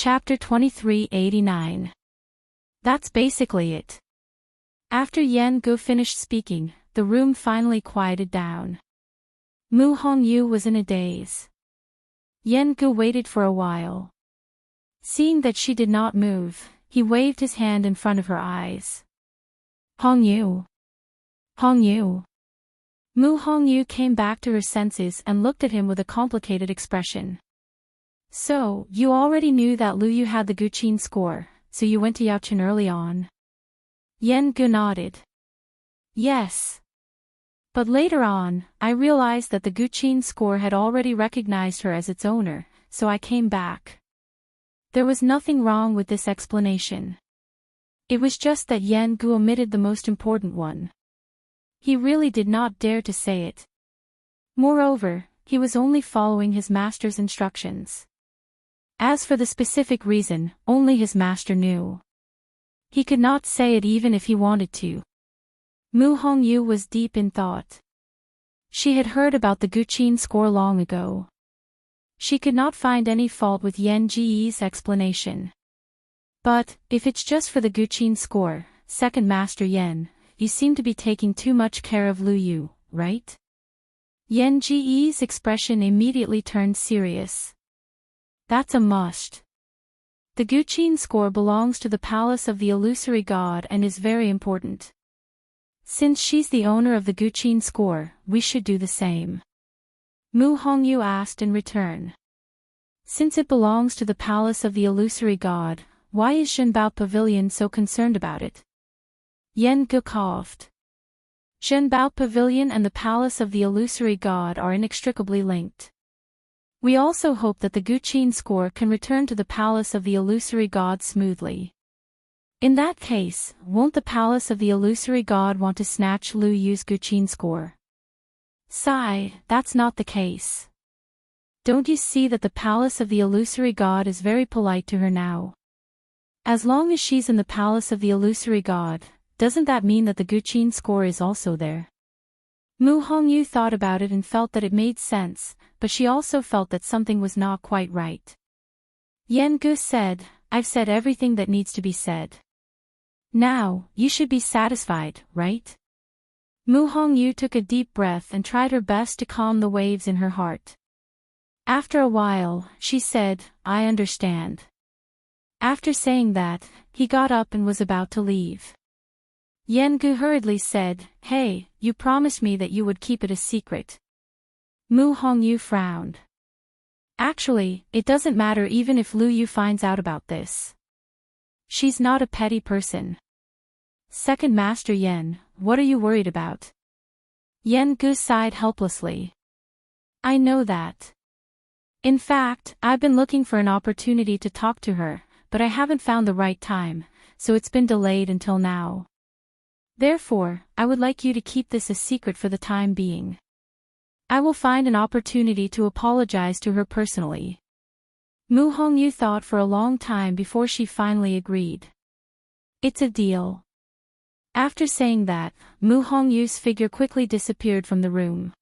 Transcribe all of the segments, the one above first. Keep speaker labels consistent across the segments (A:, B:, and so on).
A: Chapter 2389. That's basically it. After Yan Gu finished speaking, the room finally quieted down. Mu Hongyu was in a daze. Yan Gu waited for a while. Seeing that she did not move, he waved his hand in front of her eyes. Hongyu. Hongyu. Mu Hongyu came back to her senses and looked at him with a complicated expression. So, you already knew that Lu Yu had the Guqin score, so you went to Yaochen early on? Yan Gu nodded. Yes. But later on, I realized that the Guqin score had already recognized her as its owner, so I came back. There was nothing wrong with this explanation. It was just that Yan Gu omitted the most important one. He really did not dare to say it. Moreover, he was only following his master's instructions. As for the specific reason, only his master knew. He could not say it even if he wanted to. Mu Hongyu was deep in thought. She had heard about the Guqin score long ago. She could not find any fault with Yan Ji's explanation. But, if it's just for the Guqin score, second master Yan, you seem to be taking too much care of Lu Yu, right? Yan Ji's expression immediately turned serious. That's a must. The Guqin score belongs to the palace of the illusory god and is very important. Since she's the owner of the Guqin score, we should do the same. Mu Hongyu asked in return. Since it belongs to the palace of the illusory god, why is Zhenbao Pavilion so concerned about it? Yan Gu coughed. Zhenbao Pavilion and the palace of the illusory god are inextricably linked. We also hope that the Guqin score can return to the palace of the illusory god smoothly. In that case, won't the palace of the illusory god want to snatch Lu Yu's Guqin score? Sigh, that's not the case. Don't you see that the palace of the illusory god is very polite to her now? As long as she's in the palace of the illusory god, doesn't that mean that the Guqin score is also there? Mu Hongyu thought about it and felt that it made sense, but she also felt that something was not quite right. Yan Gu said, I've said everything that needs to be said. Now, you should be satisfied, right? Mu Hongyu took a deep breath and tried her best to calm the waves in her heart. After a while, she said, I understand. After saying that, he got up and was about to leave. Yan Gu hurriedly said, Hey, you promised me that you would keep it a secret. Mu Hongyu frowned. Actually, it doesn't matter even if Lu Yu finds out about this. She's not a petty person. Second Master Yan, what are you worried about? Yan Gu sighed helplessly. I know that. In fact, I've been looking for an opportunity to talk to her, but I haven't found the right time, so it's been delayed until now. Therefore, I would like you to keep this a secret for the time being. I will find an opportunity to apologize to her personally. Mu Hongyu thought for a long time before she finally agreed. It's a deal. After saying that, Mu Hongyu's figure quickly disappeared from the room.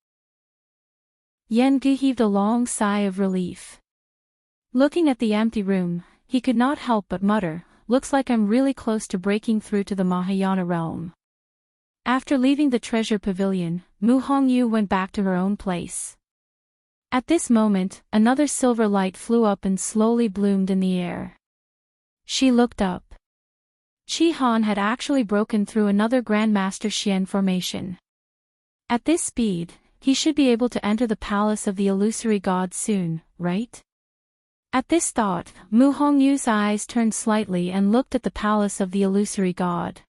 A: Yan Gu heaved a long sigh of relief. Looking at the empty room, he could not help but mutter, looks like I'm really close to breaking through to the Mahayana realm. After leaving the treasure pavilion, Mu Hongyu went back to her own place. At this moment, another silver light flew up and slowly bloomed in the air. She looked up. Qi Han had actually broken through another Grandmaster Xian formation. At this speed, he should be able to enter the palace of the illusory god soon, right? At this thought, Mu Hongyu's eyes turned slightly and looked at the palace of the illusory god.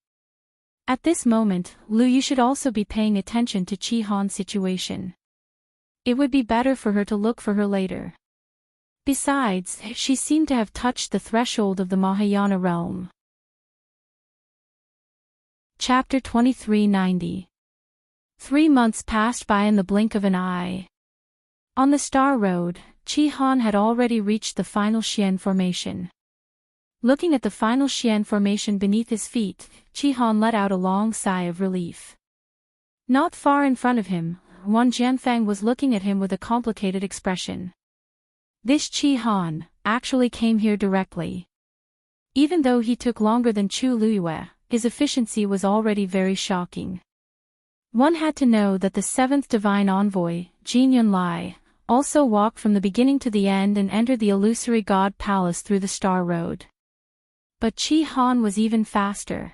A: At this moment, Lu Yu should also be paying attention to Qi Han's situation. It would be better for her to look for her later. Besides, she seemed to have touched the threshold of the Mahayana realm. Chapter 2390. 3 months passed by in the blink of an eye. On the Star Road, Qi Han had already reached the final Xian formation. Looking at the final Xian formation beneath his feet, Qi Han let out a long sigh of relief. Not far in front of him, Wan Jianfang was looking at him with a complicated expression. This Qi Han, actually came here directly. Even though he took longer than Chu Luiyue, his efficiency was already very shocking. One had to know that the seventh divine envoy, Jin Yunlai, also walked from the beginning to the end and entered the illusory god palace through the Star Road. But Chi Han was even faster.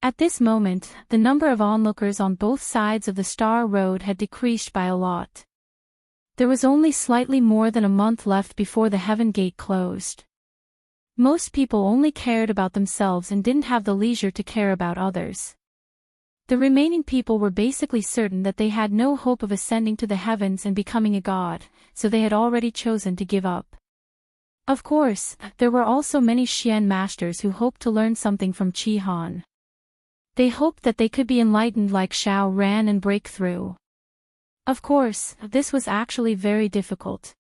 A: At this moment, the number of onlookers on both sides of the Star Road had decreased by a lot. There was only slightly more than a month left before the Heaven Gate closed. Most people only cared about themselves and didn't have the leisure to care about others. The remaining people were basically certain that they had no hope of ascending to the heavens and becoming a god, so they had already chosen to give up. Of course, there were also many Xian masters who hoped to learn something from Chi Han. They hoped that they could be enlightened like Xiao Ran and break through. Of course, this was actually very difficult.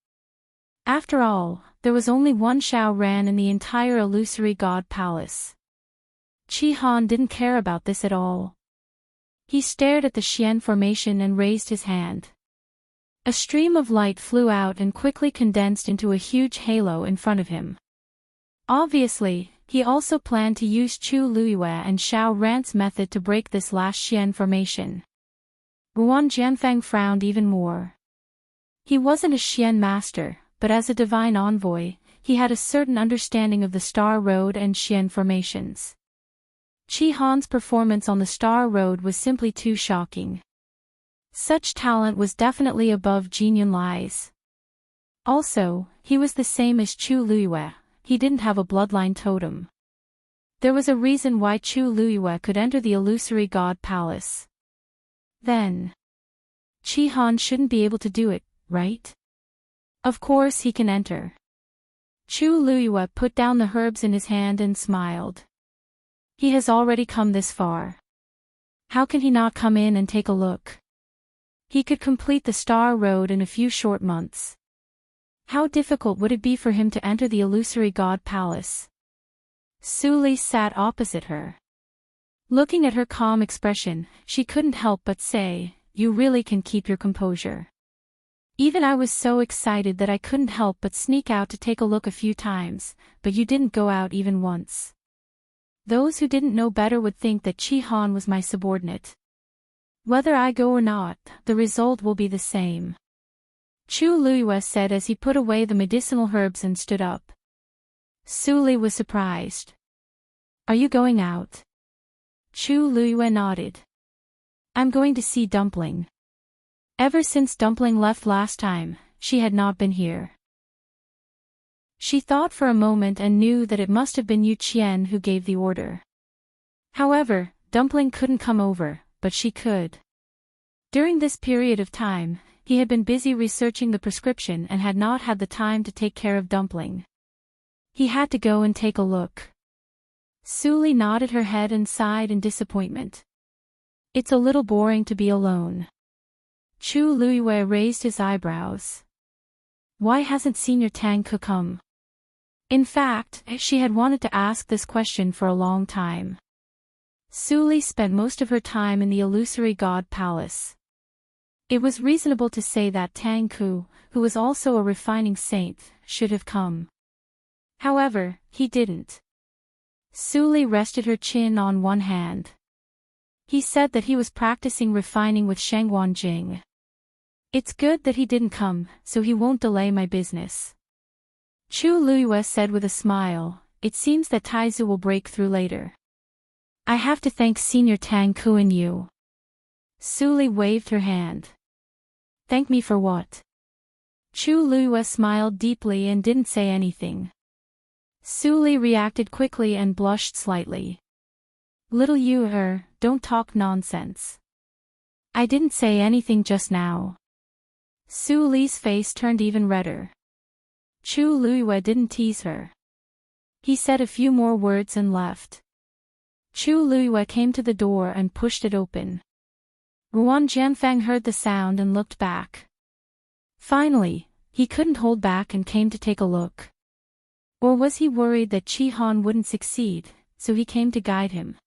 A: After all, there was only one Xiao Ran in the entire illusory god palace. Chi Han didn't care about this at all. He stared at the Xian formation and raised his hand. A stream of light flew out and quickly condensed into a huge halo in front of him. Obviously, he also planned to use Chu Luiyue and Xiao Ran's method to break this last Xian formation. Guan Jianfang frowned even more. He wasn't a Xian master, but as a divine envoy, he had a certain understanding of the Star Road and Xian formations. Chi Han's performance on the Star Road was simply too shocking. Such talent was definitely above Jin Yunlai's. Also, he was the same as Chu Luiyue, he didn't have a bloodline totem. There was a reason why Chu Luiyue could enter the illusory god palace. Then, Chi Han shouldn't be able to do it, right? Of course he can enter. Chu Luiyue put down the herbs in his hand and smiled. He has already come this far. How can he not come in and take a look? He could complete the Star Road in a few short months. How difficult would it be for him to enter the illusory god palace? Su Li sat opposite her. Looking at her calm expression, she couldn't help but say, "You really can keep your composure." Even I was so excited that I couldn't help but sneak out to take a look a few times, but you didn't go out even once. Those who didn't know better would think that Chi Han was my subordinate. Whether I go or not, the result will be the same. Chu Luiyue said as he put away the medicinal herbs and stood up. Su Li was surprised. Are you going out? Chu Luiyue nodded. I'm going to see Dumpling. Ever since Dumpling left last time, she had not been here. She thought for a moment and knew that it must have been Yu Qian who gave the order. However, Dumpling couldn't come over, but she could. During this period of time, he had been busy researching the prescription and had not had the time to take care of Dumpling. He had to go and take a look. Su Li nodded her head and sighed in disappointment. It's a little boring to be alone. Chu Luiyue raised his eyebrows. Why hasn't Senior Tang Ke come? In fact, she had wanted to ask this question for a long time. Su Li spent most of her time in the illusory god palace. It was reasonable to say that Tang Ku, who was also a refining saint, should have come. However, he didn't. Su Li rested her chin on one hand. He said that he was practicing refining with Shangguan Jing. It's good that he didn't come, so he won't delay my business. Chu Luiyue said with a smile, it seems that Taizu will break through later. I have to thank Senior Tang Ku and you. Su Li waved her hand. Thank me for what? Chu Luiyue smiled deeply and didn't say anything. Su Li reacted quickly and blushed slightly. Little you don't talk nonsense. I didn't say anything just now. Su Li's face turned even redder. Chu Luiyue didn't tease her. He said a few more words and left. Chu Luiyue came to the door and pushed it open. Guan Jianfang heard the sound and looked back. Finally, he couldn't hold back and came to take a look. Or was he worried that Chi Han wouldn't succeed, so he came to guide him?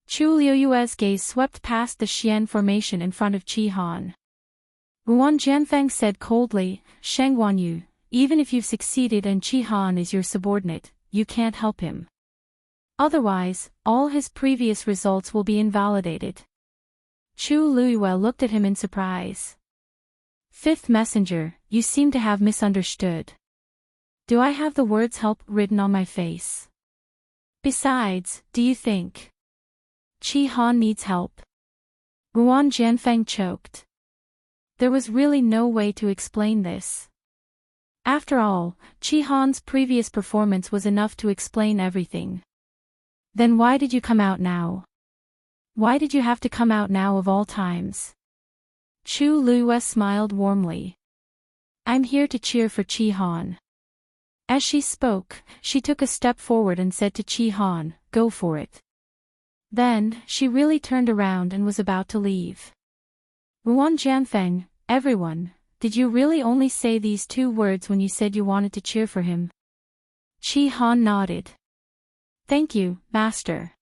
A: Chu Liuyue's gaze swept past the Xian formation in front of Chi Han. Guan Jianfang said coldly, Shangguan Yu, even if you've succeeded and Chi-Han is your subordinate, you can't help him. Otherwise, all his previous results will be invalidated. Chu Luiyue looked at him in surprise. Fifth messenger, you seem to have misunderstood. Do I have the words help written on my face? Besides, do you think Chi-Han needs help? Ruan Jianfeng choked. There was really no way to explain this. After all, Chi-Han's previous performance was enough to explain everything. Then why did you come out now? Why did you have to come out now of all times? Chu Luiyue smiled warmly. I'm here to cheer for Chi-Han. As she spoke, she took a step forward and said to Chi-Han, go for it. Then, she really turned around and was about to leave. Ruan Jianfeng, everyone, did you really only say these 2 words when you said you wanted to cheer for him? Chi-Han nodded. Thank you, master.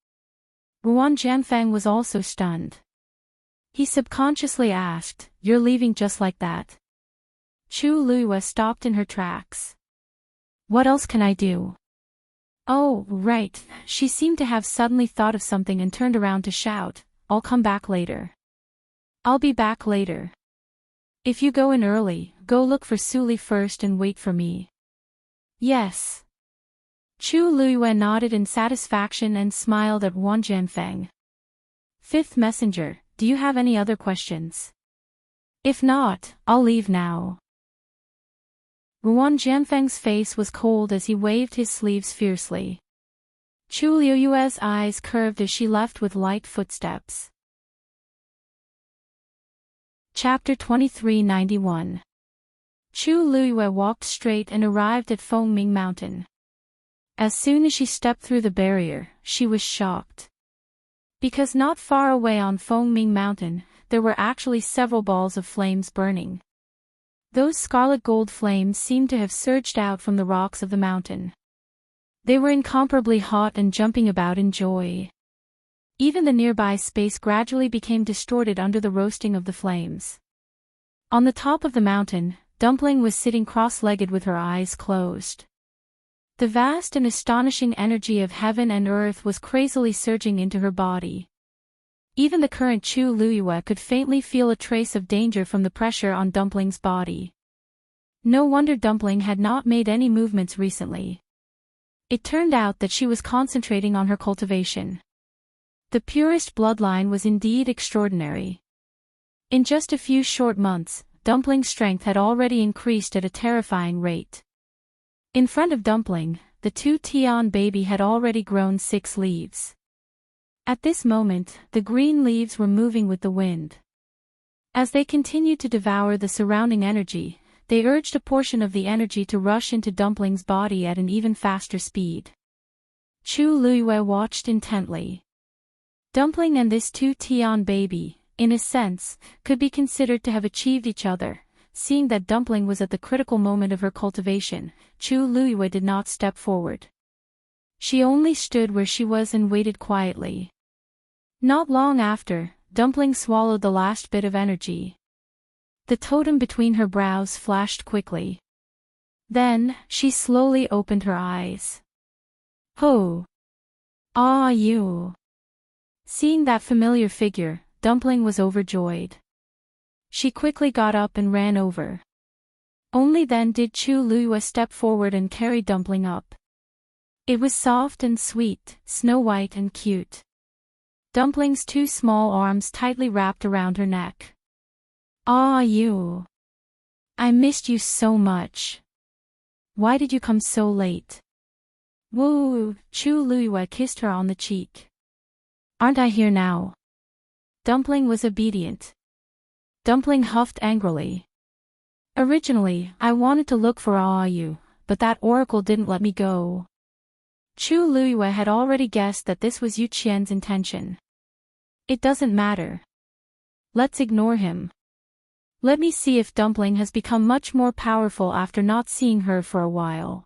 A: Ruan Jianfeng was also stunned. He subconsciously asked, you're leaving just like that? Chu Luiyue stopped in her tracks. What else can I do? Oh, right, she seemed to have suddenly thought of something and turned around to shout, I'll come back later. I'll be back later. If you go in early, go look for Suli first and wait for me. Yes. Chu Luiyue nodded in satisfaction and smiled at Ruan Jianfeng. Fifth messenger, do you have any other questions? If not, I'll leave now. Ruan Jianfeng's face was cold as he waved his sleeves fiercely. Chu Luiyue's eyes curved as she left with light footsteps. Chapter 2391. Chu Luiyue walked straight and arrived at Fengming Mountain. As soon as she stepped through the barrier, she was shocked. Because not far away on Fengming Mountain, there were actually several balls of flames burning. Those scarlet gold flames seemed to have surged out from the rocks of the mountain. They were incomparably hot and jumping about in joy. Even the nearby space gradually became distorted under the roasting of the flames. On the top of the mountain, Dumpling was sitting cross-legged with her eyes closed. The vast and astonishing energy of heaven and earth was crazily surging into her body. Even the current Chu Luiyue could faintly feel a trace of danger from the pressure on Dumpling's body. No wonder Dumpling had not made any movements recently. It turned out that she was concentrating on her cultivation. The purest bloodline was indeed extraordinary. In just a few short months, Dumpling's strength had already increased at a terrifying rate. In front of Dumpling, the 2 Tian baby had already grown 6 leaves. At this moment, the green leaves were moving with the wind. As they continued to devour the surrounding energy, they urged a portion of the energy to rush into Dumpling's body at an even faster speed. Chu Luiyue watched intently. Dumpling and this 2 Tian baby, in a sense, could be considered to have achieved each other. Seeing that Dumpling was at the critical moment of her cultivation, Chu Luiyue did not step forward. She only stood where she was and waited quietly. Not long after, Dumpling swallowed the last bit of energy. The totem between her brows flashed quickly. Then, she slowly opened her eyes. Ho! Ah, you! Seeing that familiar figure, Dumpling was overjoyed. She quickly got up and ran over. Only then did Chu Luiyue step forward and carry Dumpling up. It was soft and sweet, snow-white and cute. Dumpling's 2 small arms tightly wrapped around her neck. Ah, you! I missed you so much. Why did you come so late? Woo! Chu Luiyue kissed her on the cheek. Aren't I here now? Dumpling was obedient. Dumpling huffed angrily. Originally, I wanted to look for you, but that oracle didn't let me go. Chu Luiyue had already guessed that this was Yu Qian's intention. It doesn't matter. Let's ignore him. Let me see if Dumpling has become much more powerful after not seeing her for a while.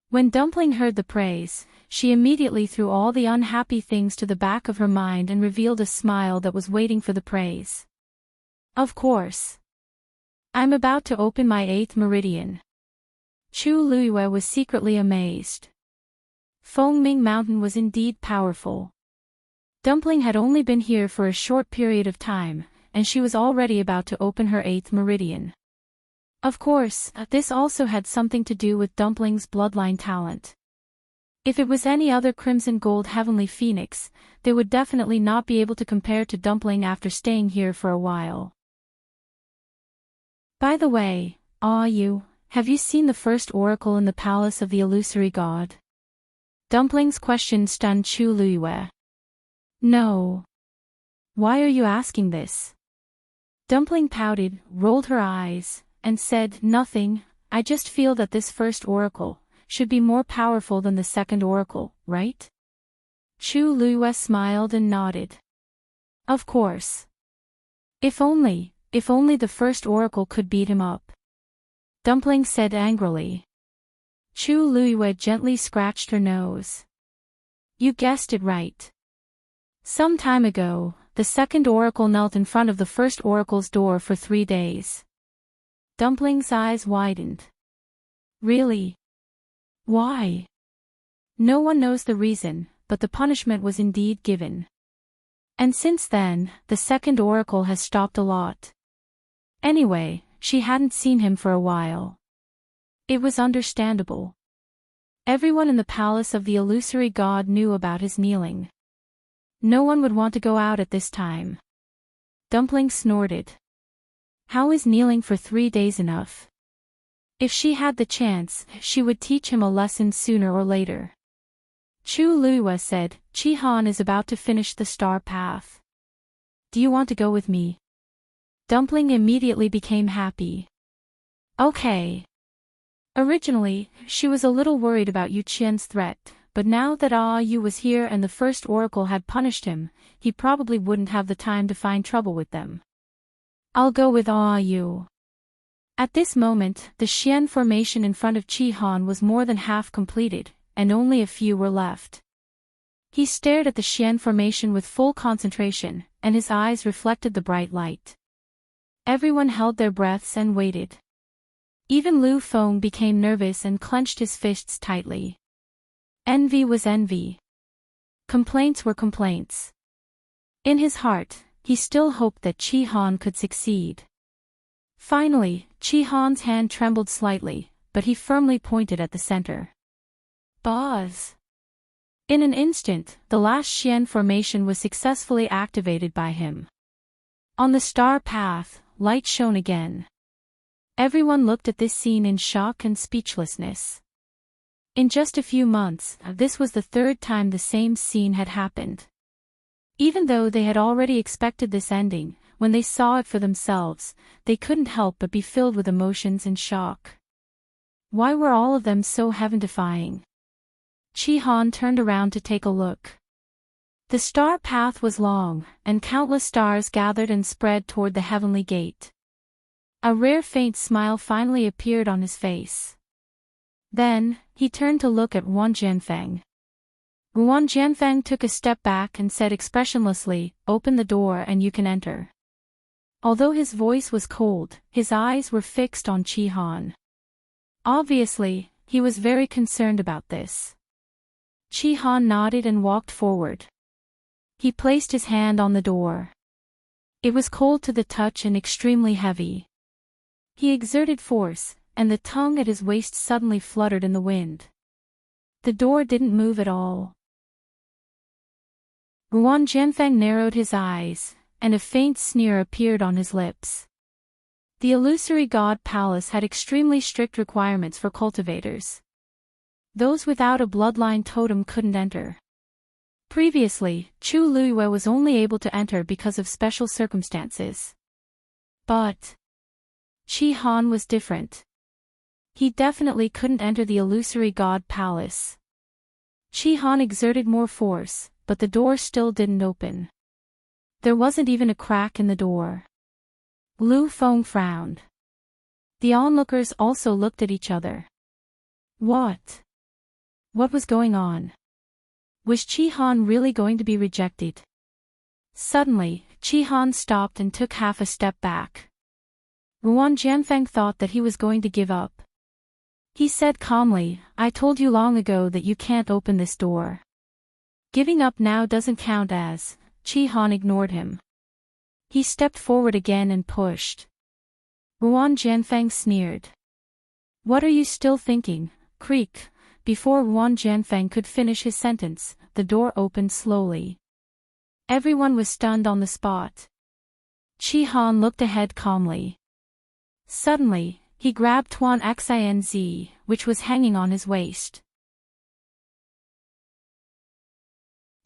A: When Dumpling heard the praise, she immediately threw all the unhappy things to the back of her mind and revealed a smile that was waiting for the praise. Of course. I'm about to open my 8th meridian. Chu Luiyue was secretly amazed. Fengming Mountain was indeed powerful. Dumpling had only been here for a short period of time, and she was already about to open her 8th meridian. Of course, this also had something to do with Dumpling's bloodline talent. If it was any other Crimson Gold Heavenly Phoenix, they would definitely not be able to compare to Dumpling after staying here for a while. By the way, have you seen the first oracle in the palace of the illusory god? Dumpling's question stunned Chu Luiyue. No. Why are you asking this? Dumpling pouted, rolled her eyes, and said, nothing, I just feel that this first oracle should be more powerful than the second oracle, right? Chu Luiyue smiled and nodded. Of course. If only the first oracle could beat him up. Dumpling said angrily. Chu Luiyue gently scratched her nose. You guessed it right. Some time ago, the second oracle knelt in front of the first oracle's door for 3 days. Dumpling's eyes widened. Really? Why? No one knows the reason, but the punishment was indeed given. And since then, the second oracle has stopped a lot. Anyway, she hadn't seen him for a while. It was understandable. Everyone in the palace of the illusory god knew about his kneeling. No one would want to go out at this time. Dumpling snorted. How is kneeling for 3 days enough? If she had the chance, she would teach him a lesson sooner or later. Chu Luiyue said, Chi Han is about to finish the star path. Do you want to go with me? Dumpling immediately became happy. Okay. Originally, she was a little worried about Yu Qian's threat, but now that Yu was here and the first oracle had punished him, he probably wouldn't have the time to find trouble with them. I'll go with Yu. At this moment, the Xian formation in front of Chi Han was more than half completed, and only a few were left. He stared at the Xian formation with full concentration, and his eyes reflected the bright light. Everyone held their breaths and waited. Even Lu Feng became nervous and clenched his fists tightly. Envy was envy. Complaints were complaints. In his heart, he still hoped that Chi Han could succeed. Finally, Chi Han's hand trembled slightly, but he firmly pointed at the center. Buzz! In an instant, the last Xian formation was successfully activated by him. On the star path, light shone again. Everyone looked at this scene in shock and speechlessness. In just a few months, this was the 3rd time the same scene had happened. Even though they had already expected this ending, when they saw it for themselves, they couldn't help but be filled with emotions and shock. Why were all of them so heaven-defying? Chi Han turned around to take a look. The star path was long, and countless stars gathered and spread toward the heavenly gate. A rare faint smile finally appeared on his face. Then, he turned to look at Wan Jianfeng. Wan Jianfeng took a step back and said expressionlessly, "Open the door and you can enter." Although his voice was cold, his eyes were fixed on Chi Han. Obviously, he was very concerned about this. Chi Han nodded and walked forward. He placed his hand on the door. It was cold to the touch and extremely heavy. He exerted force, and the tongue at his waist suddenly fluttered in the wind. The door didn't move at all. Wan Jianfeng narrowed his eyes, and a faint sneer appeared on his lips. The illusory god palace had extremely strict requirements for cultivators. Those without a bloodline totem couldn't enter. Previously, Chu Luiyue was only able to enter because of special circumstances. But Chi Han was different. He definitely couldn't enter the illusory god palace. Chi Han exerted more force, but the door still didn't open. There wasn't even a crack in the door. Lu Feng frowned. The onlookers also looked at each other. What was going on? Was Chi Han really going to be rejected? Suddenly, Chi Han stopped and took half a step back. Wan Jianfeng thought that he was going to give up. He said calmly, I told you long ago that you can't open this door. Giving up now doesn't count as. Chi-Han ignored him. He stepped forward again and pushed. Ruan Jianfeng sneered. What are you still thinking? Creak. Before Ruan Jianfeng could finish his sentence, the door opened slowly. Everyone was stunned on the spot. Chi-Han looked ahead calmly. Suddenly, he grabbed Tuan Xinz, which was hanging on his waist.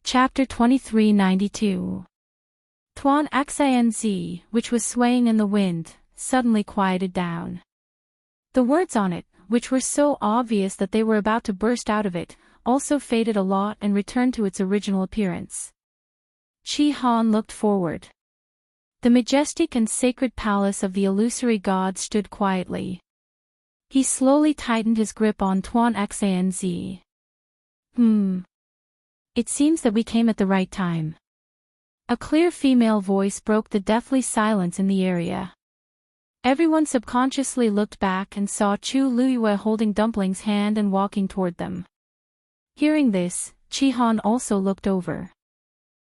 A: Chapter 2392. Tuan Xinz, which was swaying in the wind, suddenly quieted down. The words on it, which were so obvious that they were about to burst out of it, also faded a lot and returned to its original appearance. Chi-Han looked forward. The majestic and sacred palace of the illusory god stood quietly. He slowly tightened his grip on Tuan Xinz. It seems that we came at the right time. A clear female voice broke the deathly silence in the area. Everyone subconsciously looked back and saw Chu Luyue holding Dumpling's hand and walking toward them. Hearing this, Chi-Han also looked over.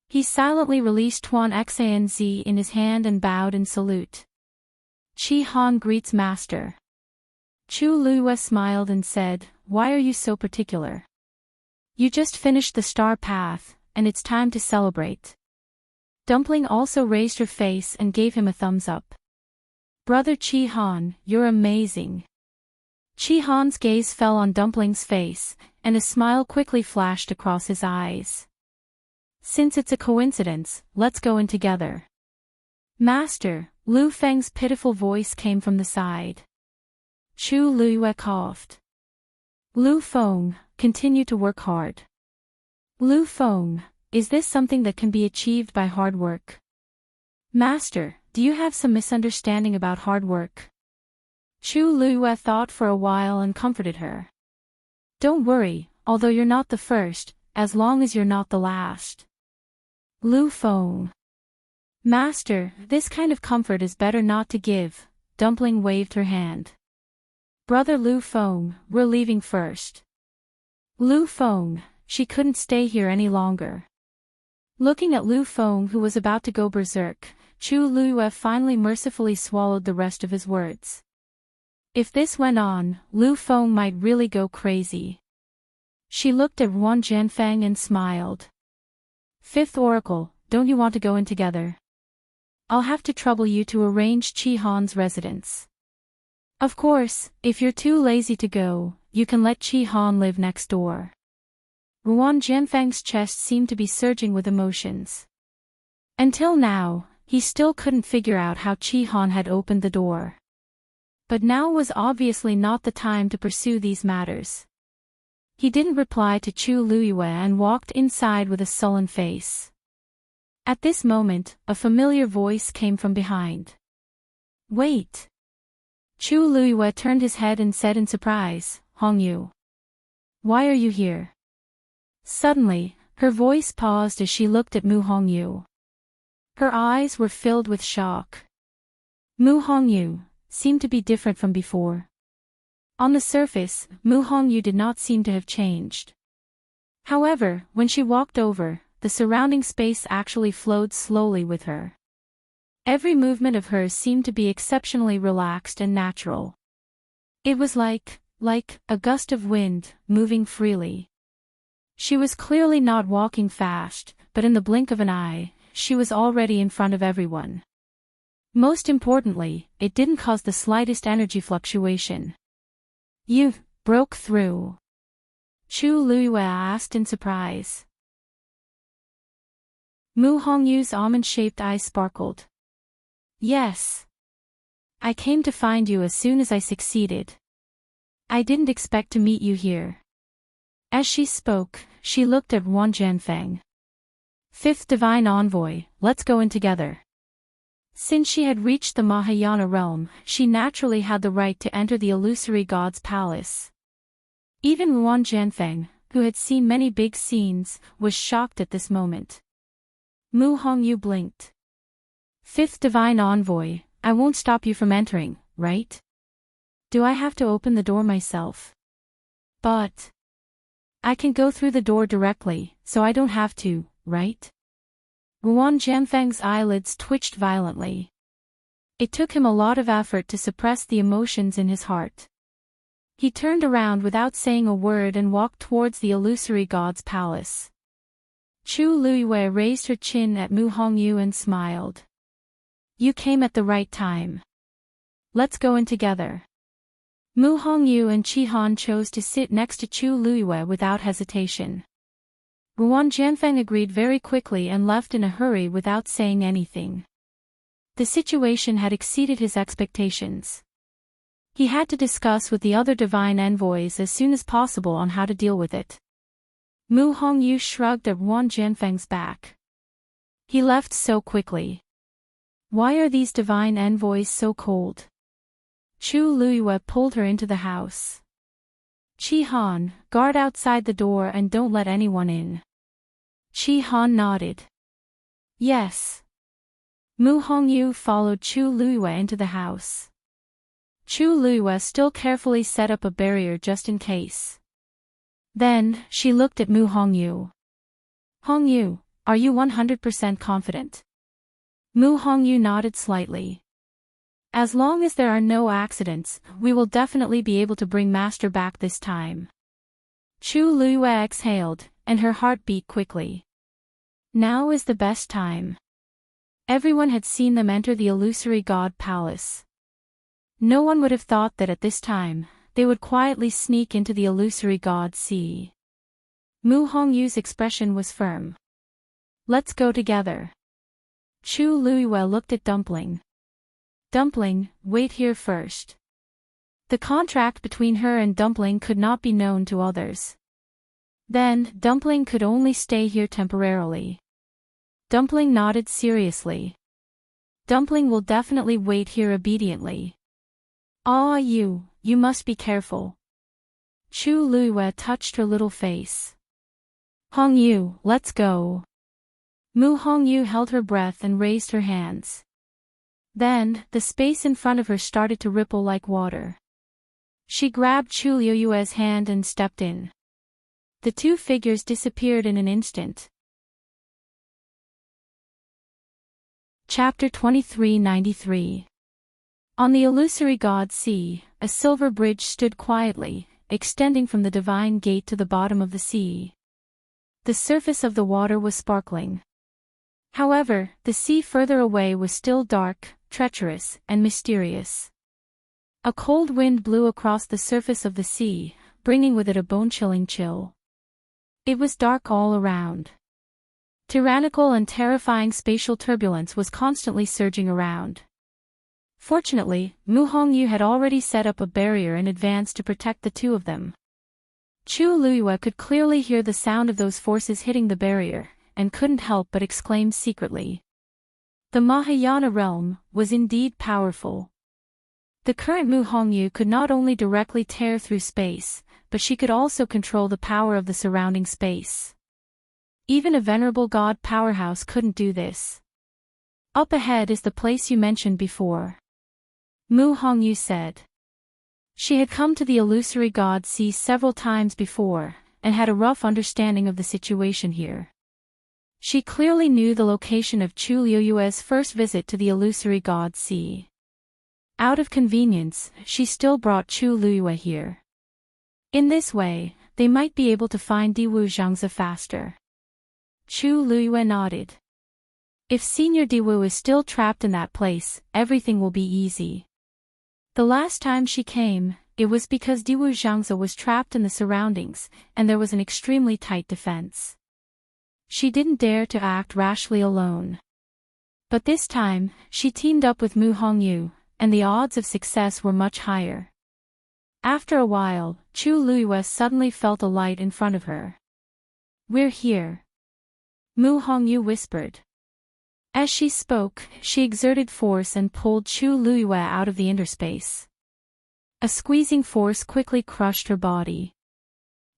A: He silently released Tuan Xinz in his hand and bowed in salute. Chi-Han greets master. Chu Luyue smiled and said, Why are you so particular? You just finished the star path, and it's time to celebrate. Dumpling also raised her face and gave him a thumbs up. Brother Chi-Han, you're amazing. Chi-Han's gaze fell on Dumpling's face, and a smile quickly flashed across his eyes. Since it's a coincidence, let's go in together. Master, Lu Feng's pitiful voice came from the side. Chu Luyue coughed. Lu Feng, continue to work hard. Lu Feng, is this something that can be achieved by hard work? Master, do you have some misunderstanding about hard work? Chu Luyue thought for a while and comforted her. Don't worry, although you're not the first, as long as you're not the last. Lu Feng. Master, this kind of comfort is better not to give. Dumpling waved her hand. Brother Lu Feng, we're leaving first. Lu Feng, she couldn't stay here any longer. Looking at Lu Feng, who was about to go berserk, Chu Luyue finally mercifully swallowed the rest of his words. If this went on, Lu Feng might really go crazy. She looked at Ruan Jianfeng and smiled. Fifth Oracle, don't you want to go in together? I'll have to trouble you to arrange Chi-Han's residence. Of course, if you're too lazy to go, you can let Chi-Han live next door. Ruan Jianfeng's chest seemed to be surging with emotions. Until now, he still couldn't figure out how Chi-Han had opened the door. But now was obviously not the time to pursue these matters. He didn't reply to Chu Luyue and walked inside with a sullen face. At this moment, a familiar voice came from behind. Wait! Chu Luyue turned his head and said in surprise, Hongyu. Why are you here? Suddenly, her voice paused as she looked at Mu Hongyu. Her eyes were filled with shock. Mu Hongyu seemed to be different from before. On the surface, Mu Hongyu did not seem to have changed. However, when she walked over, the surrounding space actually flowed slowly with her. Every movement of hers seemed to be exceptionally relaxed and natural. It was like a gust of wind, moving freely. She was clearly not walking fast, but in the blink of an eye, she was already in front of everyone. Most importantly, it didn't cause the slightest energy fluctuation. You broke through? Chu Luyue asked in surprise. Mu Hongyu's almond-shaped eyes sparkled. Yes. I came to find you as soon as I succeeded. I didn't expect to meet you here. As she spoke, she looked at Ruan Jianfeng. Fifth Divine Envoy, let's go in together. Since she had reached the Mahayana realm, she naturally had the right to enter the illusory god's palace. Even Ruan Jianfeng, who had seen many big scenes, was shocked at this moment. Mu Hongyu blinked. Fifth Divine Envoy, I won't stop you from entering, right? Do I have to open the door myself? But I can go through the door directly, so I don't have to, right? Ruan Jianfeng's eyelids twitched violently. It took him a lot of effort to suppress the emotions in his heart. He turned around without saying a word and walked towards the illusory god's palace. Chu Luiyue raised her chin at Mu Hongyu and smiled. You came at the right time. Let's go in together. Mu Hongyu and Qi Han chose to sit next to Chu Luiyue without hesitation. Ruan Jianfeng agreed very quickly and left in a hurry without saying anything. The situation had exceeded his expectations. He had to discuss with the other divine envoys as soon as possible on how to deal with it. Mu Hongyu shrugged at Ruan Jianfeng's back. He left so quickly. Why are these divine envoys so cold? Chu Luiyue pulled her into the house. Qi Han, guard outside the door and don't let anyone in. Qi Han nodded. Yes. Mu Hongyu followed Chu Luiyue into the house. Chu Luiyue still carefully set up a barrier just in case. Then, she looked at Mu Hongyu. Hongyu, are you 100% confident? Mu Hongyu nodded slightly. As long as there are no accidents, we will definitely be able to bring Master back this time. Chu Luiyue exhaled, and her heart beat quickly. Now is the best time. Everyone had seen them enter the illusory god palace. No one would have thought that at this time, they would quietly sneak into the illusory god sea. Mu Hongyu's expression was firm. Let's go together. Chu Luiyue looked at Dumpling. Dumpling, wait here first. The contract between her and Dumpling could not be known to others. Then, Dumpling could only stay here temporarily. Dumpling nodded seriously. Dumpling will definitely wait here obediently. Ah, you must be careful. Chu Luiyue touched her little face. Hongyu, let's go. Mu Hongyu held her breath and raised her hands. Then, the space in front of her started to ripple like water. She grabbed Chu Luiyue's hand and stepped in. The two figures disappeared in an instant. Chapter 2393. On the illusory god sea, a silver bridge stood quietly, extending from the divine gate to the bottom of the sea. The surface of the water was sparkling. However, the sea further away was still dark, treacherous, and mysterious. A cold wind blew across the surface of the sea, bringing with it a bone-chilling chill. It was dark all around. Tyrannical and terrifying spatial turbulence was constantly surging around. Fortunately, Mu Hongyu had already set up a barrier in advance to protect the two of them. Chu Luiyue could clearly hear the sound of those forces hitting the barrier, and couldn't help but exclaim secretly. The Mahayana realm was indeed powerful. The current Mu Hongyu could not only directly tear through space, but she could also control the power of the surrounding space. Even a venerable god powerhouse couldn't do this. Up ahead is the place you mentioned before. Mu Hongyu said. She had come to the illusory god sea several times before, and had a rough understanding of the situation here. She clearly knew the location of Chu Luiyue's first visit to the illusory god sea. Out of convenience, she still brought Chu Luiyue here. In this way, they might be able to find Diwu Zhangzi faster. Chu Luiyue nodded. If Senior Diwu is still trapped in that place, everything will be easy. The last time she came, it was because Diwu Zhangzi was trapped in the surroundings, and there was an extremely tight defense. She didn't dare to act rashly alone. But this time, she teamed up with Mu Hongyu, and the odds of success were much higher. After a while, Chu Luiyue suddenly felt a light in front of her. We're here. Mu Hongyu whispered. As she spoke, she exerted force and pulled Chu Luiyue out of the interspace. A squeezing force quickly crushed her body.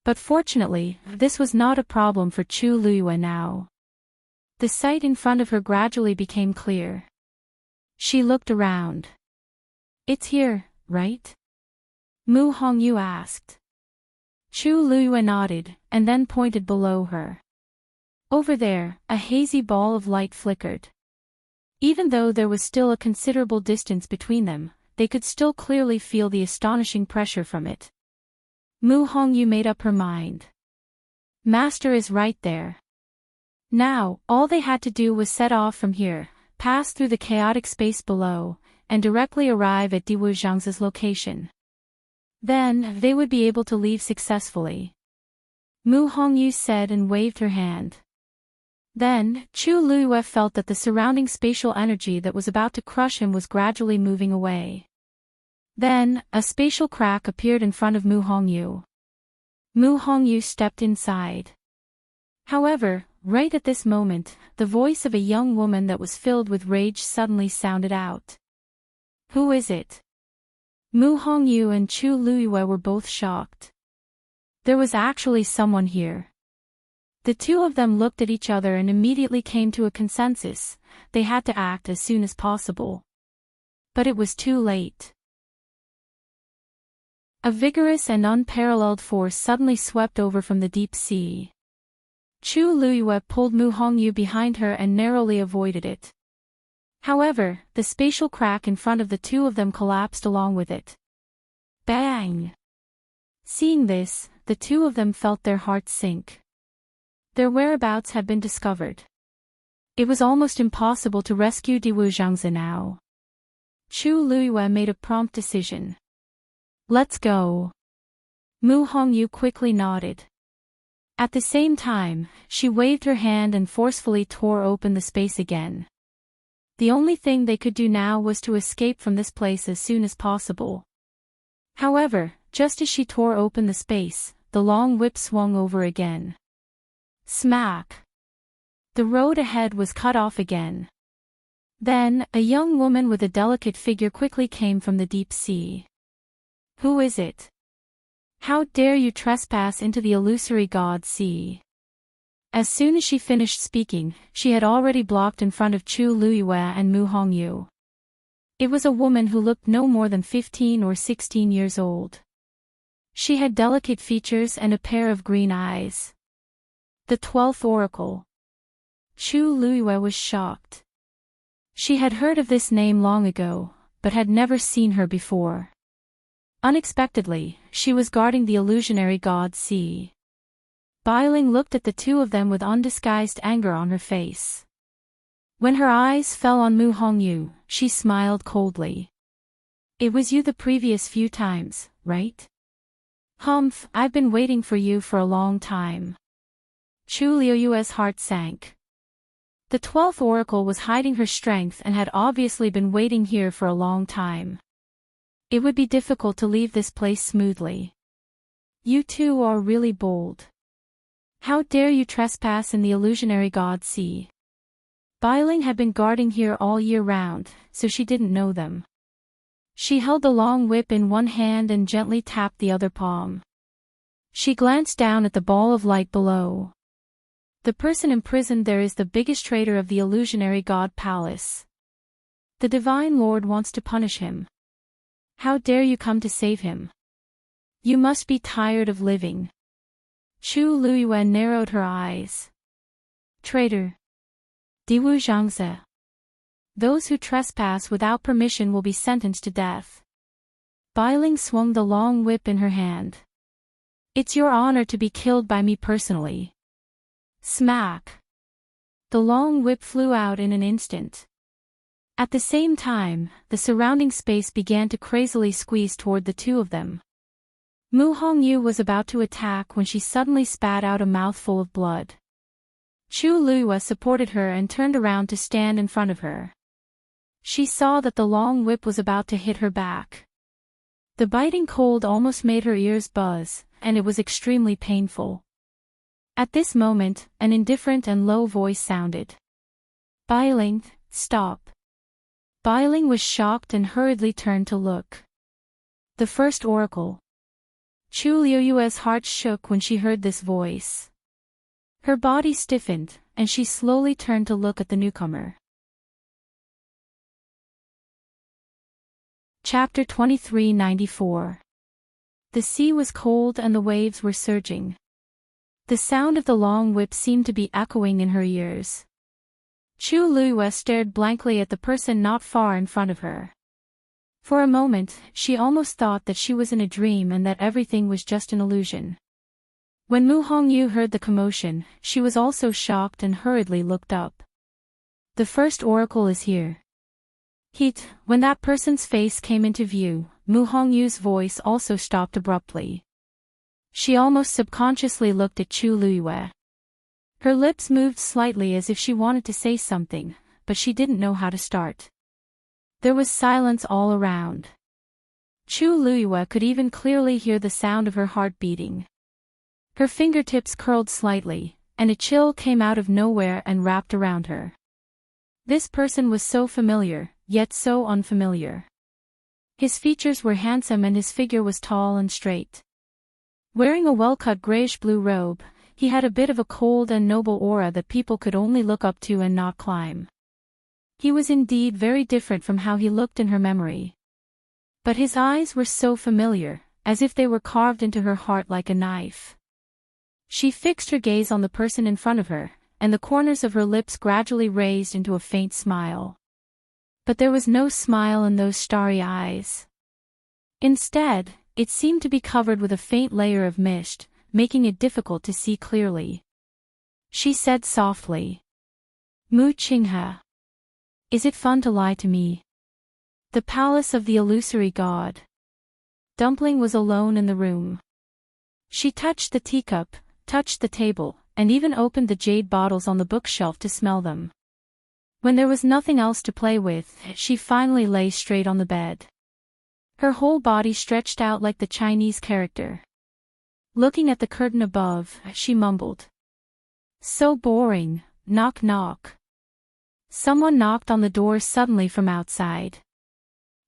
A: But fortunately, this was not a problem for Chu Luiyue now. The sight in front of her gradually became clear. She looked around. It's here, right? Mu Hongyu asked. Chu Liyue nodded, and then pointed below her. Over there, a hazy ball of light flickered. Even though there was still a considerable distance between them, they could still clearly feel the astonishing pressure from it. Mu Hongyu made up her mind. Master is right there. Now, all they had to do was set off from here, pass through the chaotic space below, and directly arrive at Diwu Zhang's location. Then, they would be able to leave successfully. Mu Hongyu said and waved her hand. Then, Chu Liyue felt that the surrounding spatial energy that was about to crush him was gradually moving away. Then, a spatial crack appeared in front of Mu Hongyu. Mu Hongyu stepped inside. However, right at this moment, the voice of a young woman that was filled with rage suddenly sounded out. Who is it? Mu Hongyu and Chu Liyue were both shocked. There was actually someone here. The two of them looked at each other and immediately came to a consensus. They had to act as soon as possible. But it was too late. A vigorous and unparalleled force suddenly swept over from the deep sea. Chu Liyue pulled Mu Hongyu behind her and narrowly avoided it. However, the spatial crack in front of the two of them collapsed along with it. Bang! Seeing this, the two of them felt their hearts sink. Their whereabouts had been discovered. It was almost impossible to rescue Diwu Zhangzi now. Chu Liyue made a prompt decision. Let's go. Mu Hongyu quickly nodded. At the same time, she waved her hand and forcefully tore open the space again. The only thing they could do now was to escape from this place as soon as possible. However, just as she tore open the space, the long whip swung over again. Smack! The road ahead was cut off again. Then, a young woman with a delicate figure quickly came from the deep sea. Who is it? How dare you trespass into the illusory god sea? As soon as she finished speaking, she had already blocked in front of Chu Liyue and Mu Hongyu. It was a woman who looked no more than 15 or 16 years old. She had delicate features and a pair of green eyes. The 12th Oracle. Chu Liyue was shocked. She had heard of this name long ago, but had never seen her before. Unexpectedly, she was guarding the illusionary god sea. Bailing looked at the two of them with undisguised anger on her face. When her eyes fell on Mu Hongyu, she smiled coldly. It was you the previous few times, right? Humph, I've been waiting for you for a long time. Chu Liyue's heart sank. The 12th Oracle was hiding her strength and had obviously been waiting here for a long time. It would be difficult to leave this place smoothly. You two are really bold. How dare you trespass in the illusionary god sea? Bailing had been guarding here all year round, so she didn't know them. She held the long whip in one hand and gently tapped the other palm. She glanced down at the ball of light below. The person imprisoned there is the biggest traitor of the illusionary god palace. The Divine Lord wants to punish him. How dare you come to save him? You must be tired of living. Chu Liyue narrowed her eyes. Traitor. Diwu Zhangzi. Those who trespass without permission will be sentenced to death. Bailing swung the long whip in her hand. It's your honor to be killed by me personally. Smack! The long whip flew out in an instant. At the same time, the surrounding space began to crazily squeeze toward the two of them. Mu Hongyu was about to attack when she suddenly spat out a mouthful of blood. Chu Liyue supported her and turned around to stand in front of her. She saw that the long whip was about to hit her back. The biting cold almost made her ears buzz, and it was extremely painful. At this moment, an indifferent and low voice sounded. Bailing, stop. Bailing was shocked and hurriedly turned to look. The first oracle. Chu Liyue's heart shook when she heard this voice. Her body stiffened, and she slowly turned to look at the newcomer. Chapter 2394. The sea was cold and the waves were surging. The sound of the long whip seemed to be echoing in her ears. Chu Luiyue stared blankly at the person not far in front of her. For a moment, she almost thought that she was in a dream and that everything was just an illusion. When Mu Hongyu heard the commotion, she was also shocked and hurriedly looked up. The first oracle is here. When that person's face came into view, Mu Hongyu's voice also stopped abruptly. She almost subconsciously looked at Chu Luiyue. Her lips moved slightly as if she wanted to say something, but she didn't know how to start. There was silence all around. Chu Luiyue could even clearly hear the sound of her heart beating. Her fingertips curled slightly, and a chill came out of nowhere and wrapped around her. This person was so familiar, yet so unfamiliar. His features were handsome and his figure was tall and straight. Wearing a well-cut grayish-blue robe, he had a bit of a cold and noble aura that people could only look up to and not climb. He was indeed very different from how he looked in her memory. But his eyes were so familiar, as if they were carved into her heart like a knife. She fixed her gaze on the person in front of her, and the corners of her lips gradually raised into a faint smile. But there was no smile in those starry eyes. Instead, it seemed to be covered with a faint layer of mist, making it difficult to see clearly. She said softly, "Mu Qinghe. Is it fun to lie to me?" The palace of the illusory god. Dumpling was alone in the room. She touched the teacup, touched the table, and even opened the jade bottles on the bookshelf to smell them. When there was nothing else to play with, she finally lay straight on the bed. Her whole body stretched out like the Chinese character. Looking at the curtain above, she mumbled, "So boring, knock knock." Someone knocked on the door suddenly from outside.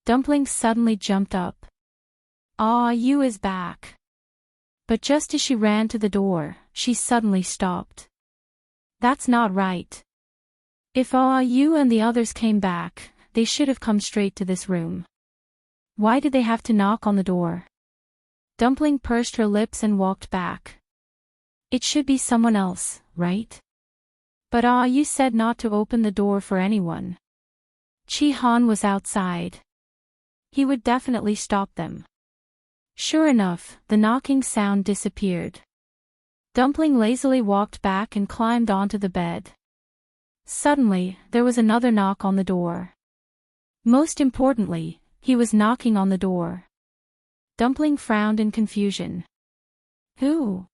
A: Dumpling suddenly jumped up. "Ah, you is back." But just as she ran to the door, she suddenly stopped. "That's not right. If you and the others came back, they should have come straight to this room. Why did they have to knock on the door?" Dumpling pursed her lips and walked back. "It should be someone else, right? But you said not to open the door for anyone." Chi Han was outside. He would definitely stop them. Sure enough, the knocking sound disappeared. Dumpling lazily walked back and climbed onto the bed. Suddenly, there was another knock on the door. Most importantly, he was knocking on the door. Dumpling frowned in confusion. "Who?"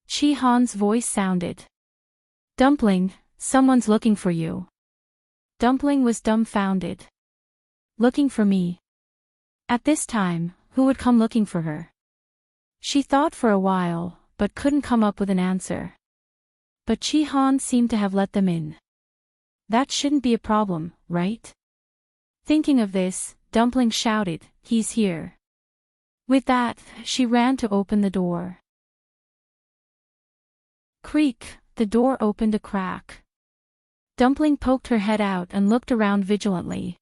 A: Chi Han's voice sounded. "Dumpling, someone's looking for you." Dumpling was dumbfounded. Looking for me? At this time, who would come looking for her? She thought for a while, but couldn't come up with an answer. But Chi Han seemed to have let them in. That shouldn't be a problem, right? Thinking of this, Dumpling shouted, "He's here." With that, she ran to open the door. Creak, the door opened a crack. Dumpling poked her head out and looked around vigilantly.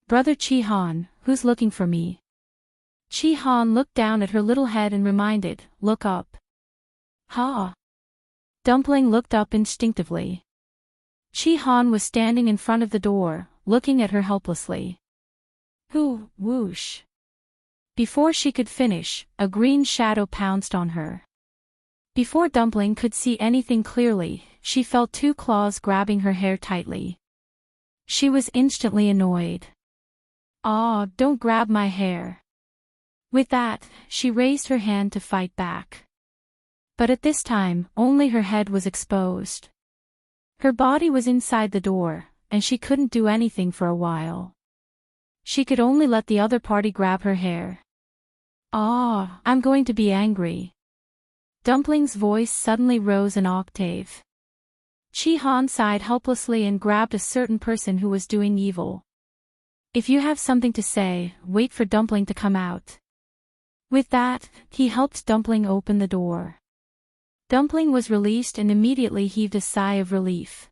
A: "Brother Chi Han, who's looking for me?" Chi Han looked down at her little head and reminded, "Look up." "Ha!" Dumpling looked up instinctively. Chi Han was standing in front of the door, looking at her helplessly. "Who?" Whoosh. Before she could finish, a green shadow pounced on her. Before Dumpling could see anything clearly, she felt two claws grabbing her hair tightly. She was instantly annoyed. "Ah, don't grab my hair." With that, she raised her hand to fight back. But at this time, only her head was exposed. Her body was inside the door, and she couldn't do anything for a while. She could only let the other party grab her hair. "Ah, I'm going to be angry." Dumpling's voice suddenly rose an octave. Chi Han sighed helplessly and grabbed a certain person who was doing evil. "If you have something to say, wait for Dumpling to come out." With that, he helped Dumpling open the door. Dumpling was released and immediately heaved a sigh of relief.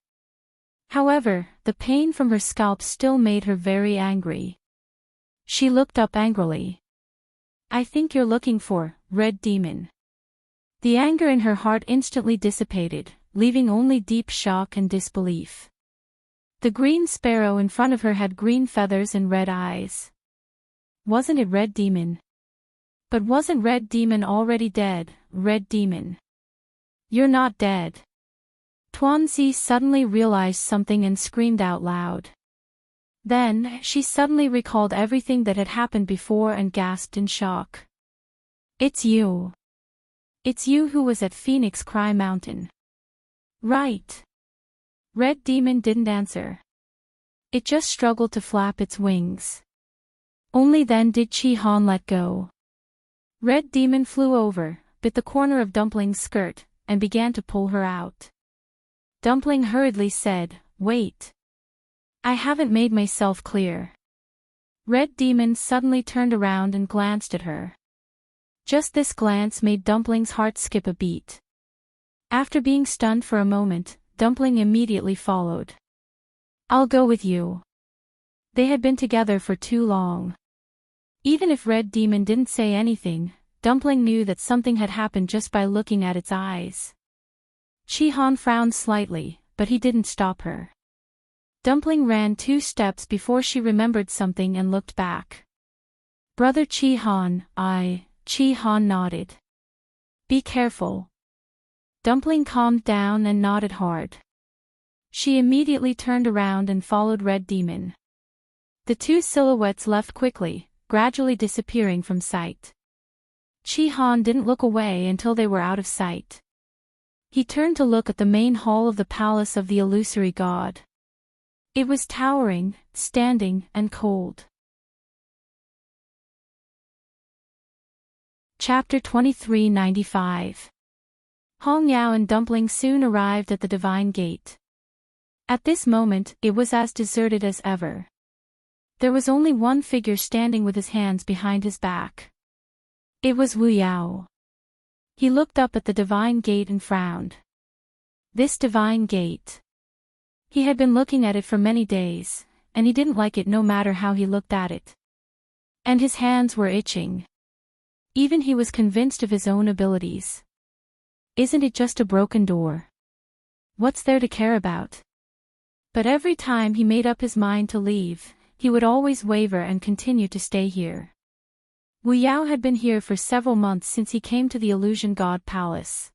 A: However, the pain from her scalp still made her very angry. She looked up angrily. I think you're looking for, Red Demon. The anger in her heart instantly dissipated, leaving only deep shock and disbelief. The green sparrow in front of her had green feathers and red eyes. Wasn't it Red Demon? But wasn't Red Demon already dead, Red Demon? You're not dead. Tuanzi suddenly realized something and screamed out loud. Then, she suddenly recalled everything that had happened before and gasped in shock. It's you. It's you who was at Phoenix Cry Mountain. Right. Red Demon didn't answer. It just struggled to flap its wings. Only then did Chi Han let go. Red Demon flew over, bit the corner of Dumpling's skirt, and began to pull her out. Dumpling hurriedly said, "Wait. I haven't made myself clear." Red Demon suddenly turned around and glanced at her. Just this glance made Dumpling's heart skip a beat. After being stunned for a moment, Dumpling immediately followed. "I'll go with you." They had been together for too long. Even if Red Demon didn't say anything, Dumpling knew that something had happened just by looking at its eyes. Chi Han frowned slightly, but he didn't stop her. Dumpling ran 2 steps before she remembered something and looked back. "Brother Chi Han, Chi Han nodded. "Be careful." Dumpling calmed down and nodded hard. She immediately turned around and followed Red Demon. The 2 silhouettes left quickly, gradually disappearing from sight. Chi Han didn't look away until they were out of sight. He turned to look at the main hall of the palace of the illusory god. It was towering, standing, and cold. Chapter 2395. Hong Yao and Dumpling soon arrived at the Divine Gate. At this moment, it was as deserted as ever. There was only one figure standing with his hands behind his back. It was Wu Yao. He looked up at the Divine Gate and frowned. This Divine Gate. He had been looking at it for many days, and he didn't like it no matter how he looked at it. And his hands were itching. Even he was convinced of his own abilities. Isn't it just a broken door? What's there to care about? But every time he made up his mind to leave, he would always waver and continue to stay here. Wu Yao had been here for several months since he came to the Illusion God Palace.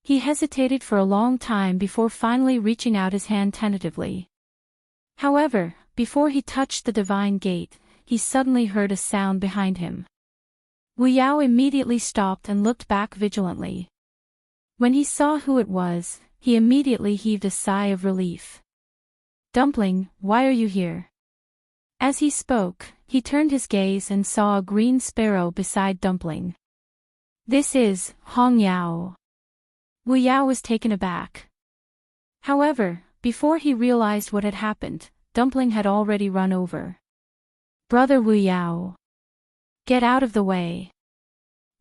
A: He hesitated for a long time before finally reaching out his hand tentatively. However, before he touched the Divine Gate, he suddenly heard a sound behind him. Wu Yao immediately stopped and looked back vigilantly. When he saw who it was, he immediately heaved a sigh of relief. "Dumpling, why are you here?" As he spoke, he turned his gaze and saw a green sparrow beside Dumpling. "This is Hong Yao." Wu Yao was taken aback. However, before he realized what had happened, Dumpling had already run over. "Brother Wu Yao. Get out of the way."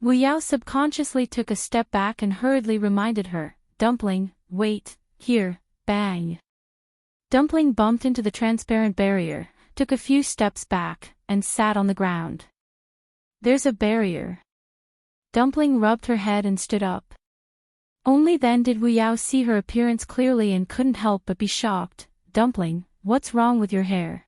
A: Wu Yao subconsciously took a step back and hurriedly reminded her, "Dumpling, wait, here, bang." Dumpling bumped into the transparent barrier, took a few steps back, and sat on the ground. "There's a barrier." Dumpling rubbed her head and stood up. Only then did Wu Yao see her appearance clearly and couldn't help but be shocked. "Dumpling, what's wrong with your hair?"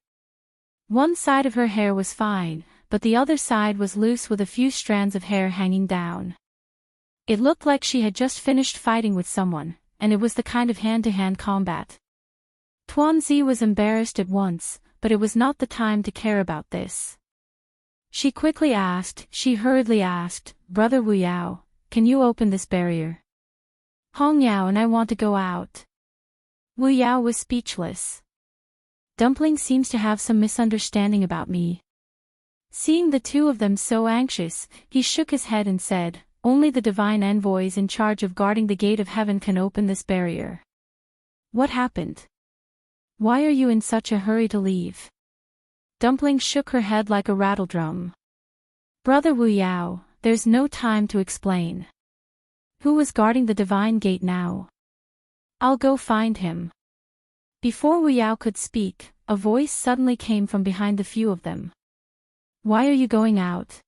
A: One side of her hair was fine, but the other side was loose with a few strands of hair hanging down. It looked like she had just finished fighting with someone, and it was the kind of hand-to-hand combat. Tuanzi was embarrassed at once, but it was not the time to care about this. She hurriedly asked, "Brother Wu Yao, can you open this barrier? Hong Yao and I want to go out." Wu Yao was speechless. "Dumpling seems to have some misunderstanding about me." Seeing the two of them so anxious, he shook his head and said, "Only the divine envoys in charge of guarding the gate of heaven can open this barrier." "What happened? Why are you in such a hurry to leave?" Dumpling shook her head like a rattledrum. "Brother Wu Yao, there's no time to explain. Who was guarding the divine gate now? I'll go find him." Before Wu Yao could speak, a voice suddenly came from behind the few of them. "Why are you going out?"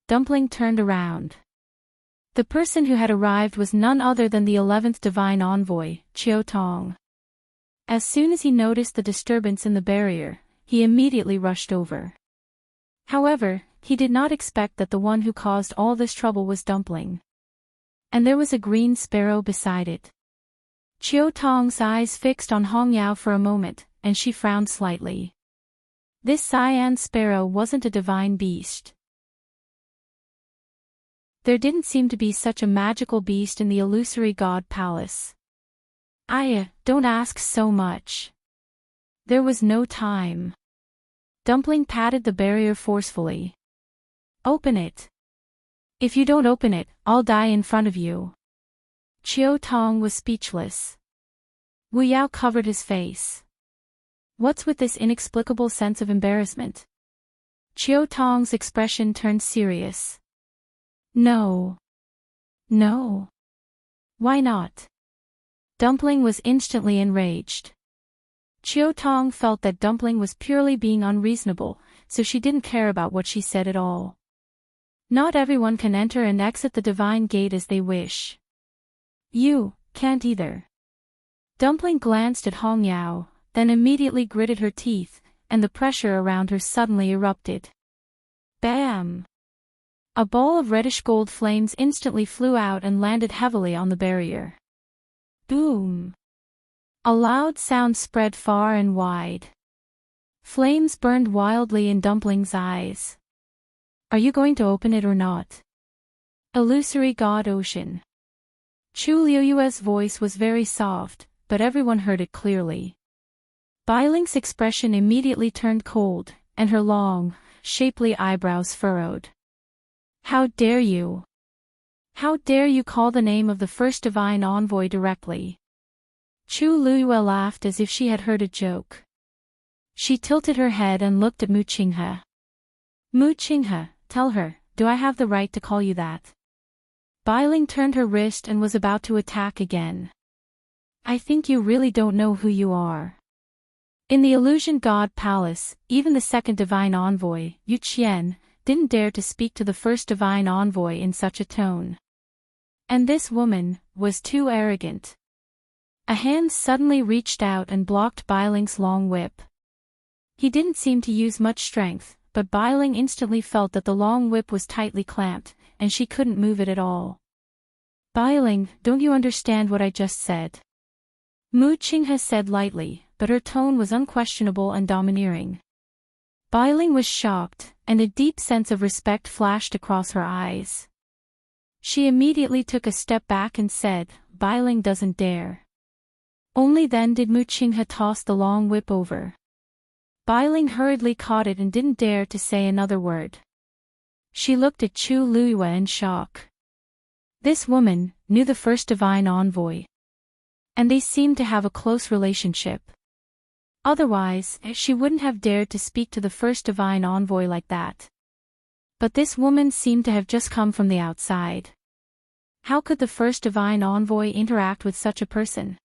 A: Dumpling turned around. The person who had arrived was none other than the 11th divine envoy, Chiao Tong. As soon as he noticed the disturbance in the barrier, he immediately rushed over. However, he did not expect that the one who caused all this trouble was Dumpling. And there was a green sparrow beside it. Chiao Tong's eyes fixed on Hong Yao for a moment, and she frowned slightly. This cyan sparrow wasn't a divine beast. There didn't seem to be such a magical beast in the illusory god palace. Don't ask so much. There was no time. Dumpling patted the barrier forcefully. Open it. If you don't open it, I'll die in front of you. Chiao Tong was speechless. Wu Yao covered his face. What's with this inexplicable sense of embarrassment? Chiao Tong's expression turned serious. No. No. Why not? Dumpling was instantly enraged. Chiao Tong felt that Dumpling was purely being unreasonable, so she didn't care about what she said at all. Not everyone can enter and exit the divine gate as they wish. You can't either. Dumpling glanced at Hong Yao, then immediately gritted her teeth, and the pressure around her suddenly erupted. Bam! A ball of reddish-gold flames instantly flew out and landed heavily on the barrier. Boom! A loud sound spread far and wide. Flames burned wildly in Dumpling's eyes. Are you going to open it or not? Illusory God Ocean. Chu Liuyue's voice was very soft, but everyone heard it clearly. Bailing's expression immediately turned cold, and her long, shapely eyebrows furrowed. How dare you? How dare you call the name of the first divine envoy directly? Chu Liyue laughed as if she had heard a joke. She tilted her head and looked at Mu Qinghe. Mu Qinghe, tell her, do I have the right to call you that? Bailing turned her wrist and was about to attack again. I think you really don't know who you are. In the Illusion God Palace, even the second divine envoy, Yu Qian, didn't dare to speak to the first divine envoy in such a tone. And this woman was too arrogant. A hand suddenly reached out and blocked Bailing's long whip. He didn't seem to use much strength, but Bailing instantly felt that the long whip was tightly clamped, and she couldn't move it at all. Bailing, don't you understand what I just said? Mu Qinghe said lightly, but her tone was unquestionable and domineering. Bailing was shocked, and a deep sense of respect flashed across her eyes. She immediately took a step back and said, Bailing doesn't dare. Only then did Mu Qinghe toss the long whip over. Bailing hurriedly caught it and didn't dare to say another word. She looked at Chu Liyue in shock. This woman knew the first divine envoy. And they seemed to have a close relationship. Otherwise, she wouldn't have dared to speak to the first divine envoy like that. But this woman seemed to have just come from the outside. How could the first divine envoy interact with such a person?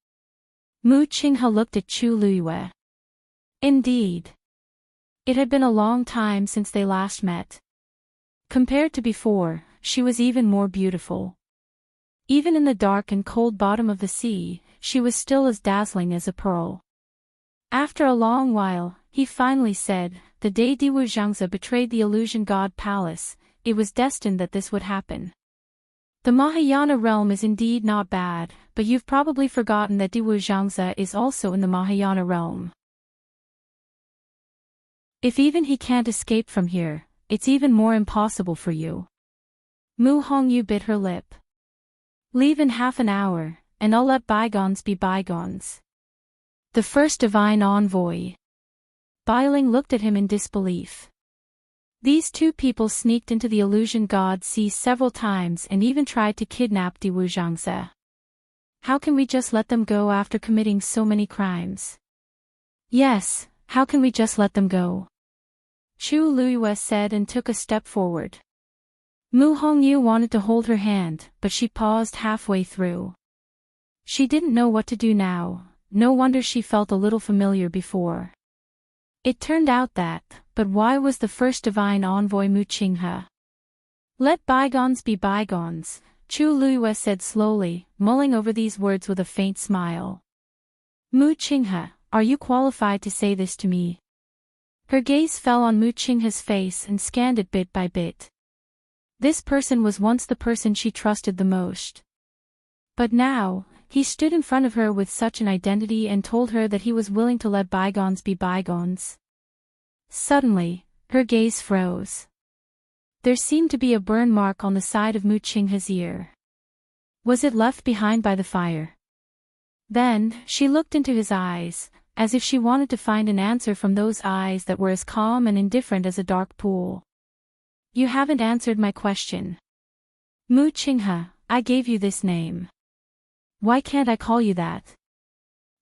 A: Mu Qinghe looked at Chu Liyue. Indeed. It had been a long time since they last met. Compared to before, she was even more beautiful. Even in the dark and cold bottom of the sea, she was still as dazzling as a pearl. After a long while, he finally said, the day Diwu Zhangze betrayed the Illusion God Palace, it was destined that this would happen. The Mahayana realm is indeed not bad, but you've probably forgotten that Diwu Zhangze is also in the Mahayana realm. If even he can't escape from here, it's even more impossible for you. Mu Hongyu bit her lip. Leave in half an hour, and I'll let bygones be bygones. The first divine envoy. Bailing looked at him in disbelief. These two people sneaked into the Illusion God Sea several times and even tried to kidnap Diwu Zhangze. How can we just let them go after committing so many crimes? Yes, how can we just let them go? Chu Liyue said and took a step forward. Mu Hongyu wanted to hold her hand, but she paused halfway through. She didn't know what to do now, no wonder she felt a little familiar before. It turned out that, but why was the first divine envoy Mu Qinghe? Let bygones be bygones, Chu Luiyue said slowly, mulling over these words with a faint smile. Mu Qinghe, are you qualified to say this to me? Her gaze fell on Mu Qinghe's face and scanned it bit by bit. This person was once the person she trusted the most. But now, he stood in front of her with such an identity and told her that he was willing to let bygones be bygones. Suddenly, her gaze froze. There seemed to be a burn mark on the side of Mu Qinghe's ear. Was it left behind by the fire? Then, she looked into his eyes, as if she wanted to find an answer from those eyes that were as calm and indifferent as a dark pool. You haven't answered my question. Mu Qinghe, I gave you this name. Why can't I call you that?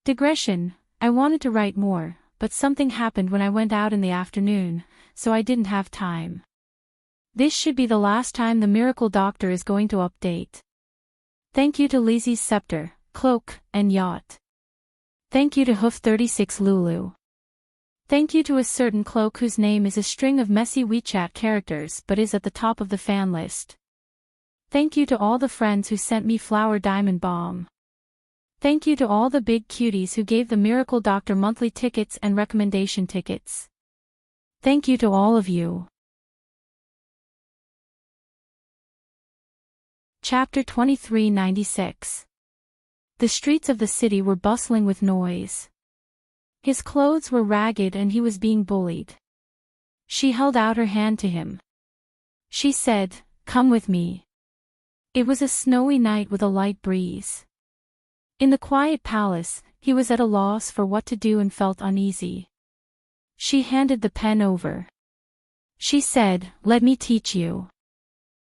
A: Digression, I wanted to write more, but something happened when I went out in the afternoon, so I didn't have time. This should be the last time the miracle doctor is going to update. Thank you to Lizzie's scepter, cloak, and yacht. Thank you to Hoof 36 Lulu. Thank you to a certain cloak whose name is a string of messy WeChat characters but is at the top of the fan list. Thank you to all the friends who sent me flower diamond bomb. Thank you to all the big cuties who gave the Miracle Doctor monthly tickets and recommendation tickets. Thank you to all of you. Chapter 2396. The streets of the city were bustling with noise. His clothes were ragged and he was being bullied. She held out her hand to him. She said, "Come with me." It was a snowy night with a light breeze. In the quiet palace, he was at a loss for what to do and felt uneasy. She handed the pen over. She said, "Let me teach you."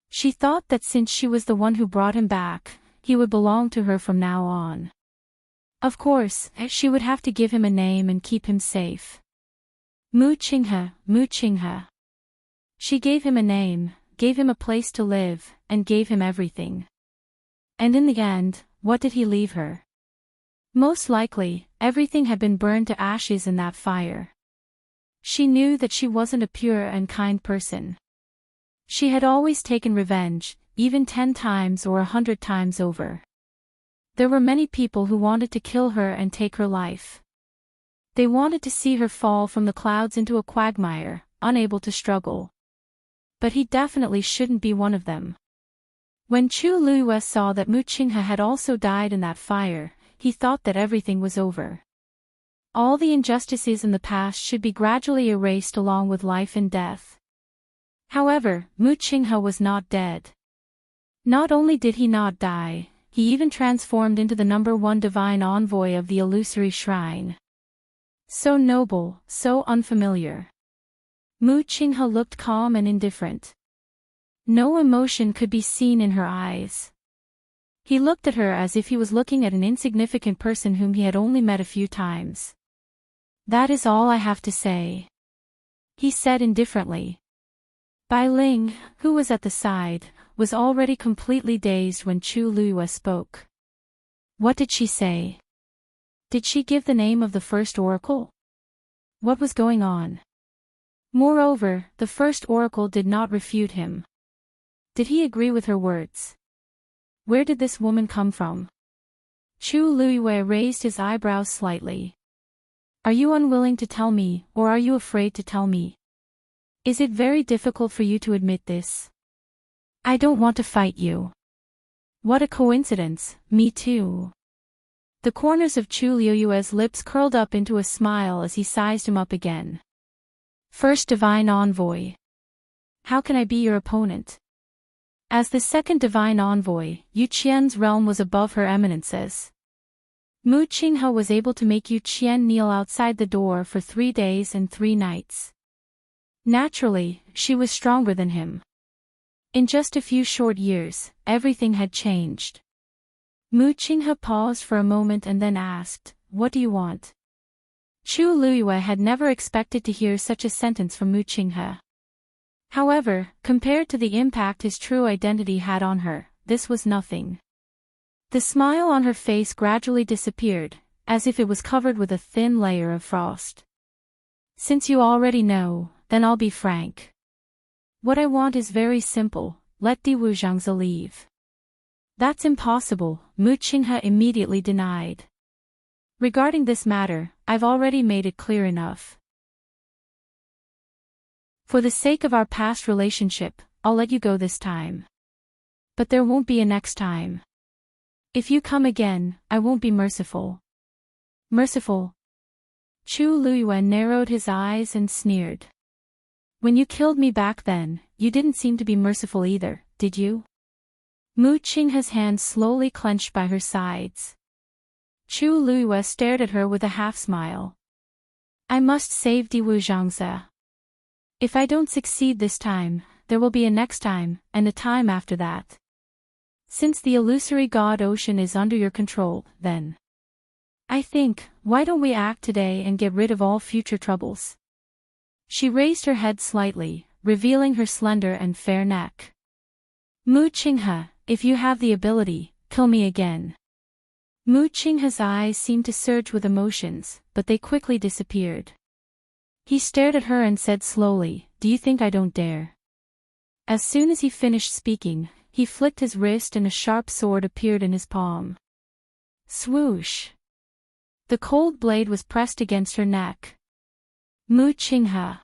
A: She thought that since she was the one who brought him back, he would belong to her from now on. Of course, she would have to give him a name and keep him safe. Mu Qinghe, Mu Qinghe. She gave him a name, gave him a place to live, and gave him everything. And in the end, what did he leave her? Most likely, everything had been burned to ashes in that fire. She knew that she wasn't a pure and kind person. She had always taken revenge, even 10 times or 100 times over. There were many people who wanted to kill her and take her life. They wanted to see her fall from the clouds into a quagmire, unable to struggle. But he definitely shouldn't be one of them. When Chu Luiyue saw that Mu Qinghe had also died in that fire, he thought that everything was over. All the injustices in the past should be gradually erased along with life and death. However, Mu Qinghe was not dead. Not only did he not die, he even transformed into the #1 divine envoy of the illusory shrine. So noble, so unfamiliar. Mu Qinghe looked calm and indifferent. No emotion could be seen in her eyes. He looked at her as if he was looking at an insignificant person whom he had only met a few times. That is all I have to say, he said indifferently. Bai Ling, who was at the side, was already completely dazed when Chu Luiyue spoke. What did she say? Did she give the name of the first oracle? What was going on? Moreover, the first oracle did not refute him. Did he agree with her words? Where did this woman come from? Chu Luiyue raised his eyebrows slightly. Are you unwilling to tell me, or are you afraid to tell me? Is it very difficult for you to admit this? I don't want to fight you. What a coincidence, me too. The corners of Chu Luiyue's lips curled up into a smile as he sized him up again. First divine envoy. How can I be your opponent? As the second divine envoy, Yu Qian's realm was above her eminences. Mu Qinghe was able to make Yu Qian kneel outside the door for 3 days and 3 nights. Naturally, she was stronger than him. In just a few short years, everything had changed. Mu Qinghe paused for a moment and then asked, "What do you want?" Chu Luiyue had never expected to hear such a sentence from Mu Qinghe. However, compared to the impact his true identity had on her, this was nothing. The smile on her face gradually disappeared, as if it was covered with a thin layer of frost. Since you already know, then I'll be frank. What I want is very simple, let Di Wuzhangzi leave. That's impossible, Mu Qinghe immediately denied. Regarding this matter, I've already made it clear enough. For the sake of our past relationship, I'll let you go this time. But there won't be a next time. If you come again, I won't be merciful. Merciful? Chu Luiyue narrowed his eyes and sneered. When you killed me back then, you didn't seem to be merciful either, did you? Mu Qinghe's hands slowly clenched by her sides. Chu Luiyue stared at her with a half-smile. I must save Di Wuzhangzi. If I don't succeed this time, there will be a next time, and a time after that. Since the illusory god ocean is under your control, then. I think, why don't we act today and get rid of all future troubles? She raised her head slightly, revealing her slender and fair neck. Mu Qinghe, if you have the ability, kill me again. Mu Qinghe's eyes seemed to surge with emotions, but they quickly disappeared. He stared at her and said slowly, do you think I don't dare? As soon as he finished speaking, he flicked his wrist and a sharp sword appeared in his palm. Swoosh! The cold blade was pressed against her neck. Mu Qinghe!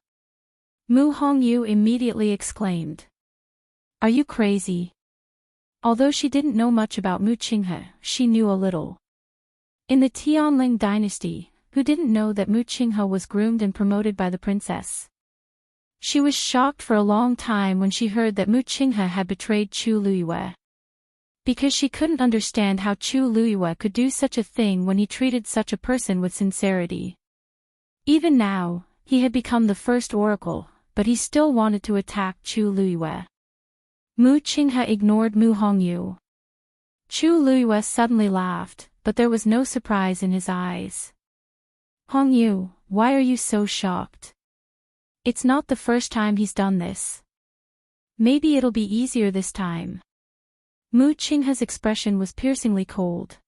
A: Mu Hongyu immediately exclaimed. Are you crazy? Although she didn't know much about Mu Qinghe, she knew a little. In the Tianling dynasty, who didn't know that Mu Qinghe was groomed and promoted by the princess? She was shocked for a long time when she heard that Mu Qinghe had betrayed Chu Luiyue. Because she couldn't understand how Chu Luiyue could do such a thing when he treated such a person with sincerity. Even now, he had become the first oracle, but he still wanted to attack Chu Luiyue. Mu Qinghe ignored Mu Hongyu. Chu Luiyue suddenly laughed, but there was no surprise in his eyes. Hongyu, why are you so shocked? It's not the first time he's done this. Maybe it'll be easier this time. Mu Qinghe's expression was piercingly cold.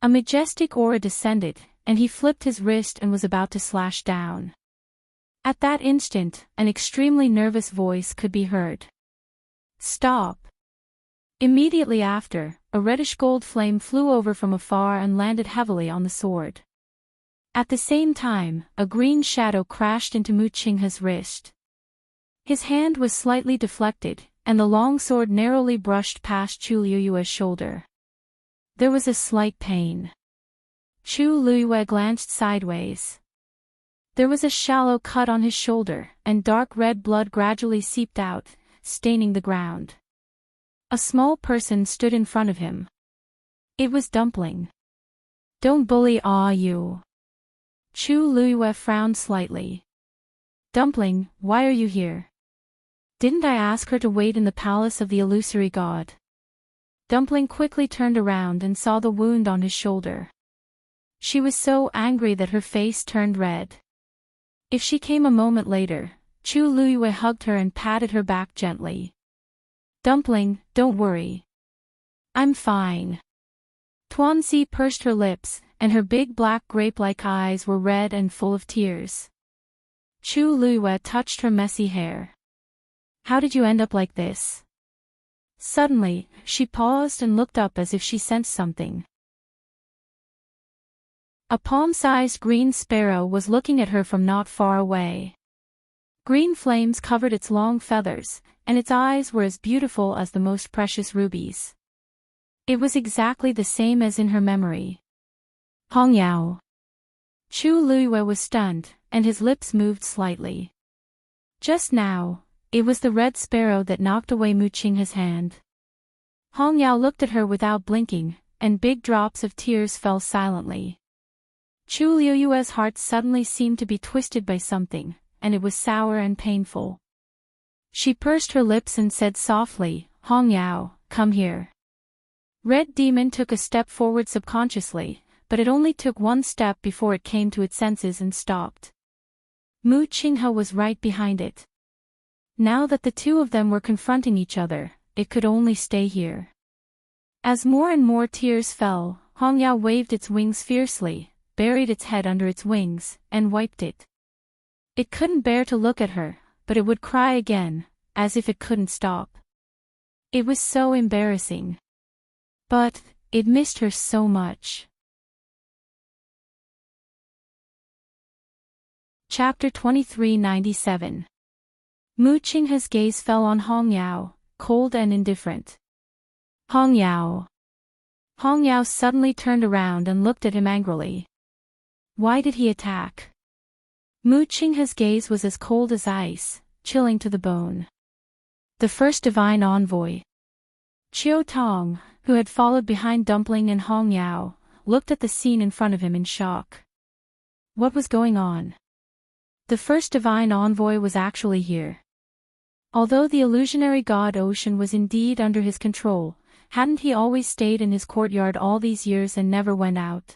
A: A majestic aura descended, and he flipped his wrist and was about to slash down. At that instant, an extremely nervous voice could be heard. Stop! Immediately after, a reddish-gold flame flew over from afar and landed heavily on the sword. At the same time, a green shadow crashed into Mu Qinghe's wrist. His hand was slightly deflected, and the long sword narrowly brushed past Chu Luiyue's shoulder. There was a slight pain. Chu Luiyue glanced sideways. There was a shallow cut on his shoulder, and dark red blood gradually seeped out, staining the ground. A small person stood in front of him. It was Dumpling. Don't bully you. Chu Luiyue frowned slightly. Dumpling, why are you here? Didn't I ask her to wait in the palace of the illusory god? Dumpling quickly turned around and saw the wound on his shoulder. She was so angry that her face turned red. If she came a moment later, Chu Luiyue hugged her and patted her back gently. Dumpling, don't worry. I'm fine. Tuanxi pursed her lips, and her big black grape-like eyes were red and full of tears. Chu Luiyue touched her messy hair. How did you end up like this? Suddenly, she paused and looked up as if she sensed something. A palm-sized green sparrow was looking at her from not far away. Green flames covered its long feathers, and its eyes were as beautiful as the most precious rubies. It was exactly the same as in her memory. Hong Yao. Chu Luiyue was stunned, and his lips moved slightly. Just now, it was the red sparrow that knocked away Mu Qinghe's hand. Hong Yao looked at her without blinking, and big drops of tears fell silently. Chu Luiyue's heart suddenly seemed to be twisted by something, and it was sour and painful. She pursed her lips and said softly, Hong Yao, come here. Red Demon took a step forward subconsciously, but it only took one step before it came to its senses and stopped. Mu Qinghe was right behind it. Now that the two of them were confronting each other, it could only stay here. As more and more tears fell, Hong Yao waved its wings fiercely, buried its head under its wings, and wiped it. It couldn't bear to look at her, but it would cry again, as if it couldn't stop. It was so embarrassing. But it missed her so much. Chapter 2397. Mu Qinghe's gaze fell on Hong Yao, cold and indifferent. Hong Yao. Hong Yao suddenly turned around and looked at him angrily. Why did he attack? Mu Qinghe's gaze was as cold as ice, chilling to the bone. The first divine envoy. Chiao Tong, who had followed behind Dumpling and Hong Yao, looked at the scene in front of him in shock. What was going on? The first divine envoy was actually here. Although the illusionary god Ocean was indeed under his control, hadn't he always stayed in his courtyard all these years and never went out?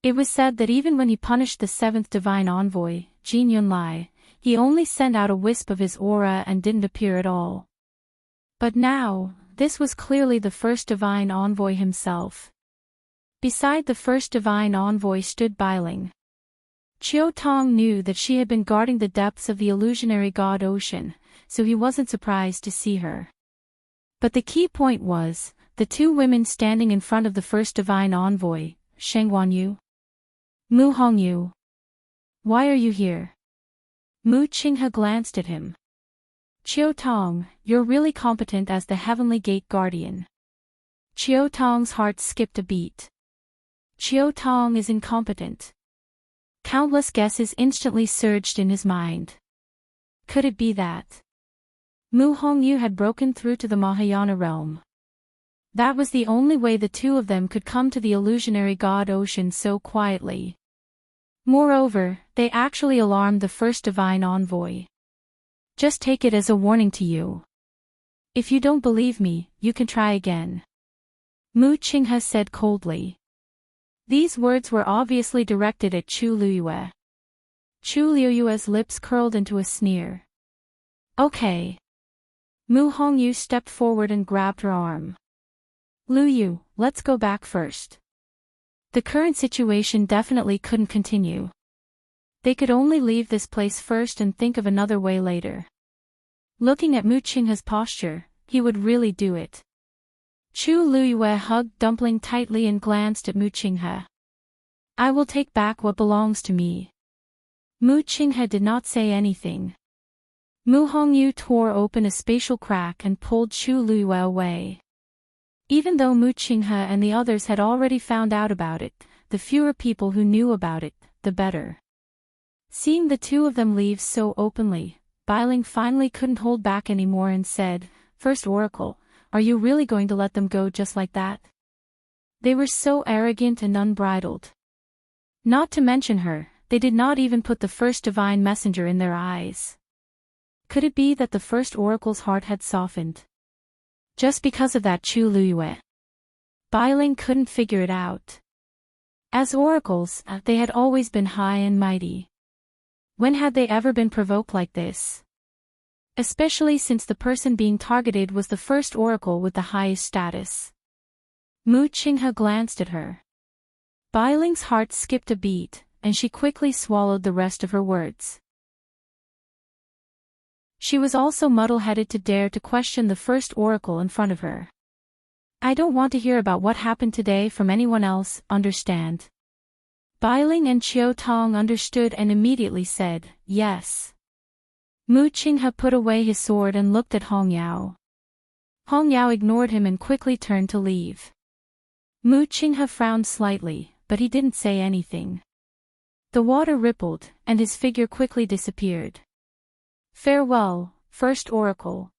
A: It was said that even when he punished the seventh divine envoy, Jin Yunlai, he only sent out a wisp of his aura and didn't appear at all. But now, this was clearly the first divine envoy himself. Beside the first divine envoy stood Bailing. Chiao Tong knew that she had been guarding the depths of the illusionary god Ocean, so he wasn't surprised to see her. But the key point was, the two women standing in front of the first divine envoy, Sheng Wanyu. Mu Hongyu. Why are you here? Mu Qinghe glanced at him. Chiao Tong, you're really competent as the Heavenly Gate Guardian. Chiao Tong's heart skipped a beat. Chiao Tong is incompetent. Countless guesses instantly surged in his mind. Could it be that Mu Hongyu had broken through to the Mahayana realm? That was the only way the two of them could come to the illusionary god Ocean so quietly. Moreover, they actually alarmed the first divine envoy. Just take it as a warning to you. If you don't believe me, you can try again. Mu Qinghe said coldly. These words were obviously directed at Chu Liyue. Chu Liyue's lips curled into a sneer. Okay. Mu Hongyu stepped forward and grabbed her arm. Liu, let's go back first. The current situation definitely couldn't continue. They could only leave this place first and think of another way later. Looking at Mu Qinghe's posture, he would really do it. Chu Liyue hugged Dumpling tightly and glanced at Mu Qinghe. I will take back what belongs to me. Mu Qinghe did not say anything. Mu Hongyu tore open a spatial crack and pulled Chu Liyue away. Even though Mu Qinghe and the others had already found out about it, the fewer people who knew about it, the better. Seeing the two of them leave so openly, Bailing finally couldn't hold back anymore and said, First Oracle, are you really going to let them go just like that? They were so arrogant and unbridled. Not to mention her, they did not even put the first divine messenger in their eyes. Could it be that the first oracle's heart had softened? Just because of that Chu Liyue? Bailing couldn't figure it out. As oracles, they had always been high and mighty. When had they ever been provoked like this? Especially since the person being targeted was the first oracle with the highest status. Mu Qinghe glanced at her. Bailing's heart skipped a beat, and she quickly swallowed the rest of her words. She was also muddle-headed to dare to question the first oracle in front of her. I don't want to hear about what happened today from anyone else, understand? Bailing and Chiao Tong understood and immediately said, yes. Mu Qinghe put away his sword and looked at Hong Yao. Hong Yao ignored him and quickly turned to leave. Mu Qinghe frowned slightly, but he didn't say anything. The water rippled, and his figure quickly disappeared. Farewell, first oracle.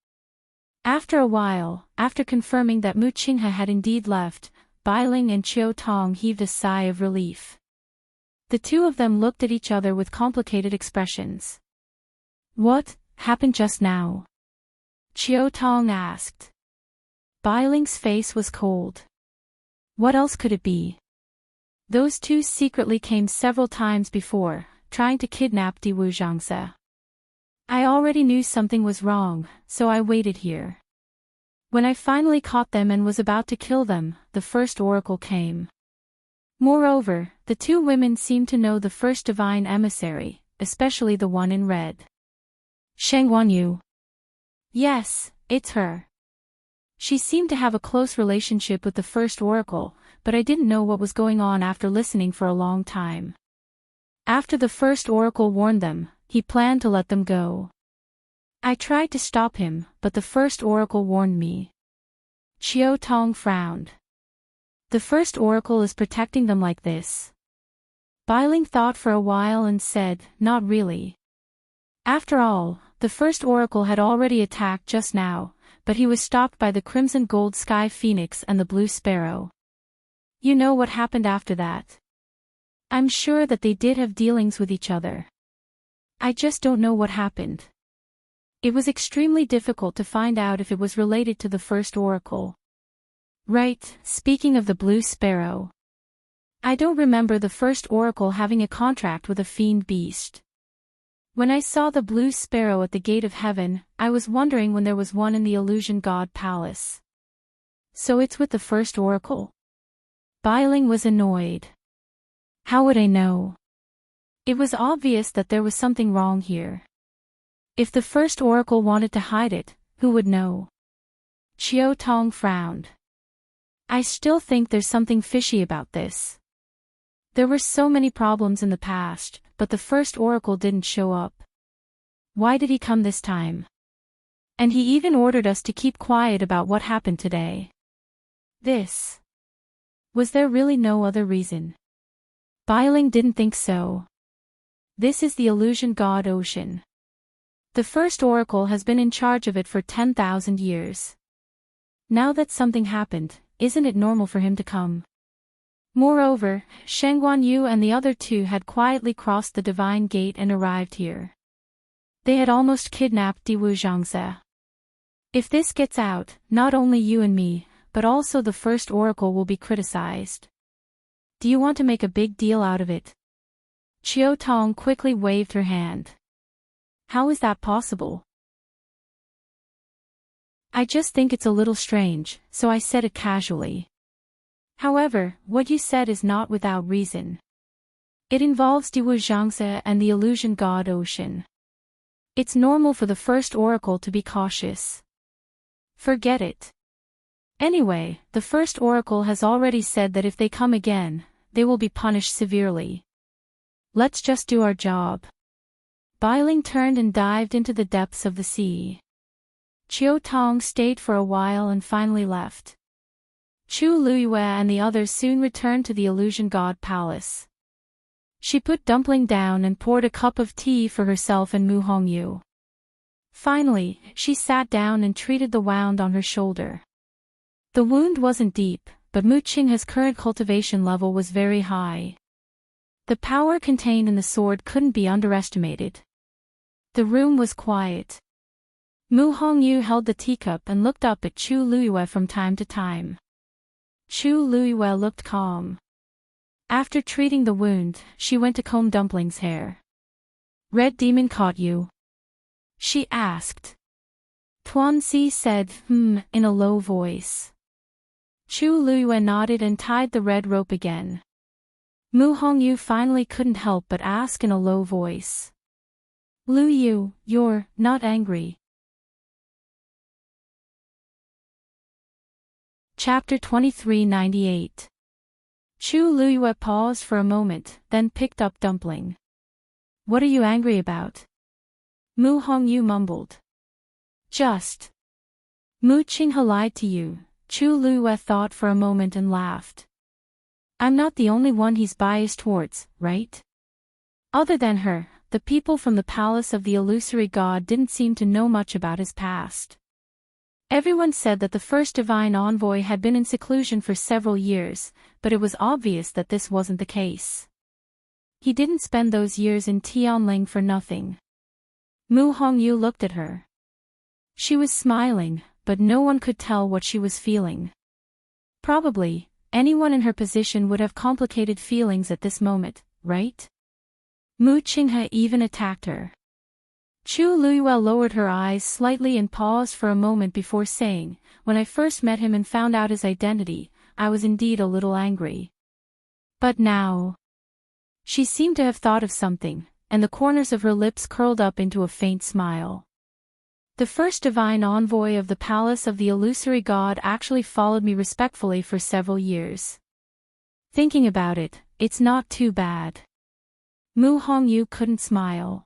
A: After a while, after confirming that Mu Qinghe had indeed left, Bailing and Chiao Tong heaved a sigh of relief. The two of them looked at each other with complicated expressions. What happened just now? Chiao Tong asked. Bailing's face was cold. What else could it be? Those two secretly came several times before, trying to kidnap Di Wu Zhangse. I already knew something was wrong, so I waited here. When I finally caught them and was about to kill them, the first oracle came. Moreover, the two women seemed to know the first divine emissary, especially the one in red. Sheng Wanyu. Yes, it's her. She seemed to have a close relationship with the first oracle, but I didn't know what was going on after listening for a long time. After the first oracle warned them, he planned to let them go. I tried to stop him, but the first oracle warned me. Qiu Tong frowned. The first oracle is protecting them like this. Bai Ling thought for a while and said, not really. After all, the first oracle had already attacked just now, but he was stopped by the crimson gold sky phoenix and the blue sparrow. You know what happened after that? I'm sure that they did have dealings with each other. I just don't know what happened. It was extremely difficult to find out if it was related to the first oracle. Right, speaking of the blue sparrow. I don't remember the first oracle having a contract with a fiend beast. When I saw the blue sparrow at the gate of heaven, I was wondering when there was one in the illusion god palace. So it's with the first oracle? Bai Ling was annoyed. How would I know? It was obvious that there was something wrong here. If the first oracle wanted to hide it, who would know? Qiu Tong frowned. I still think there's something fishy about this. There were so many problems in the past, but the first oracle didn't show up. Why did he come this time? And he even ordered us to keep quiet about what happened today. Was there really no other reason? Bai Ling didn't think so. This is the illusion god ocean. The first oracle has been in charge of it for 10,000 years. Now that something happened, isn't it normal for him to come? Moreover, Shengguan Yu and the other two had quietly crossed the divine gate and arrived here. They had almost kidnapped Diwu Zhangze. If this gets out, not only you and me, but also the first oracle will be criticized. Do you want to make a big deal out of it? Qiu Tong quickly waved her hand. How is that possible? I just think it's a little strange, so I said it casually. However, what you said is not without reason. It involves Diwu Zhangze and the illusion god ocean. It's normal for the first oracle to be cautious. Forget it. Anyway, the first oracle has already said that if they come again, they will be punished severely. Let's just do our job. Bai Ling turned and dived into the depths of the sea. Qiu Tong stayed for a while and finally left. Chu Luiyue and the others soon returned to the illusion god palace. She put Dumpling down and poured a cup of tea for herself and Mu Hongyu. Finally, she sat down and treated the wound on her shoulder. The wound wasn't deep, but Mu Qinghe's current cultivation level was very high. The power contained in the sword couldn't be underestimated. The room was quiet. Mu Hongyu held the teacup and looked up at Chu Luiyue from time to time. Chu Luiyue looked calm. After treating the wound, she went to comb Dumpling's hair. Red Demon caught you? She asked. Tuanxi said, in a low voice. Chu Luiyue nodded and tied the red rope again. Mu Hongyu finally couldn't help but ask in a low voice. Lu Yu, you're not angry. Chapter 2398. Chu Luiyue paused for a moment, then picked up Dumpling. What are you angry about? Mu Hongyu mumbled. Just. Mu Qinghe lied to you, Chu Luiyue thought for a moment and laughed. I'm not the only one he's biased towards, right? Other than her, the people from the palace of the illusory god didn't seem to know much about his past. Everyone said that the first divine envoy had been in seclusion for several years, but it was obvious that this wasn't the case. He didn't spend those years in Tianling for nothing. Mu Hongyu looked at her. She was smiling, but no one could tell what she was feeling. Probably, anyone in her position would have complicated feelings at this moment, right? Mu Qinghe even attacked her. Chu Luiyue lowered her eyes slightly and paused for a moment before saying, when I first met him and found out his identity, I was indeed a little angry. But now... She seemed to have thought of something, and the corners of her lips curled up into a faint smile. The first divine envoy of the palace of the illusory god actually followed me respectfully for several years. Thinking about it, it's not too bad. Mu Hongyu couldn't smile.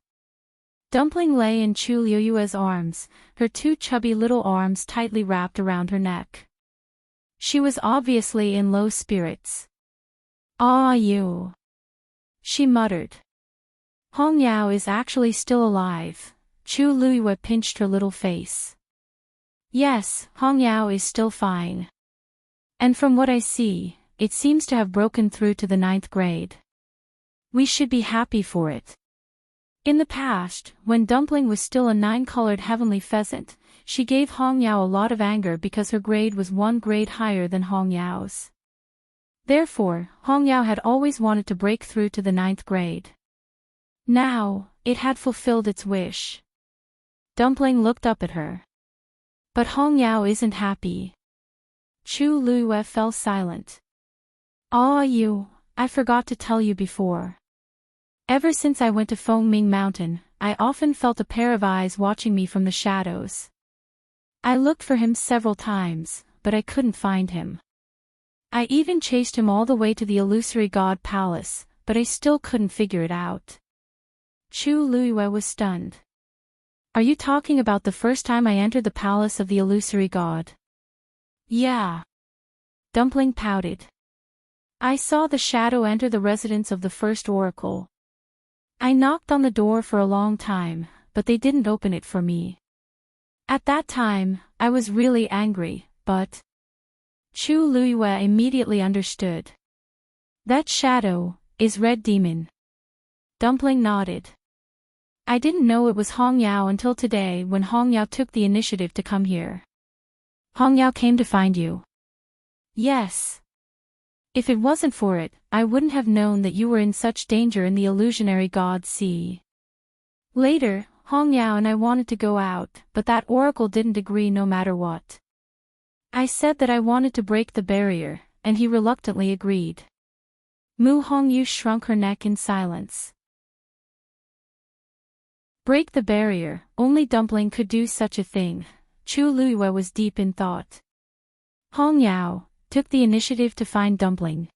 A: Dumpling lay in Chu Liuyue's arms, her two chubby little arms tightly wrapped around her neck. She was obviously in low spirits. "Ah, you," she muttered. "Hong Yao is actually still alive." Chu Liyue pinched her little face. "Yes, Hong Yao is still fine. And from what I see, it seems to have broken through to the 9th grade. We should be happy for it." In the past, when Dumpling was still a 9-colored heavenly pheasant, she gave Hong Yao a lot of anger because her grade was 1 grade higher than Hong Yao's. Therefore, Hong Yao had always wanted to break through to the 9th grade. Now, it had fulfilled its wish. Dumpling looked up at her. "But Hong Yao isn't happy." Chu Liyue fell silent. "Ah, you, I forgot to tell you before. Ever since I went to Fengming Mountain, I often felt a pair of eyes watching me from the shadows. I looked for him several times, but I couldn't find him. I even chased him all the way to the illusory god palace, but I still couldn't figure it out." Chu Liyue was stunned. "Are you talking about the first time I entered the palace of the illusory god?" "Yeah." Dumpling pouted. "I saw the shadow enter the residence of the first oracle. I knocked on the door for a long time, but they didn't open it for me. At that time, I was really angry, but..." Chu Liyue immediately understood. "That shadow is Red Demon." Dumpling nodded. "I didn't know it was Hong Yao until today when Hong Yao took the initiative to come here." "Hong Yao came to find you?" "Yes. If it wasn't for it, I wouldn't have known that you were in such danger in the illusionary god sea. Later, Hong Yao and I wanted to go out, but that oracle didn't agree no matter what. I said that I wanted to break the barrier, and he reluctantly agreed." Mu Hongyu shrunk her neck in silence. Break the barrier, only Dumpling could do such a thing. Chu Liyue was deep in thought. Hong Yao took the initiative to find Dumpling.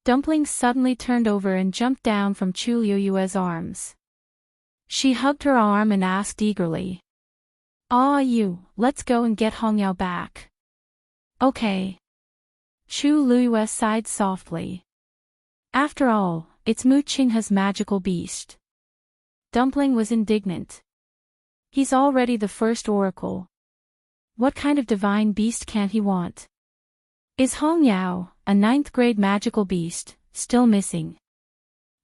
A: Dumpling suddenly turned over and jumped down from Chu Liyue's arms. She hugged her arm and asked eagerly, "Ah, you, let's go and get Hong Yao back." "Okay." Chu Liyue sighed softly. "After all, it's Mu Qinghe's magical beast." Dumpling was indignant. "He's already the first oracle. What kind of divine beast can't he want? Is Hong Yao, a 9th grade magical beast, still missing?"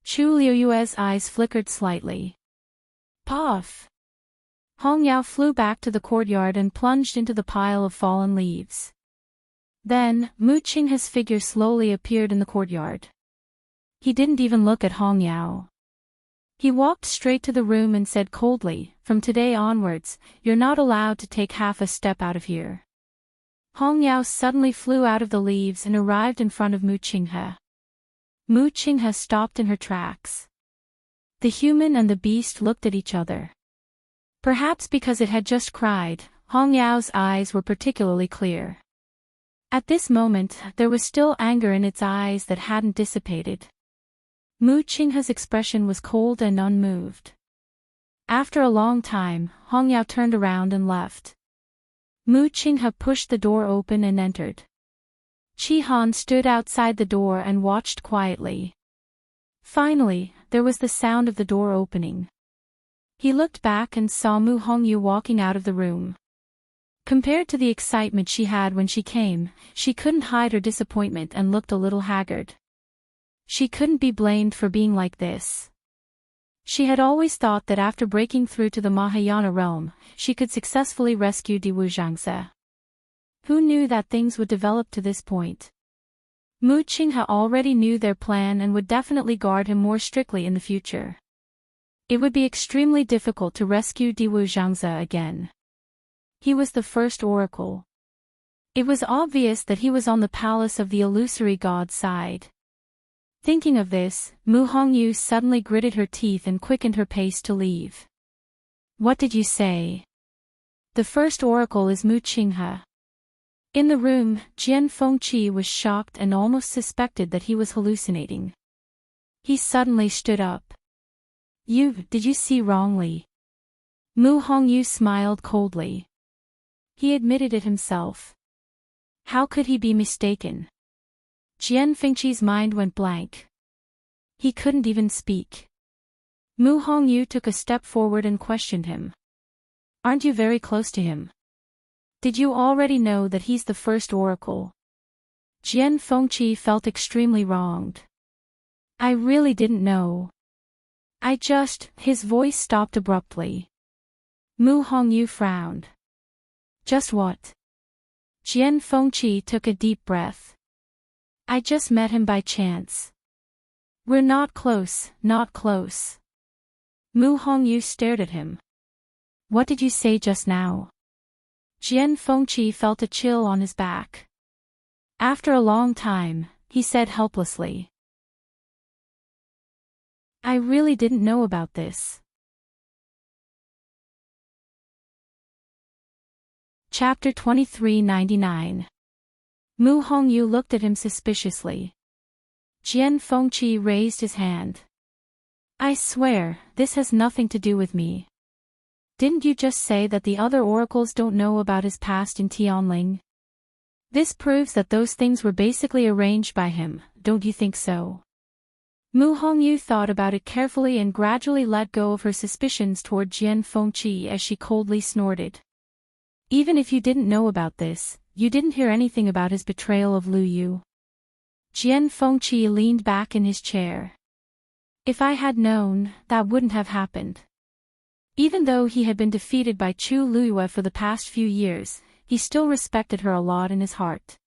A: Chu Liyue's eyes flickered slightly. Puff! Hong Yao flew back to the courtyard and plunged into the pile of fallen leaves. Then, Mu Qinghe's figure slowly appeared in the courtyard. He didn't even look at Hong Yao. He walked straight to the room and said coldly, "From today onwards, you're not allowed to take half a step out of here." Hong Yao suddenly flew out of the leaves and arrived in front of Mu Qinghe. Mu Qinghe stopped in her tracks. The human and the beast looked at each other. Perhaps because it had just cried, Hong Yao's eyes were particularly clear. At this moment, there was still anger in its eyes that hadn't dissipated. Mu Qinghe's expression was cold and unmoved. After a long time, Hong Yao turned around and left. Mu Qinghe pushed the door open and entered. Chi Han stood outside the door and watched quietly. Finally, there was the sound of the door opening. He looked back and saw Mu Hongyu walking out of the room. Compared to the excitement she had when she came, she couldn't hide her disappointment and looked a little haggard. She couldn't be blamed for being like this. She had always thought that after breaking through to the Mahayana realm, she could successfully rescue Diwu Zhangze. Who knew that things would develop to this point? Mu Qinghe already knew their plan and would definitely guard him more strictly in the future. It would be extremely difficult to rescue Diwu Zhangze again. He was the first oracle. It was obvious that he was on the palace of the illusory god's side. Thinking of this, Mu Hongyu suddenly gritted her teeth and quickened her pace to leave. "What did you say?" The first oracle is Mu Qinghe. In the room, Jian Fengqi was shocked and almost suspected that he was hallucinating. He suddenly stood up. Did you see wrongly? Mu Hongyu smiled coldly. He admitted it himself. How could he be mistaken? Jian Fengqi's mind went blank. He couldn't even speak. Mu Hongyu took a step forward and questioned him. Aren't you very close to him? Did you already know that he's the first oracle? Jian Fengqi felt extremely wronged. I really didn't know. His voice stopped abruptly. Mu Hongyu frowned. Just what? Jian Fengqi took a deep breath. I just met him by chance. We're not close, not close. Mu Hongyu stared at him. What did you say just now? Jian Fengqi felt a chill on his back. After a long time, he said helplessly. I really didn't know about this. Chapter 2399. Mu Hongyu looked at him suspiciously. Jian Fengqi raised his hand. I swear, this has nothing to do with me. Didn't you just say that the other oracles don't know about his past in Tianling? This proves that those things were basically arranged by him, don't you think so? Mu Hongyu thought about it carefully and gradually let go of her suspicions toward Jian Fengqi as she coldly snorted. Even if you didn't know about this, you didn't hear anything about his betrayal of Lu Yu. Jian Fengqi leaned back in his chair. If I had known, that wouldn't have happened. Even though he had been defeated by Chu Luyue for the past few years, he still respected her a lot in his heart.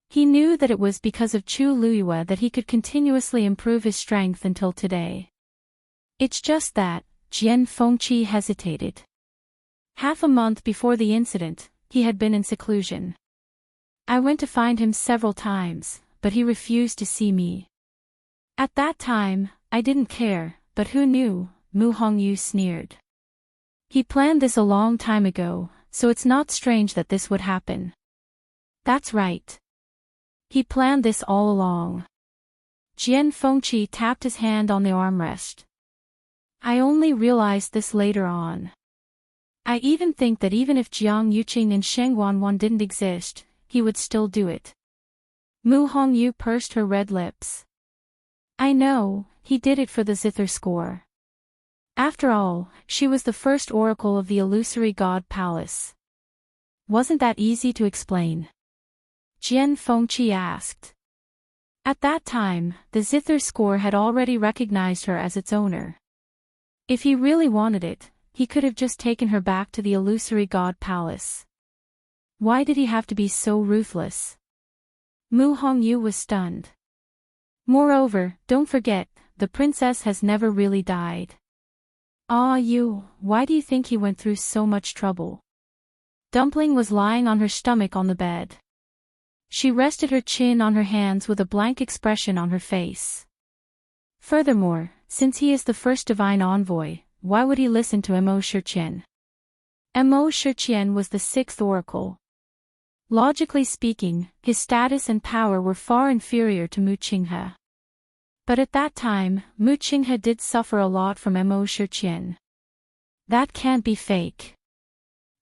A: He knew that it was because of Chu Luyue that he could continuously improve his strength until today. It's just that, Jian Fengqi hesitated. Half a month before the incident, he had been in seclusion. I went to find him several times, but he refused to see me. At that time, I didn't care, but who knew, Mu Hongyu sneered. He planned this a long time ago, so it's not strange that this would happen. That's right. He planned this all along. Jian Fengqi tapped his hand on the armrest. I only realized this later on. I even think that even if Jiang Yuqing and Sheng Wanwan didn't exist, he would still do it. Mu Hongyu pursed her red lips. I know, he did it for the zither score. After all, she was the first oracle of the illusory god palace. Wasn't that easy to explain? Jian Fengqi asked. At that time, the zither score had already recognized her as its owner. If he really wanted it, he could have just taken her back to the illusory god palace. Why did he have to be so ruthless? Mu Hongyu was stunned. Moreover, don't forget, the princess has never really died. Why do you think he went through so much trouble? Dumpling was lying on her stomach on the bed. She rested her chin on her hands with a blank expression on her face. Furthermore, since he is the first divine envoy, why would he listen to Mo Shiqian? Mo Shiqian was the sixth oracle. Logically speaking, his status and power were far inferior to Mu Qinghe. But at that time, Mu Qinghe did suffer a lot from Mo Shiqian. That can't be fake.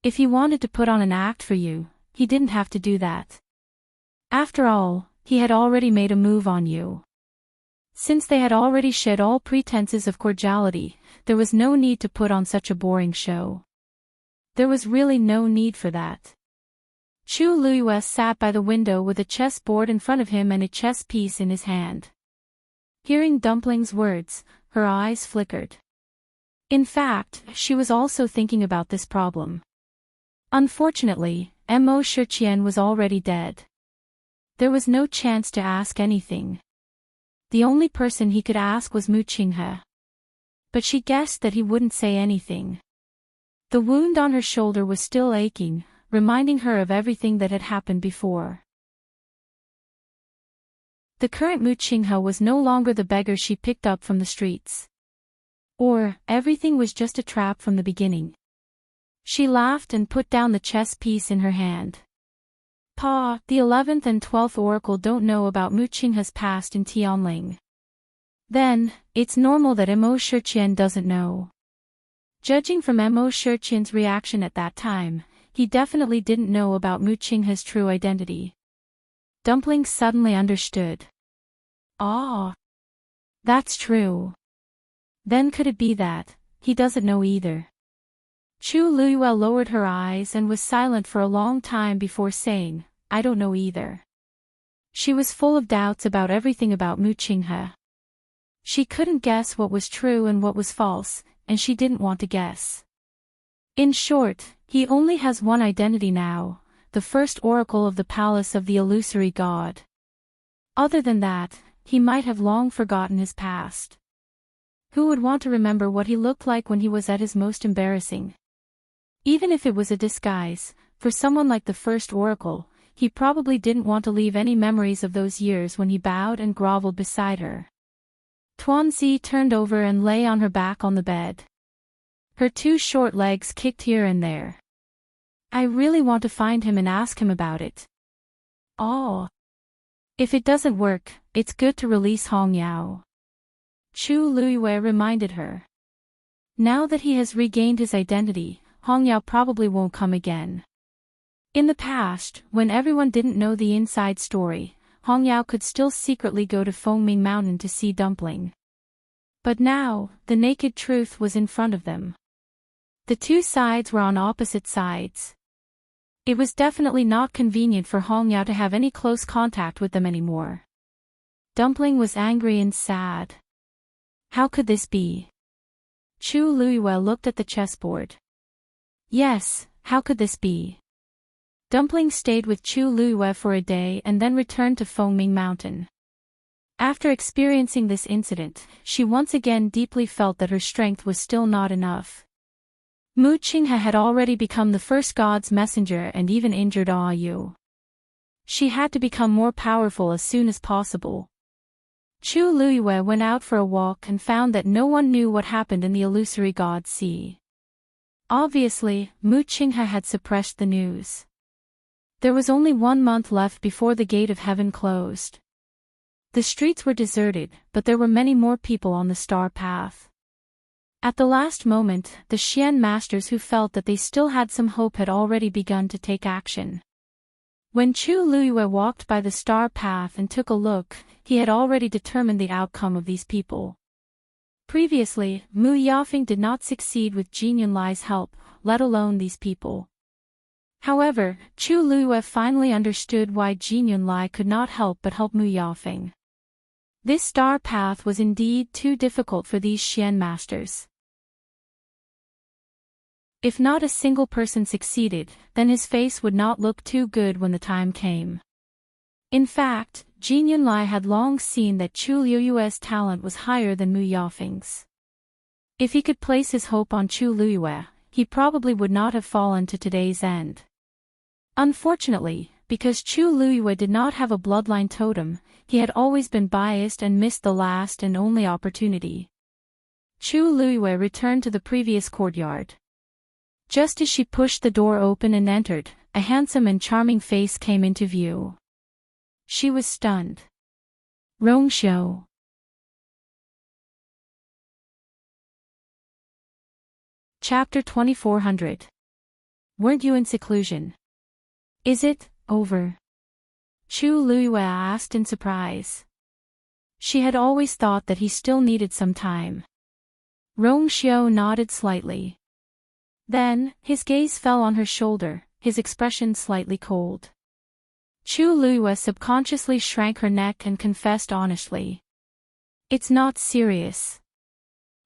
A: If he wanted to put on an act for you, he didn't have to do that. After all, he had already made a move on you. Since they had already shed all pretenses of cordiality, there was no need to put on such a boring show. There was really no need for that. Chu Luyue sat by the window with a chess board in front of him and a chess piece in his hand. Hearing Dumpling's words, her eyes flickered. In fact, she was also thinking about this problem. Unfortunately, Mo Shiqian was already dead. There was no chance to ask anything. The only person he could ask was Mu Qinghe. But she guessed that he wouldn't say anything. The wound on her shoulder was still aching, reminding her of everything that had happened before. The current Mu Qinghe was no longer the beggar she picked up from the streets. Or, everything was just a trap from the beginning. She laughed and put down the chess piece in her hand. Pa, the 11th and 12th oracle don't know about Mu Qinghe's past in Tianling. Then, it's normal that Mo Shiqian doesn't know. Judging from Mo Shiqian's reaction at that time, he definitely didn't know about Mu Qinghe's true identity. Dumpling suddenly understood. Ah, that's true. Then could it be that he doesn't know either? Chu Luiyue lowered her eyes and was silent for a long time before saying, I don't know either. She was full of doubts about everything about Mu Qinghe. She couldn't guess what was true and what was false, and she didn't want to guess. In short, he only has one identity now, the first oracle of the palace of the illusory god. Other than that, he might have long forgotten his past. Who would want to remember what he looked like when he was at his most embarrassing? Even if it was a disguise, for someone like the first oracle, he probably didn't want to leave any memories of those years when he bowed and groveled beside her. Tuanzi turned over and lay on her back on the bed. Her two short legs kicked here and there. I really want to find him and ask him about it. Oh. If it doesn't work, it's good to release Hong Yao. Chu Luiyue reminded her. Now that he has regained his identity, Hong Yao probably won't come again. In the past, when everyone didn't know the inside story, Hong Yao could still secretly go to Fengming Mountain to see Dumpling. But now, the naked truth was in front of them. The two sides were on opposite sides. It was definitely not convenient for Hong Yao to have any close contact with them anymore. Dumpling was angry and sad. How could this be? Chu Luiyue looked at the chessboard. Yes, how could this be? Dumpling stayed with Chu Luiyue for a day and then returned to Fengming Mountain. After experiencing this incident, she once again deeply felt that her strength was still not enough. Mu Qinghe had already become the first god's messenger and even injured Yu. She had to become more powerful as soon as possible. Chu Luiyue went out for a walk and found that no one knew what happened in the illusory god sea. Obviously, Mu Qinghe had suppressed the news. There was only 1 month left before the gate of heaven closed. The streets were deserted, but there were many more people on the star path. At the last moment, the Xian masters who felt that they still had some hope had already begun to take action. When Chu Luiyue walked by the star path and took a look, he had already determined the outcome of these people. Previously, Mu Yafeng did not succeed with Jin Yunlai's help, let alone these people. However, Chu Luiyue finally understood why Jin Yunlai could not help but help Mu Yafeng. This star path was indeed too difficult for these Xian masters. If not a single person succeeded, then his face would not look too good when the time came. In fact, Jin Yunlai had long seen that Chu Luiyue's talent was higher than Mu Yafeng's. If he could place his hope on Chu Luiyue, he probably would not have fallen to today's end. Unfortunately, because Chu Luiyue did not have a bloodline totem, he had always been biased and missed the last and only opportunity. Chu Luiyue returned to the previous courtyard. Just as she pushed the door open and entered, a handsome and charming face came into view. She was stunned. Rongxiu. Chapter 2400. Weren't you in seclusion? Is it over? Chu Luiyue asked in surprise. She had always thought that he still needed some time. Rongxiu nodded slightly. Then, his gaze fell on her shoulder, his expression slightly cold. Chu Luiyue subconsciously shrank her neck and confessed honestly. It's not serious.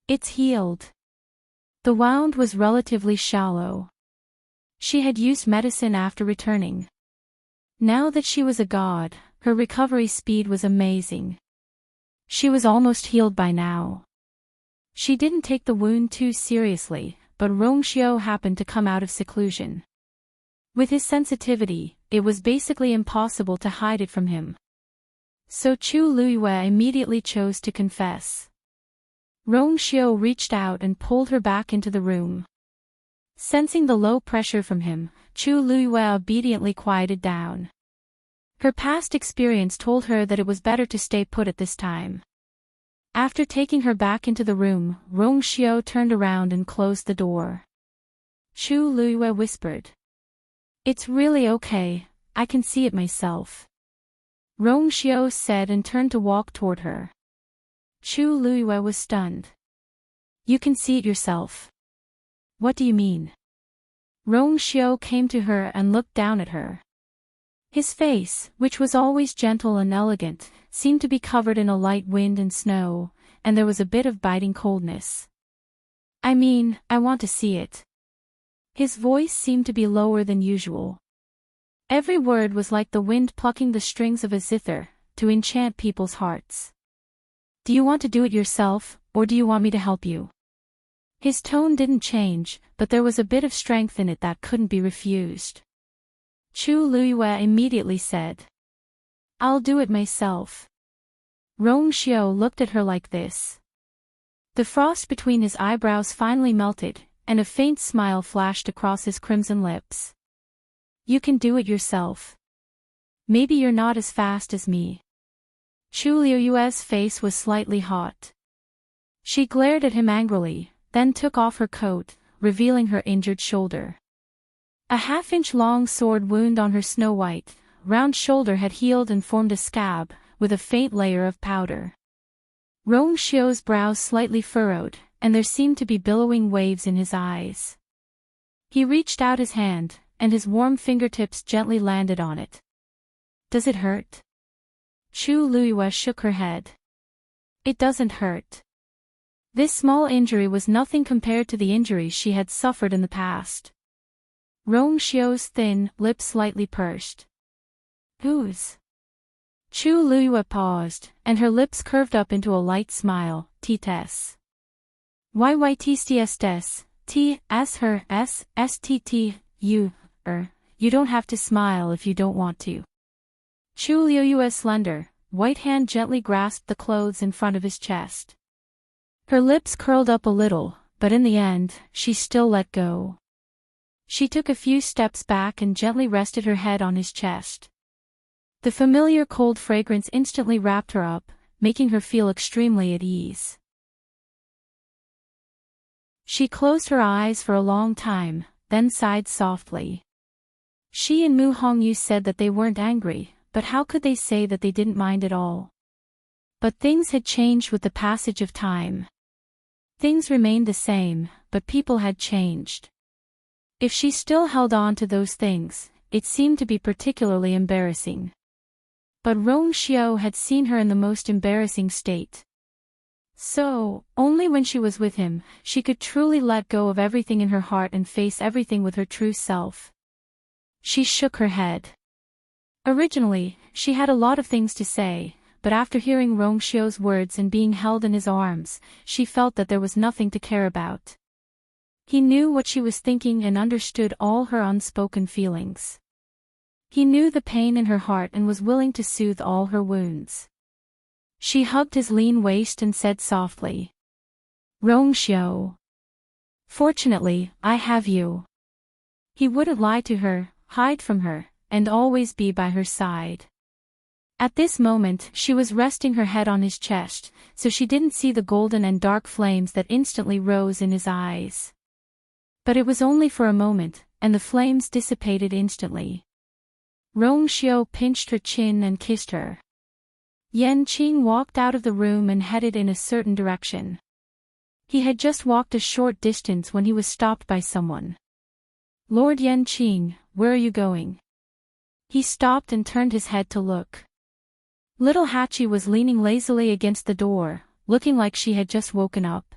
A: It's healed. The wound was relatively shallow. She had used medicine after returning. Now that she was a god, her recovery speed was amazing. She was almost healed by now. She didn't take the wound too seriously, but Rongxiu happened to come out of seclusion. With his sensitivity, it was basically impossible to hide it from him. So Chu Luiyue immediately chose to confess. Rongxiu reached out and pulled her back into the room. Sensing the low pressure from him, Chu Luiyue obediently quieted down. Her past experience told her that it was better to stay put at this time. After taking her back into the room, Rong Xiao turned around and closed the door. Chu Luiyue whispered. "It's really okay, I can see it myself," Rong Xiao said and turned to walk toward her. Chu Luiyue was stunned. "You can see it yourself? What do you mean?" Rong Xiao came to her and looked down at her. His face, which was always gentle and elegant, seemed to be covered in a light wind and snow, and there was a bit of biting coldness. "I mean, I want to see it." His voice seemed to be lower than usual. Every word was like the wind plucking the strings of a zither, to enchant people's hearts. "Do you want to do it yourself, or do you want me to help you?" His tone didn't change, but there was a bit of strength in it that couldn't be refused. Chu Luiyue immediately said, "I'll do it myself." Rong Xiao looked at her like this. The frost between his eyebrows finally melted, and a faint smile flashed across his crimson lips. "You can do it yourself. Maybe you're not as fast as me." Chu Luiyue's face was slightly hot. She glared at him angrily, then took off her coat, revealing her injured shoulder. A half-inch long sword wound on her snow-white, round shoulder had healed and formed a scab, with a faint layer of powder. Rong Xiao's brows slightly furrowed, and there seemed to be billowing waves in his eyes. He reached out his hand, and his warm fingertips gently landed on it. "Does it hurt?" Chu Luiyue shook her head. "It doesn't hurt." This small injury was nothing compared to the injuries she had suffered in the past. Rong Xiao's thin lips slightly pursed. "Whose?" Chu Luiyue paused, and her lips curved up into a light smile. "Ts. Yytststes, T as her S, STT, you don't have to smile if you don't want to." Chu Luiyue's slender, white hand gently grasped the clothes in front of his chest. Her lips curled up a little, but in the end, she still let go. She took a few steps back and gently rested her head on his chest. The familiar cold fragrance instantly wrapped her up, making her feel extremely at ease. She closed her eyes for a long time, then sighed softly. She and Mu Hongyu said that they weren't angry, but how could they say that they didn't mind at all? But things had changed with the passage of time. Things remained the same, but people had changed. If she still held on to those things, it seemed to be particularly embarrassing. But Rong Xiao had seen her in the most embarrassing state. So, only when she was with him, she could truly let go of everything in her heart and face everything with her true self. She shook her head. Originally, she had a lot of things to say, but after hearing Rong Xiao's words and being held in his arms, she felt that there was nothing to care about. He knew what she was thinking and understood all her unspoken feelings. He knew the pain in her heart and was willing to soothe all her wounds. She hugged his lean waist and said softly, "Rong Xiao. Fortunately, I have you." He wouldn't lie to her, hide from her, and always be by her side. At this moment, she was resting her head on his chest, so she didn't see the golden and dark flames that instantly rose in his eyes. But it was only for a moment, and the flames dissipated instantly. Rong Xiao pinched her chin and kissed her. Qing walked out of the room and headed in a certain direction. He had just walked a short distance when he was stopped by someone. "Lord Qing, where are you going?" He stopped and turned his head to look. Little Hachi was leaning lazily against the door, looking like she had just woken up.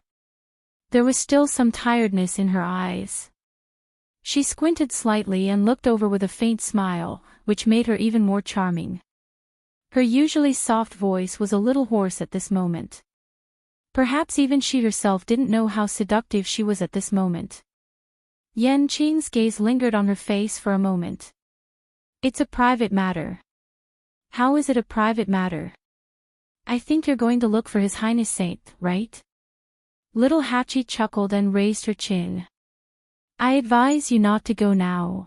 A: There was still some tiredness in her eyes. She squinted slightly and looked over with a faint smile, which made her even more charming. Her usually soft voice was a little hoarse at this moment. Perhaps even she herself didn't know how seductive she was at this moment. Qing's gaze lingered on her face for a moment. "It's a private matter." "How is it a private matter?" "I think you're going to look for His Highness Saint, right?" Little Hachi chuckled and raised her chin. I advise you not to go now.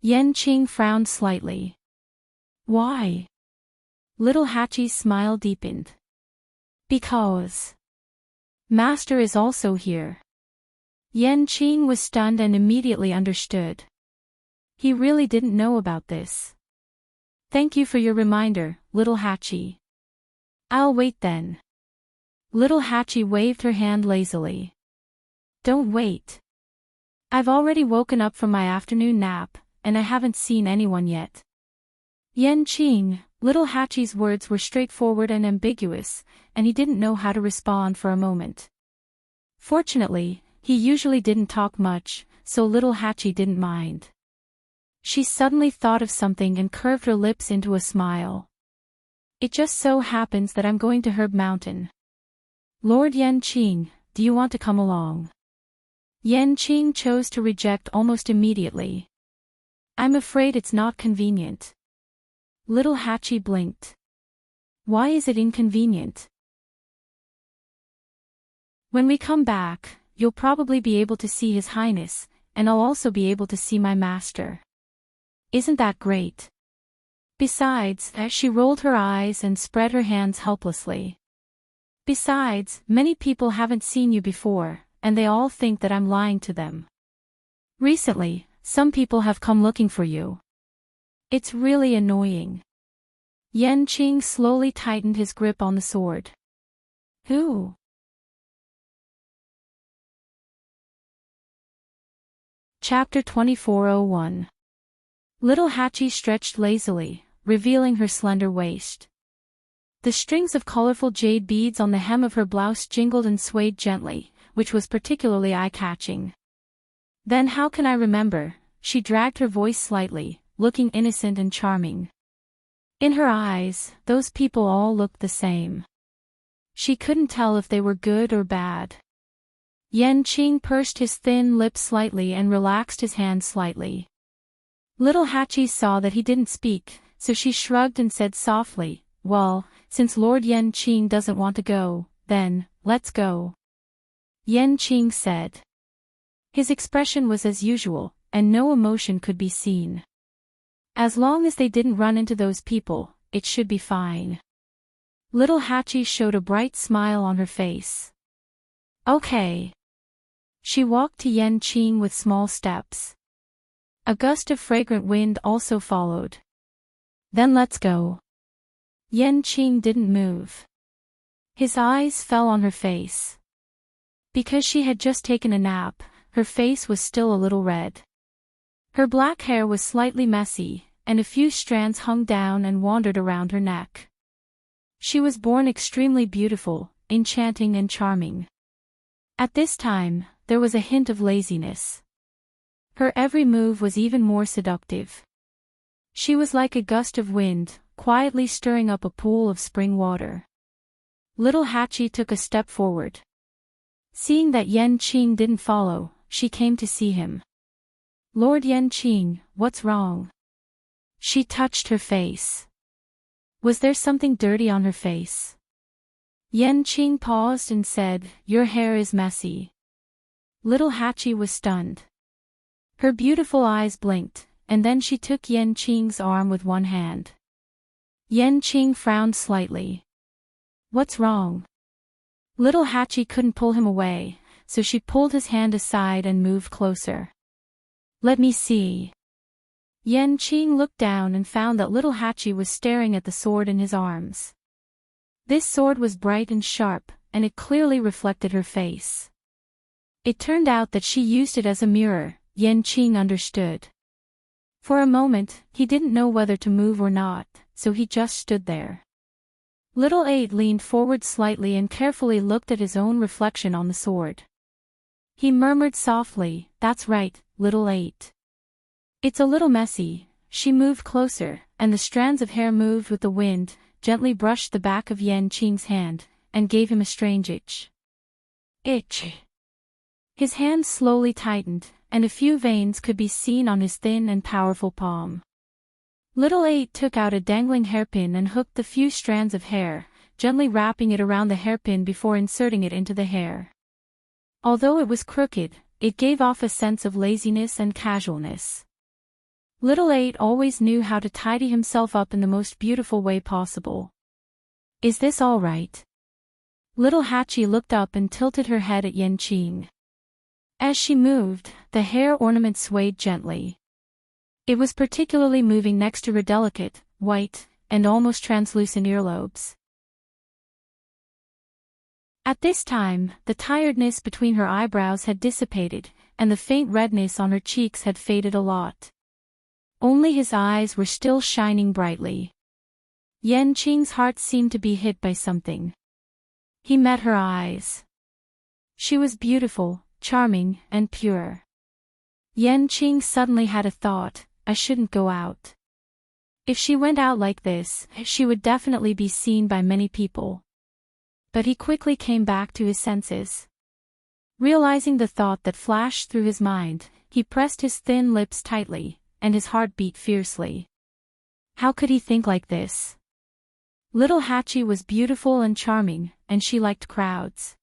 A: Yenqing frowned slightly. Why? Little Hachi's smile deepened. Because Master is also here. Yenqing was stunned and immediately understood. He really didn't know about this. Thank you for your reminder, Little Hachi. I'll wait then. Little Hachi waved her hand lazily. Don't wait. I've already woken up from my afternoon nap, and I haven't seen anyone yet. Yenqing, Little Hachi's words were straightforward and ambiguous, and he didn't know how to respond for a moment. Fortunately, he usually didn't talk much, so Little Hachi didn't mind. She suddenly thought of something and curved her lips into a smile. It just so happens that I'm going to Herb Mountain. Lord Yenqing, do you want to come along? Yenqing chose to reject almost immediately. I'm afraid it's not convenient. Little Hachi blinked. Why is it inconvenient? When we come back, you'll probably be able to see His Highness, and I'll also be able to see my master. Isn't that great? Besides, she rolled her eyes and spread her hands helplessly. Besides, many people haven't seen you before, and they all think that I'm lying to them. Recently, some people have come looking for you. It's really annoying. Yenqing slowly tightened his grip on the sword. Who? Chapter 2401. Little Hachi stretched lazily, revealing her slender waist. The strings of colorful jade beads on the hem of her blouse jingled and swayed gently, which was particularly eye-catching. Then how can I remember, she dragged her voice slightly, looking innocent and charming. In her eyes, those people all looked the same. She couldn't tell if they were good or bad. Yenqing pursed his thin lips slightly and relaxed his hand slightly. Little Hachi saw that he didn't speak, so she shrugged and said softly, well, since Lord Yenqing doesn't want to go, then, let's go. Yenqing said. His expression was as usual, and no emotion could be seen. As long as they didn't run into those people, it should be fine. Little Hachi showed a bright smile on her face. Okay. She walked to Yenqing with small steps. A gust of fragrant wind also followed. Then let's go. Yenqing didn't move. His eyes fell on her face. Because she had just taken a nap, her face was still a little red. Her black hair was slightly messy, and a few strands hung down and wandered around her neck. She was born extremely beautiful, enchanting and charming. At this time, there was a hint of laziness. Her every move was even more seductive. She was like a gust of wind, quietly stirring up a pool of spring water. Little Hachi took a step forward. Seeing that Yenqing didn't follow, she came to see him. Lord Yenqing, what's wrong? She touched her face. Was there something dirty on her face? Yenqing paused and said, your hair is messy. Little Hachi was stunned. Her beautiful eyes blinked, and then she took Yenqing's arm with one hand. Yenqing frowned slightly. What's wrong? Little Hachi couldn't pull him away, so she pulled his hand aside and moved closer. Let me see. Yenqing looked down and found that Little Hachi was staring at the sword in his arms. This sword was bright and sharp, and it clearly reflected her face. It turned out that she used it as a mirror, Yenqing understood. For a moment, he didn't know whether to move or not, so he just stood there. Little Eight leaned forward slightly and carefully looked at his own reflection on the sword. He murmured softly, that's right, Little Eight. It's a little messy. She moved closer, and the strands of hair moved with the wind, gently brushed the back of Yenqing's hand, and gave him a strange itch. Itch. His hand slowly tightened, and a few veins could be seen on his thin and powerful palm. Little Eight took out a dangling hairpin and hooked the few strands of hair, gently wrapping it around the hairpin before inserting it into the hair. Although it was crooked, it gave off a sense of laziness and casualness. Little 8 always knew how to tidy himself up in the most beautiful way possible. Is this all right? Little Hachi looked up and tilted her head at Yenqing. As she moved, the hair ornament swayed gently. It was particularly moving next to her delicate, white, and almost translucent earlobes. At this time, the tiredness between her eyebrows had dissipated, and the faint redness on her cheeks had faded a lot. Only his eyes were still shining brightly. Yenqing's heart seemed to be hit by something. He met her eyes. She was beautiful, charming, and pure. Yenqing suddenly had a thought: I shouldn't go out. If she went out like this, she would definitely be seen by many people. But he quickly came back to his senses. Realizing the thought that flashed through his mind, he pressed his thin lips tightly, and his heart beat fiercely. How could he think like this? Little Hachi was beautiful and charming, and she liked crowds.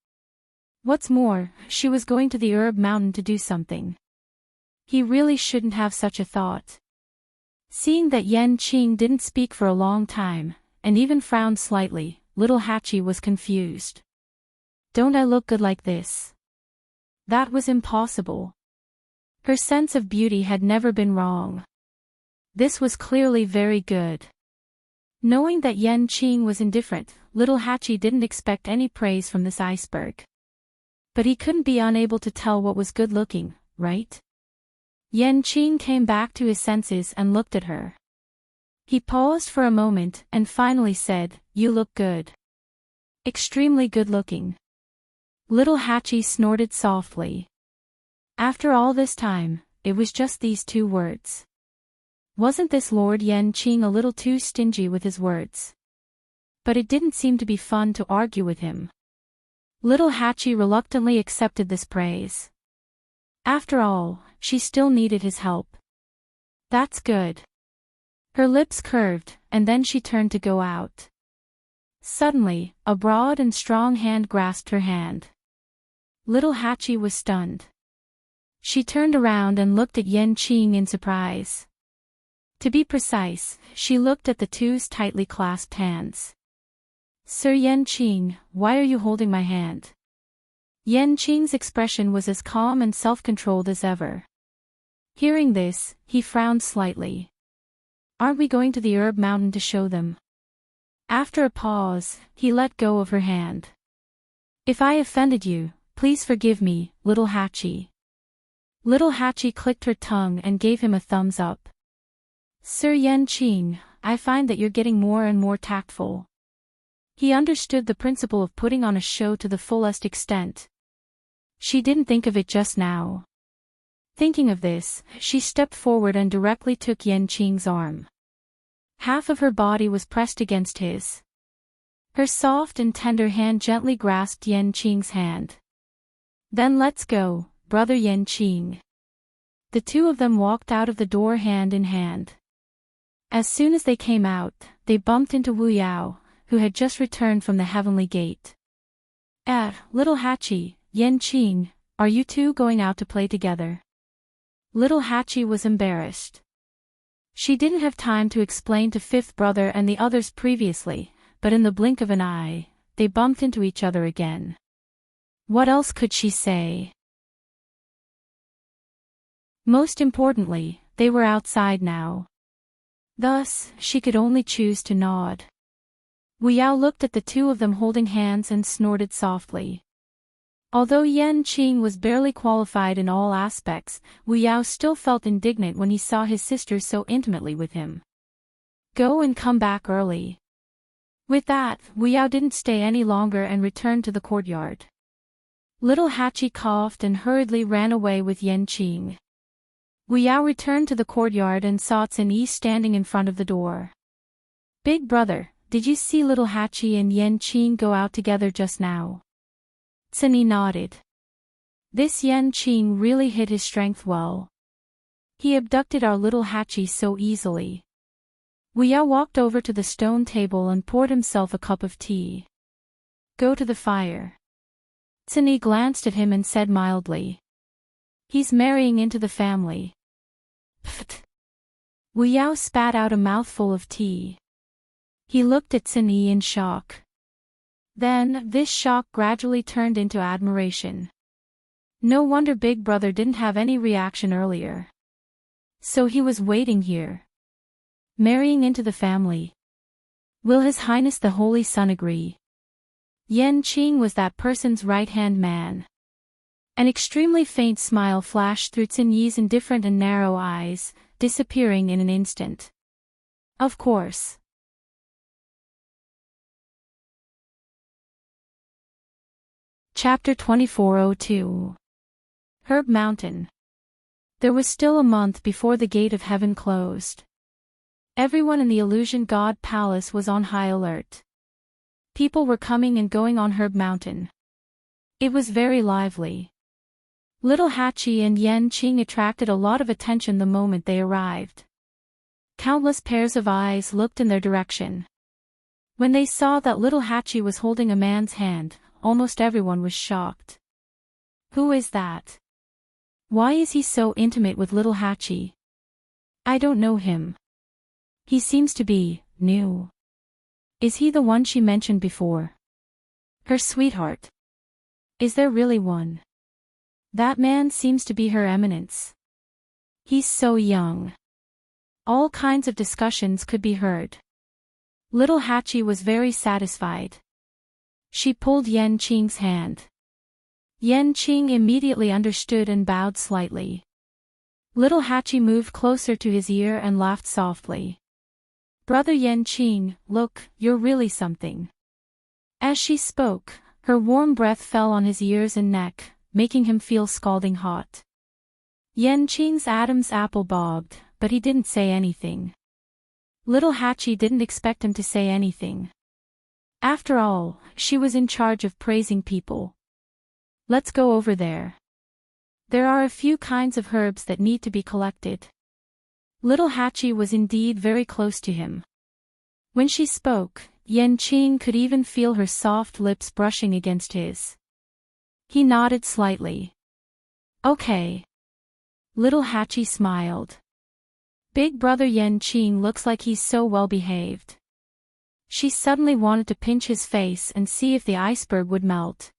A: What's more, she was going to the herb mountain to do something. He really shouldn't have such a thought. Seeing that Yenqing didn't speak for a long time, and even frowned slightly, little Hachi was confused. Don't I look good like this? That was impossible. Her sense of beauty had never been wrong. This was clearly very good. Knowing that Yenqing was indifferent, little Hachi didn't expect any praise from this iceberg. But he couldn't be unable to tell what was good looking, right? Yenqing came back to his senses and looked at her. He paused for a moment and finally said, "You look good. Extremely good looking." Little Hachi snorted softly. After all this time, it was just these 2 words. Wasn't this Lord Yenqing a little too stingy with his words? But it didn't seem to be fun to argue with him. Little Hachi reluctantly accepted this praise. After all, she still needed his help. That's good. Her lips curved, and then she turned to go out. Suddenly, a broad and strong hand grasped her hand. Little Hachi was stunned. She turned around and looked at Yenqing in surprise. To be precise, she looked at the 2's tightly clasped hands. "Sir Yenqing, why are you holding my hand?" Yenqing's expression was as calm and self-controlled as ever. Hearing this, he frowned slightly. "Aren't we going to the herb mountain to show them?" After a pause, he let go of her hand. "If I offended you, please forgive me, little Hachi." Little Hachi clicked her tongue and gave him a thumbs up. "Sir Yenqing, I find that you're getting more and more tactful." He understood the principle of putting on a show to the fullest extent. She didn't think of it just now. Thinking of this, she stepped forward and directly took Yenqing's arm. Half of her body was pressed against his. Her soft and tender hand gently grasped Yenqing's hand. "Then let's go, brother Yenqing." The 2 of them walked out of the door hand in hand. As soon as they came out, they bumped into Wu Yao, who had just returned from the heavenly gate. Little Hachi, Yenqing, are you 2 going out to play together?" Little Hachi was embarrassed. She didn't have time to explain to 5th brother and the others previously, but in the blink of an eye, they bumped into each other again. What else could she say? Most importantly, they were outside now. Thus, she could only choose to nod. Wu Yao looked at the 2 of them holding hands and snorted softly. Although Yenqing was barely qualified in all aspects, Wu Yao still felt indignant when he saw his sister so intimately with him. Go and come back early. With that, Wu Yao didn't stay any longer and returned to the courtyard. Little Hachi coughed and hurriedly ran away with Yenqing. Wu Yao returned to the courtyard and saw Yi standing in front of the door. "Big brother, did you see little Hachi and Yenqing go out together just now?" Yi nodded. This Yenqing really hid his strength well. He abducted our little Hachi so easily. Wu Yao walked over to the stone table and poured himself a cup of tea. "Go to the fire." Yi glanced at him and said mildly. He's marrying into the family. Pfft. Wu Yao spat out a mouthful of tea. He looked at Xin Yi in shock. Then, this shock gradually turned into admiration. No wonder Big Brother didn't have any reaction earlier. So he was waiting here. Marrying into the family. Will His Highness the Holy Sun agree? Yan Qing was that person's right-hand man. An extremely faint smile flashed through Xin Yi's indifferent and narrow eyes, disappearing in an instant. Of course. Chapter 2402. Herb Mountain. There was still a month before the gate of heaven closed. Everyone in the Illusion God Palace was on high alert. People were coming and going on Herb Mountain. It was very lively. Little Hachi and Yan Qing attracted a lot of attention the moment they arrived. Countless pairs of eyes looked in their direction. When they saw that little Hachi was holding a man's hand, almost everyone was shocked. Who is that? Why is he so intimate with little Hachi? I don't know him. He seems to be new. Is he the one she mentioned before? Her sweetheart. Is there really one? That man seems to be Her Eminence. He's so young. All kinds of discussions could be heard. Little Hachi was very satisfied. She pulled Yan Qing's hand. Yan Qing immediately understood and bowed slightly. Little Hachi moved closer to his ear and laughed softly. Brother Yan Qing, look, you're really something. As she spoke, her warm breath fell on his ears and neck, making him feel scalding hot. Yan Qing's Adam's apple bobbed, but he didn't say anything. Little Hachi didn't expect him to say anything. After all, she was in charge of praising people. Let's go over there. There are a few kinds of herbs that need to be collected. Little Hachi was indeed very close to him. When she spoke, Yan Qing could even feel her soft lips brushing against his. He nodded slightly. Okay. Little Hachi smiled. Big brother Yan Qing looks like he's so well behaved. She suddenly wanted to pinch his face and see if the iceberg would melt.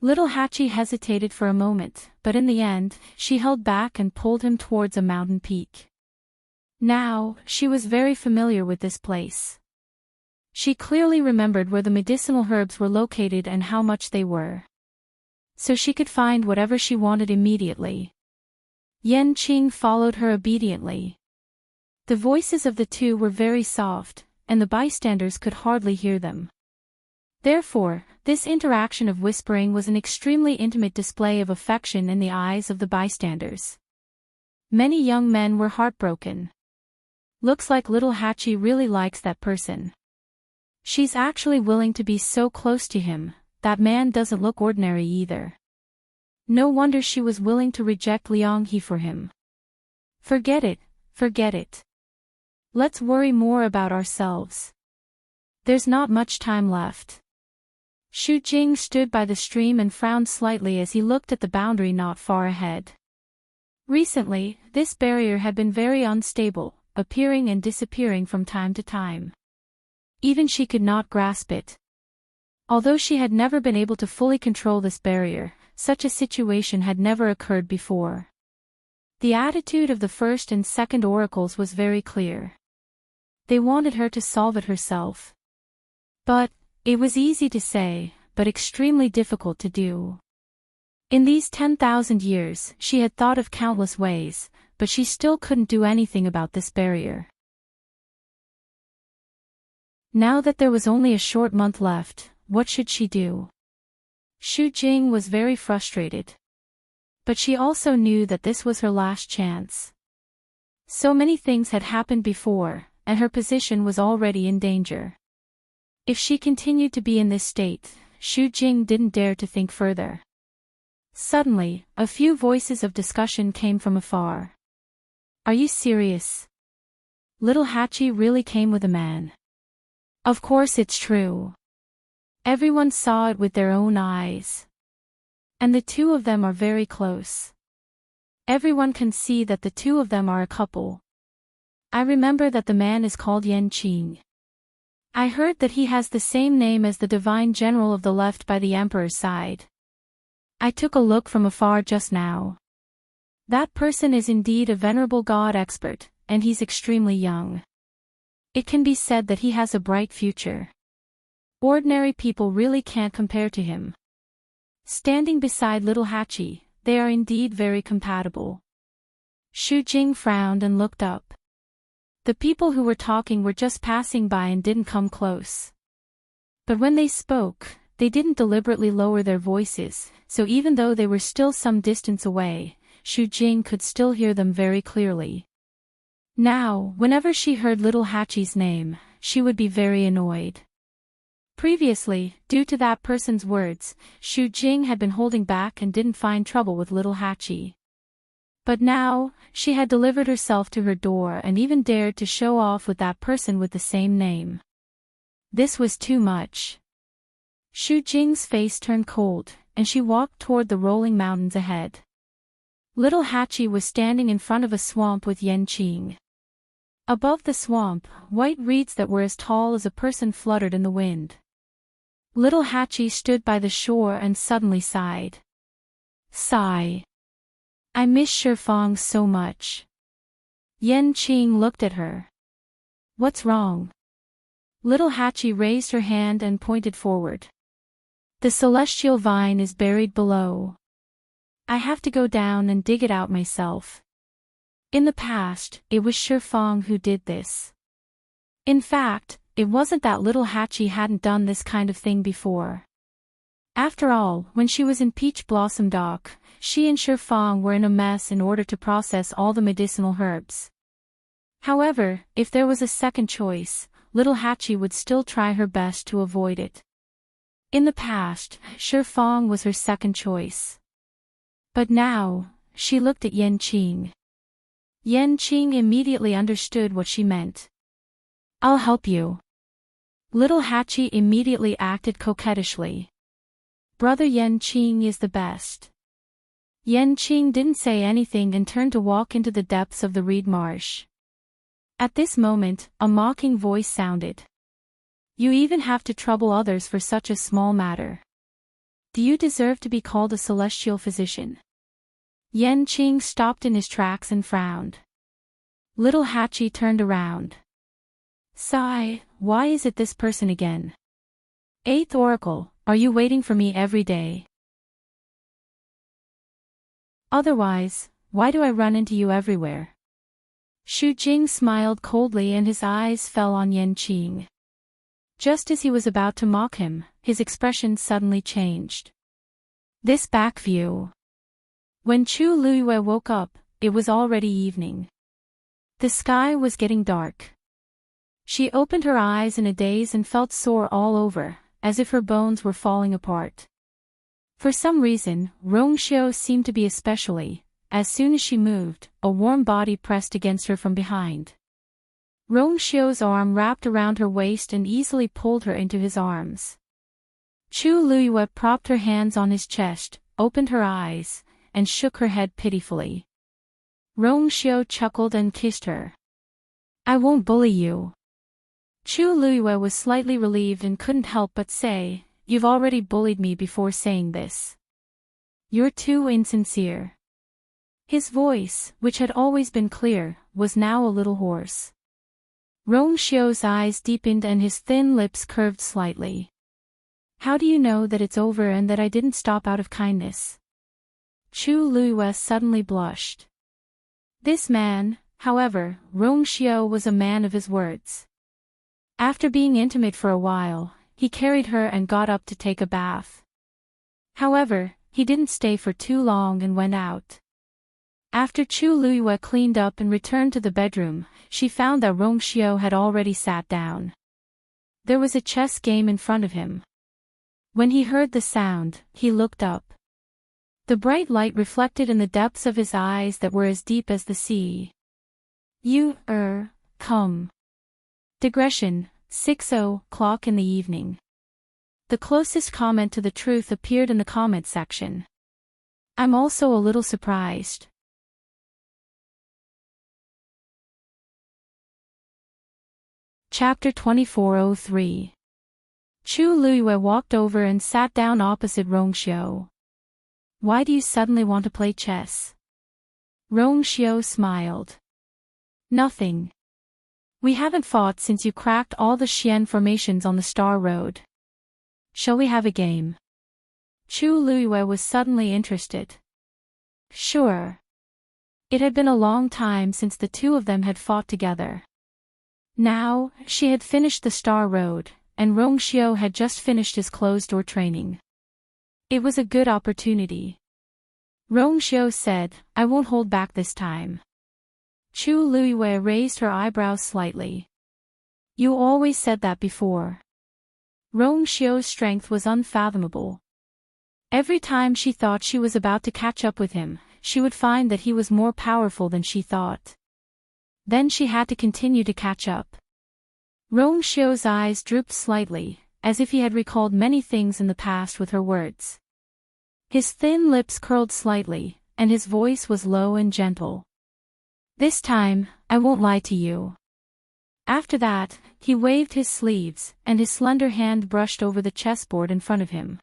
A: Little Hachi hesitated for a moment, but in the end, she held back and pulled him towards a mountain peak. Now, she was very familiar with this place. She clearly remembered where the medicinal herbs were located and how much they were. So she could find whatever she wanted immediately. Yan Qing followed her obediently. The voices of the two were very soft, and the bystanders could hardly hear them. Therefore, this interaction of whispering was an extremely intimate display of affection in the eyes of the bystanders. Many young men were heartbroken. Looks like little Hachi really likes that person. She's actually willing to be so close to him. That man doesn't look ordinary either. No wonder she was willing to reject Liang He for him. Forget it, forget it. Let's worry more about ourselves. There's not much time left. Xu Jing stood by the stream and frowned slightly as he looked at the boundary not far ahead. Recently, this barrier had been very unstable, appearing and disappearing from time to time. Even she could not grasp it. Although she had never been able to fully control this barrier, such a situation had never occurred before. The attitude of the first and second oracles was very clear. They wanted her to solve it herself. But, it was easy to say, but extremely difficult to do. In these 10,000 years, she had thought of countless ways, but she still couldn't do anything about this barrier. Now that there was only a short month left, what should she do? Xu Jing was very frustrated. But she also knew that this was her last chance. So many things had happened before, and her position was already in danger. If she continued to be in this state, Xu Jing didn't dare to think further. Suddenly, a few voices of discussion came from afar. Are you serious? Little Hachi really came with a man. Of course it's true. Everyone saw it with their own eyes. And the two of them are very close. Everyone can see that the two of them are a couple. I remember that the man is called Enchanting. I heard that he has the same name as the divine general of the left by the emperor's side. I took a look from afar just now. That person is indeed a venerable god expert, and he's extremely young. It can be said that he has a bright future. Ordinary people really can't compare to him. Standing beside little Hachi, they are indeed very compatible. Xu Jing frowned and looked up. The people who were talking were just passing by and didn't come close. But when they spoke, they didn't deliberately lower their voices, so even though they were still some distance away, Xu Jing could still hear them very clearly. Now, whenever she heard little Hachi's name, she would be very annoyed. Previously, due to that person's words, Xu Jing had been holding back and didn't find trouble with little Hachi. But now, she had delivered herself to her door and even dared to show off with that person with the same name. This was too much. Xu Jing's face turned cold, and she walked toward the rolling mountains ahead. Little Hachi was standing in front of a swamp with Enchanting. Above the swamp, white reeds that were as tall as a person fluttered in the wind. Little Hachi stood by the shore and suddenly sighed. Sigh. I miss Shifang so much. Enchanting looked at her. What's wrong? Little Hachi raised her hand and pointed forward. The celestial vine is buried below. I have to go down and dig it out myself. In the past, it was Shifang who did this. In fact, it wasn't that little Hachi hadn't done this kind of thing before. After all, when she was in Peach Blossom Dock, she and Shifang were in a mess in order to process all the medicinal herbs. However, if there was a second choice, little Hachi would still try her best to avoid it. In the past, Shifang was her second choice. But now, she looked at Enchanting. Enchanting immediately understood what she meant. I'll help you. Little Hachi immediately acted coquettishly. Brother Enchanting is the best. Enchanting didn't say anything and turned to walk into the depths of the reed marsh. At this moment, a mocking voice sounded. You even have to trouble others for such a small matter. Do you deserve to be called a celestial physician? Enchanting stopped in his tracks and frowned. Little Hachi turned around. Sigh, why is it this person again? Eighth Oracle, are you waiting for me every day? Otherwise, why do I run into you everywhere? Xu Jing smiled coldly and his eyes fell on Enchanting. Just as he was about to mock him, his expression suddenly changed. This back view. When Chu Luiyue woke up, it was already evening. The sky was getting dark. She opened her eyes in a daze and felt sore all over, as if her bones were falling apart. For some reason, Rongxiu seemed to be especially, as soon as she moved, a warm body pressed against her from behind. Rongxiu's arm wrapped around her waist and easily pulled her into his arms. Chu Luiyue propped her hands on his chest, opened her eyes, and shook her head pitifully. Rongxiu chuckled and kissed her. I won't bully you. Chu Luiyue was slightly relieved and couldn't help but say, You've already bullied me before saying this. You're too insincere. His voice, which had always been clear, was now a little hoarse. Rongxiu's eyes deepened and his thin lips curved slightly. How do you know that it's over and that I didn't stop out of kindness? Chu Luiyue suddenly blushed. This man, however, Rongxiu was a man of his words. After being intimate for a while, he carried her and got up to take a bath. However, he didn't stay for too long and went out. After Chu Luiyue cleaned up and returned to the bedroom, she found that Rongxiu had already sat down. There was a chess game in front of him. When he heard the sound, he looked up. The bright light reflected in the depths of his eyes that were as deep as the sea. Come. Digression, 6:00 in the evening. The closest comment to the truth appeared in the comment section. I'm also a little surprised. Chapter 2403. Chu Luiyue walked over and sat down opposite Rongxiu. Why do you suddenly want to play chess? Rongxiu smiled. Nothing. We haven't fought since you cracked all the Xian formations on the Star Road. Shall we have a game? Chu Luiyue was suddenly interested. Sure. It had been a long time since the two of them had fought together. Now, she had finished the Star Road, and Rongxiu had just finished his closed-door training. It was a good opportunity. Rongxiu said, I won't hold back this time. Chu Luiyue raised her eyebrows slightly. You always said that before. Rongxiu's strength was unfathomable. Every time she thought she was about to catch up with him, she would find that he was more powerful than she thought. Then she had to continue to catch up. Rongxiu's eyes drooped slightly, as if he had recalled many things in the past with her words. His thin lips curled slightly, and his voice was low and gentle. This time, I won't lie to you. After that, he waved his sleeves, and his slender hand brushed over the chessboard in front of him.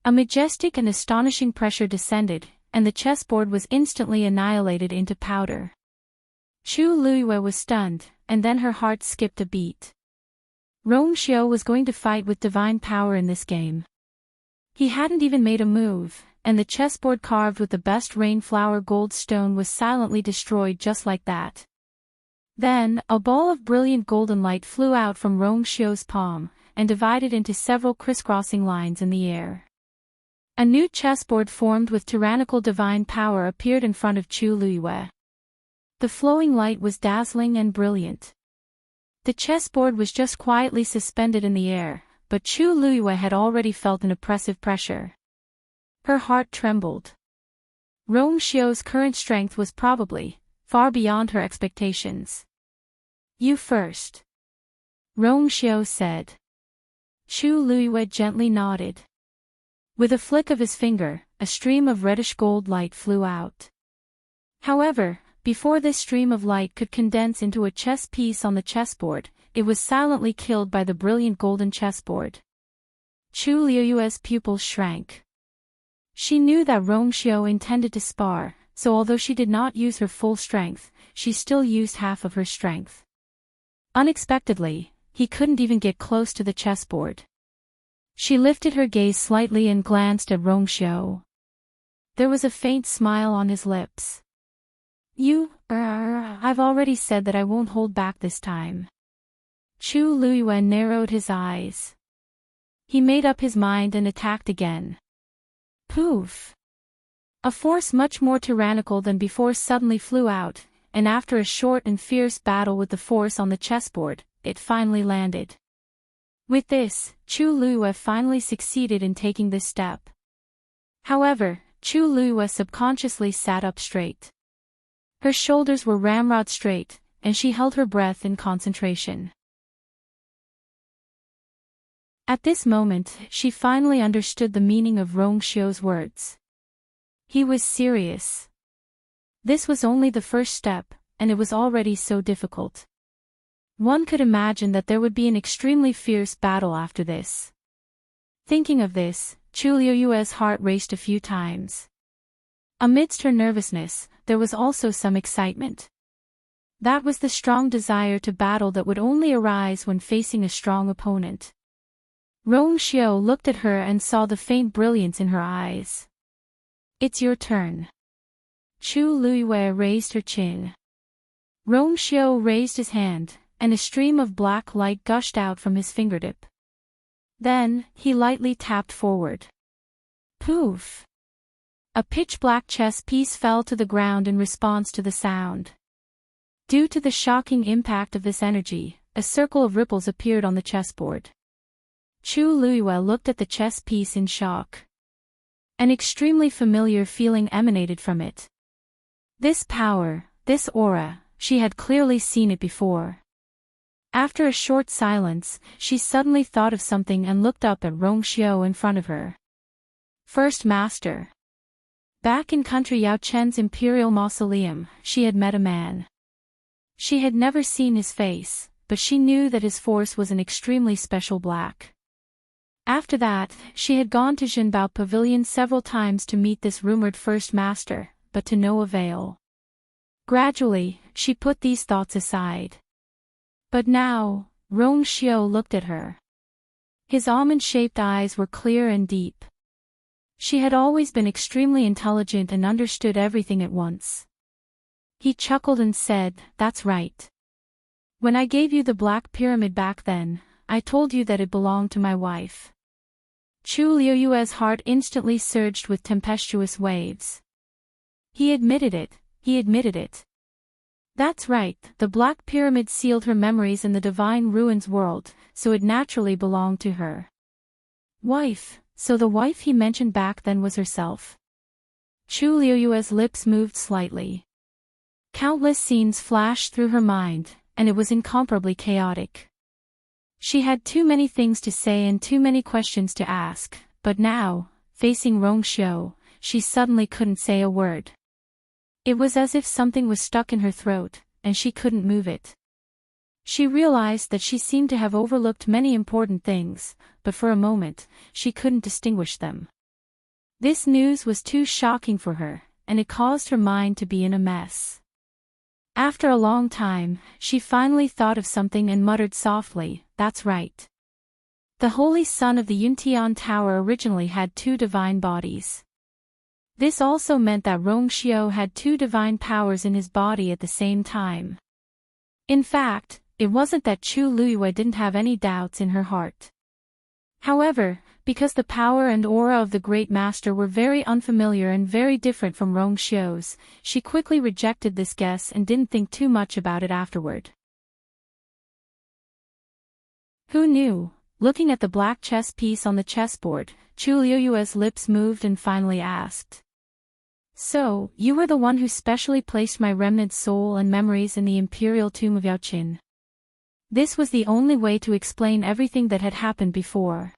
A: A majestic and astonishing pressure descended, and the chessboard was instantly annihilated into powder. Chu Luiyue was stunned, and then her heart skipped a beat. Rongxiu was going to fight with divine power in this game. He hadn't even made a move, and the chessboard carved with the best rainflower gold stone was silently destroyed just like that. Then, a ball of brilliant golden light flew out from Rongxiu's palm, and divided into several crisscrossing lines in the air. A new chessboard formed with tyrannical divine power appeared in front of Chu Luiyue. The flowing light was dazzling and brilliant. The chessboard was just quietly suspended in the air, but Chu Luiyue had already felt an oppressive pressure. Her heart trembled. Rongxiu's current strength was probably far beyond her expectations. You first. Rongxiu said. Chu Luiyue gently nodded. With a flick of his finger, a stream of reddish gold light flew out. However, before this stream of light could condense into a chess piece on the chessboard, it was silently killed by the brilliant golden chessboard. Chu Luiyue's pupils shrank. She knew that Rongxiu intended to spar, so although she did not use her full strength, she still used half of her strength. Unexpectedly, he couldn't even get close to the chessboard. She lifted her gaze slightly and glanced at Rongxiu. There was a faint smile on his lips. I've already said that I won't hold back this time. Chu Luiyue narrowed his eyes. He made up his mind and attacked again. Poof! A force much more tyrannical than before suddenly flew out, and after a short and fierce battle with the force on the chessboard, it finally landed. With this, Chu Luiyue finally succeeded in taking this step. However, Chu Luiyue subconsciously sat up straight. Her shoulders were ramrod straight, and she held her breath in concentration. At this moment, she finally understood the meaning of Rongxiu's words. He was serious. This was only the first step, and it was already so difficult. One could imagine that there would be an extremely fierce battle after this. Thinking of this, Chu Luiyue's heart raced a few times. Amidst her nervousness, there was also some excitement. That was the strong desire to battle that would only arise when facing a strong opponent. Rongxiu looked at her and saw the faint brilliance in her eyes. It's your turn. Chu Luiyue raised her chin. Rongxiu raised his hand, and a stream of black light gushed out from his fingertip. Then, he lightly tapped forward. Poof! A pitch-black chess piece fell to the ground in response to the sound. Due to the shocking impact of this energy, a circle of ripples appeared on the chessboard. Chu Luiyue looked at the chess piece in shock. An extremely familiar feeling emanated from it. This power, this aura, she had clearly seen it before. After a short silence, she suddenly thought of something and looked up at Rongxiu in front of her. First Master. Back in country Yao Chen's Imperial mausoleum, she had met a man. She had never seen his face, but she knew that his force was an extremely special black. After that, she had gone to Jinbao Pavilion several times to meet this rumored first master, but to no avail. Gradually, she put these thoughts aside. But now, Rong Xiu looked at her. His almond-shaped eyes were clear and deep. She had always been extremely intelligent and understood everything at once. He chuckled and said, "That's right. When I gave you the Black Pyramid back then, I told you that it belonged to my wife." Chu Liuyue's heart instantly surged with tempestuous waves. He admitted it. That's right, the Black Pyramid sealed her memories in the Divine Ruins world, so it naturally belonged to her. Wife, so the wife he mentioned back then was herself. Chu Liuyue's lips moved slightly. Countless scenes flashed through her mind, and it was incomparably chaotic. She had too many things to say and too many questions to ask, but now, facing Rong Xiu, she suddenly couldn't say a word. It was as if something was stuck in her throat, and she couldn't move it. She realized that she seemed to have overlooked many important things, but for a moment, she couldn't distinguish them. This news was too shocking for her, and it caused her mind to be in a mess. After a long time, she finally thought of something and muttered softly, "That's right. The Holy Son of the Yuntian Tower originally had 2 divine bodies." This also meant that Rong Xiu had 2 divine powers in his body at the same time. In fact, it wasn't that Chu Liyue didn't have any doubts in her heart. However, because the power and aura of the Great Master were very unfamiliar and very different from Rong Xiu's, she quickly rejected this guess and didn't think too much about it afterward. Who knew? Looking at the black chess piece on the chessboard, Chu Liyue's lips moved and finally asked. "So, you were the one who specially placed my remnant soul and memories in the Imperial tomb of Yaoqin." This was the only way to explain everything that had happened before.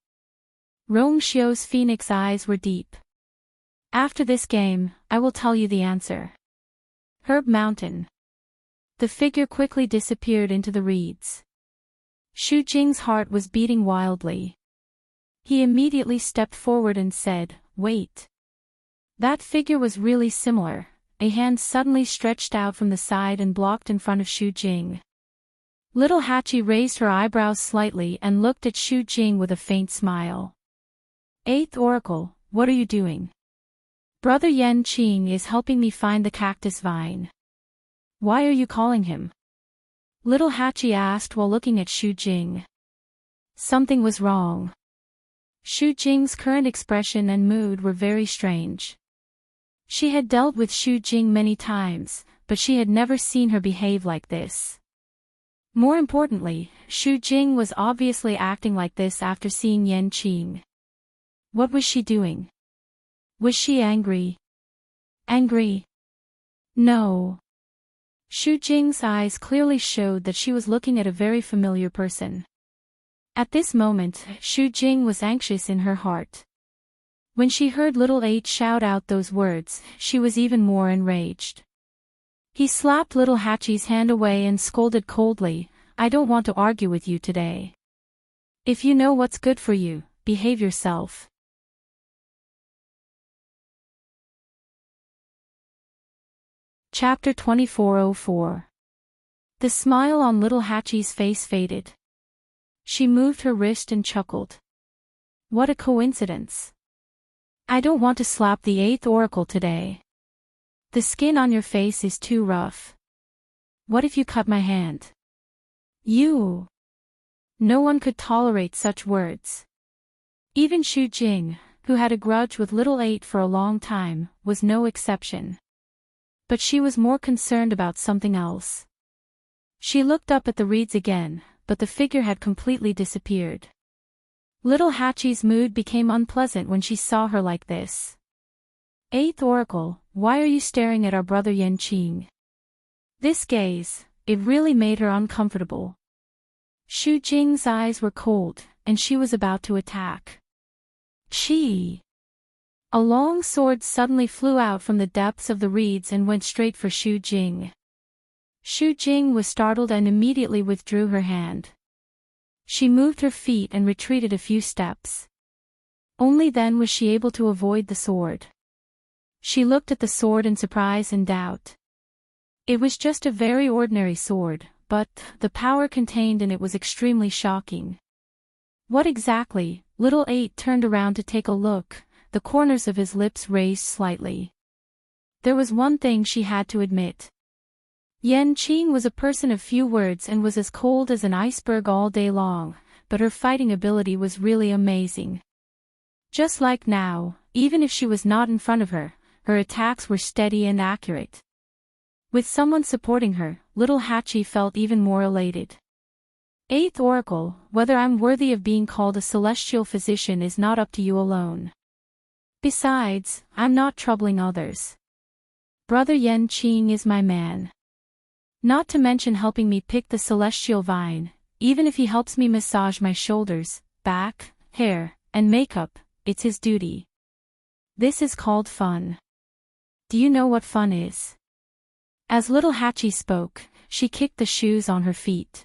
A: Rong Xiu's phoenix eyes were deep. "After this game, I will tell you the answer." Herb Mountain. The figure quickly disappeared into the reeds. Xu Jing's heart was beating wildly. He immediately stepped forward and said, "Wait." That figure was really similar. A hand suddenly stretched out from the side and blocked in front of Xu Jing. Little Hachi raised her eyebrows slightly and looked at Xu Jing with a faint smile. "Eighth Oracle, what are you doing?" "Brother Yan Qing is helping me find the cactus vine." "Why are you calling him?" Little Hachi asked while looking at Xu Jing. Something was wrong. Xu Jing's current expression and mood were very strange. She had dealt with Xu Jing many times, but she had never seen her behave like this. More importantly, Xu Jing was obviously acting like this after seeing Yan Qing. What was she doing? Was she angry? Angry? No. Xu Jing's eyes clearly showed that she was looking at a very familiar person. At this moment, Xu Jing was anxious in her heart. When she heard Little Eight shout out those words, she was even more enraged. He slapped Little Hachi's hand away and scolded coldly, "I don't want to argue with you today. If you know what's good for you, behave yourself." Chapter 2404. The smile on Little Hachi's face faded. She moved her wrist and chuckled. "What a coincidence. I don't want to slap the 8th Oracle today. The skin on your face is too rough. What if you cut my hand?" "You." No one could tolerate such words. Even Xu Jing, who had a grudge with Little Eight for a long time, was no exception. But she was more concerned about something else. She looked up at the reeds again, but the figure had completely disappeared. Little Hachi's mood became unpleasant when she saw her like this. "Eighth Oracle, why are you staring at our brother Yan Qing?" This gaze, it really made her uncomfortable. Xu Jing's eyes were cold, and she was about to attack. She. A long sword suddenly flew out from the depths of the reeds and went straight for Xu Jing. Xu Jing was startled and immediately withdrew her hand. She moved her feet and retreated a few steps. Only then was she able to avoid the sword. She looked at the sword in surprise and doubt. It was just a very ordinary sword, but the power contained in it was extremely shocking. What exactly? Little 8 turned around to take a look, the corners of his lips raised slightly. There was one thing she had to admit. Enchanting was a person of few words and was as cold as an iceberg all day long, but her fighting ability was really amazing. Just like now, even if she was not in front of her, her attacks were steady and accurate. With someone supporting her, little Hachi felt even more elated. 8th Oracle, whether I'm worthy of being called a celestial physician is not up to you alone. Besides, I'm not troubling others. Brother Enchanting is my man. Not to mention helping me pick the celestial vine, even if he helps me massage my shoulders, back, hair, and makeup, it's his duty. This is called fun. Do you know what fun is? As little Hachi spoke, she kicked the shoes on her feet.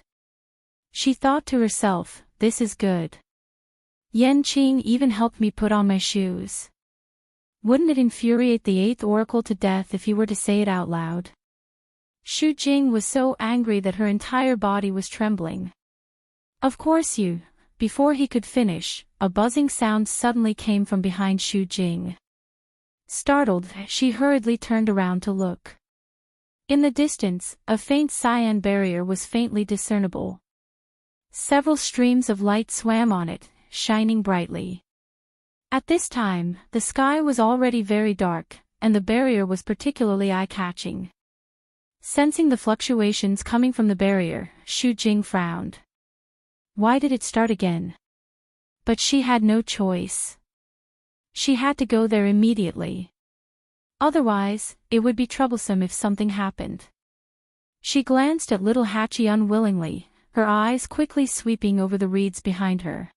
A: She thought to herself, this is good. Enchanting even helped me put on my shoes. Wouldn't it infuriate the 8th Oracle to death if he were to say it out loud? Xu Jing was so angry that her entire body was trembling. Of course you. Before he could finish, a buzzing sound suddenly came from behind Xu Jing. Startled, she hurriedly turned around to look. In the distance, a faint cyan barrier was faintly discernible. Several streams of light swam on it, shining brightly. At this time, the sky was already very dark, and the barrier was particularly eye-catching. Sensing the fluctuations coming from the barrier, Xu Jing frowned. Why did it start again? But she had no choice. She had to go there immediately. Otherwise, it would be troublesome if something happened. She glanced at little Hachi unwillingly, her eyes quickly sweeping over the reeds behind her.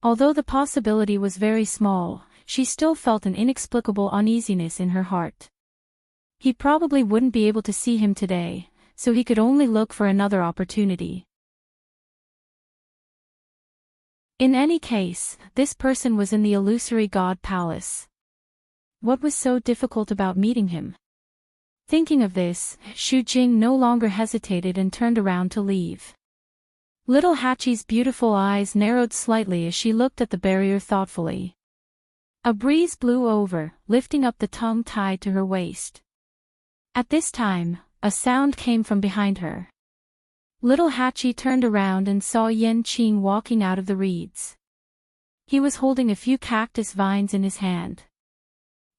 A: Although the possibility was very small, she still felt an inexplicable uneasiness in her heart. He probably wouldn't be able to see him today, so he could only look for another opportunity. In any case, this person was in the illusory god palace. What was so difficult about meeting him? Thinking of this, Xu Jing no longer hesitated and turned around to leave. Little Hachi's beautiful eyes narrowed slightly as she looked at the barrier thoughtfully. A breeze blew over, lifting up the tongue tied to her waist. At this time, a sound came from behind her. Little Hachi turned around and saw Enchanting walking out of the reeds. He was holding a few cactus vines in his hand.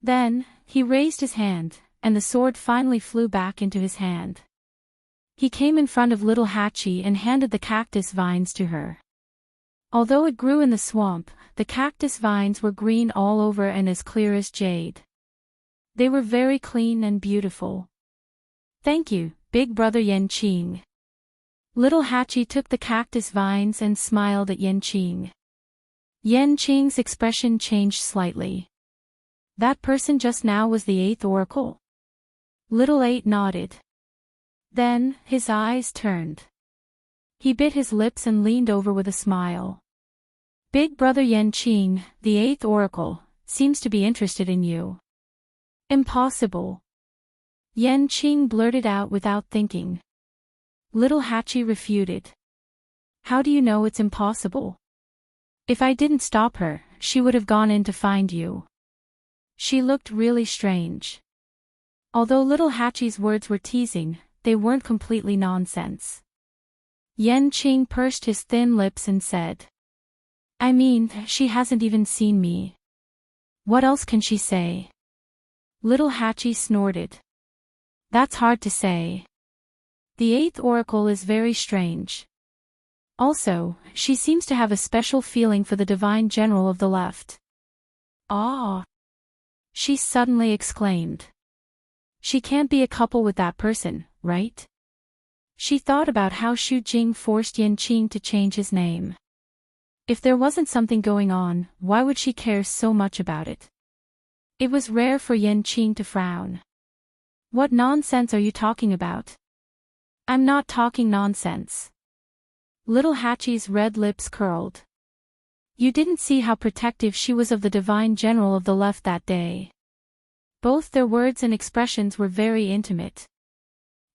A: Then, he raised his hand, and the sword finally flew back into his hand. He came in front of little Hachi and handed the cactus vines to her. Although it grew in the swamp, the cactus vines were green all over and as clear as jade. They were very clean and beautiful. Thank you, big brother Enchanting. Little Hachi took the cactus vines and smiled at Enchanting. Enchanting's expression changed slightly. That person just now was the 8th Oracle? Little 8 nodded. Then, his eyes turned. He bit his lips and leaned over with a smile. Big brother Enchanting, the 8th Oracle, seems to be interested in you. Impossible. Enchanting blurted out without thinking. Little Hachi refuted. How do you know it's impossible? If I didn't stop her, she would have gone in to find you. She looked really strange. Although little Hachi's words were teasing, they weren't completely nonsense. Enchanting pursed his thin lips and said. I mean, she hasn't even seen me. What else can she say? Little Hachi snorted. That's hard to say. The 8th Oracle is very strange. Also, she seems to have a special feeling for the divine general of the left. Ah! She suddenly exclaimed. She can't be a couple with that person, right? She thought about how Xu Jing forced Enchanting to change his name. If there wasn't something going on, why would she care so much about it? It was rare for Enchanting to frown. What nonsense are you talking about? I'm not talking nonsense. Little Hachi's red lips curled. You didn't see how protective she was of the divine general of the left that day. Both their words and expressions were very intimate.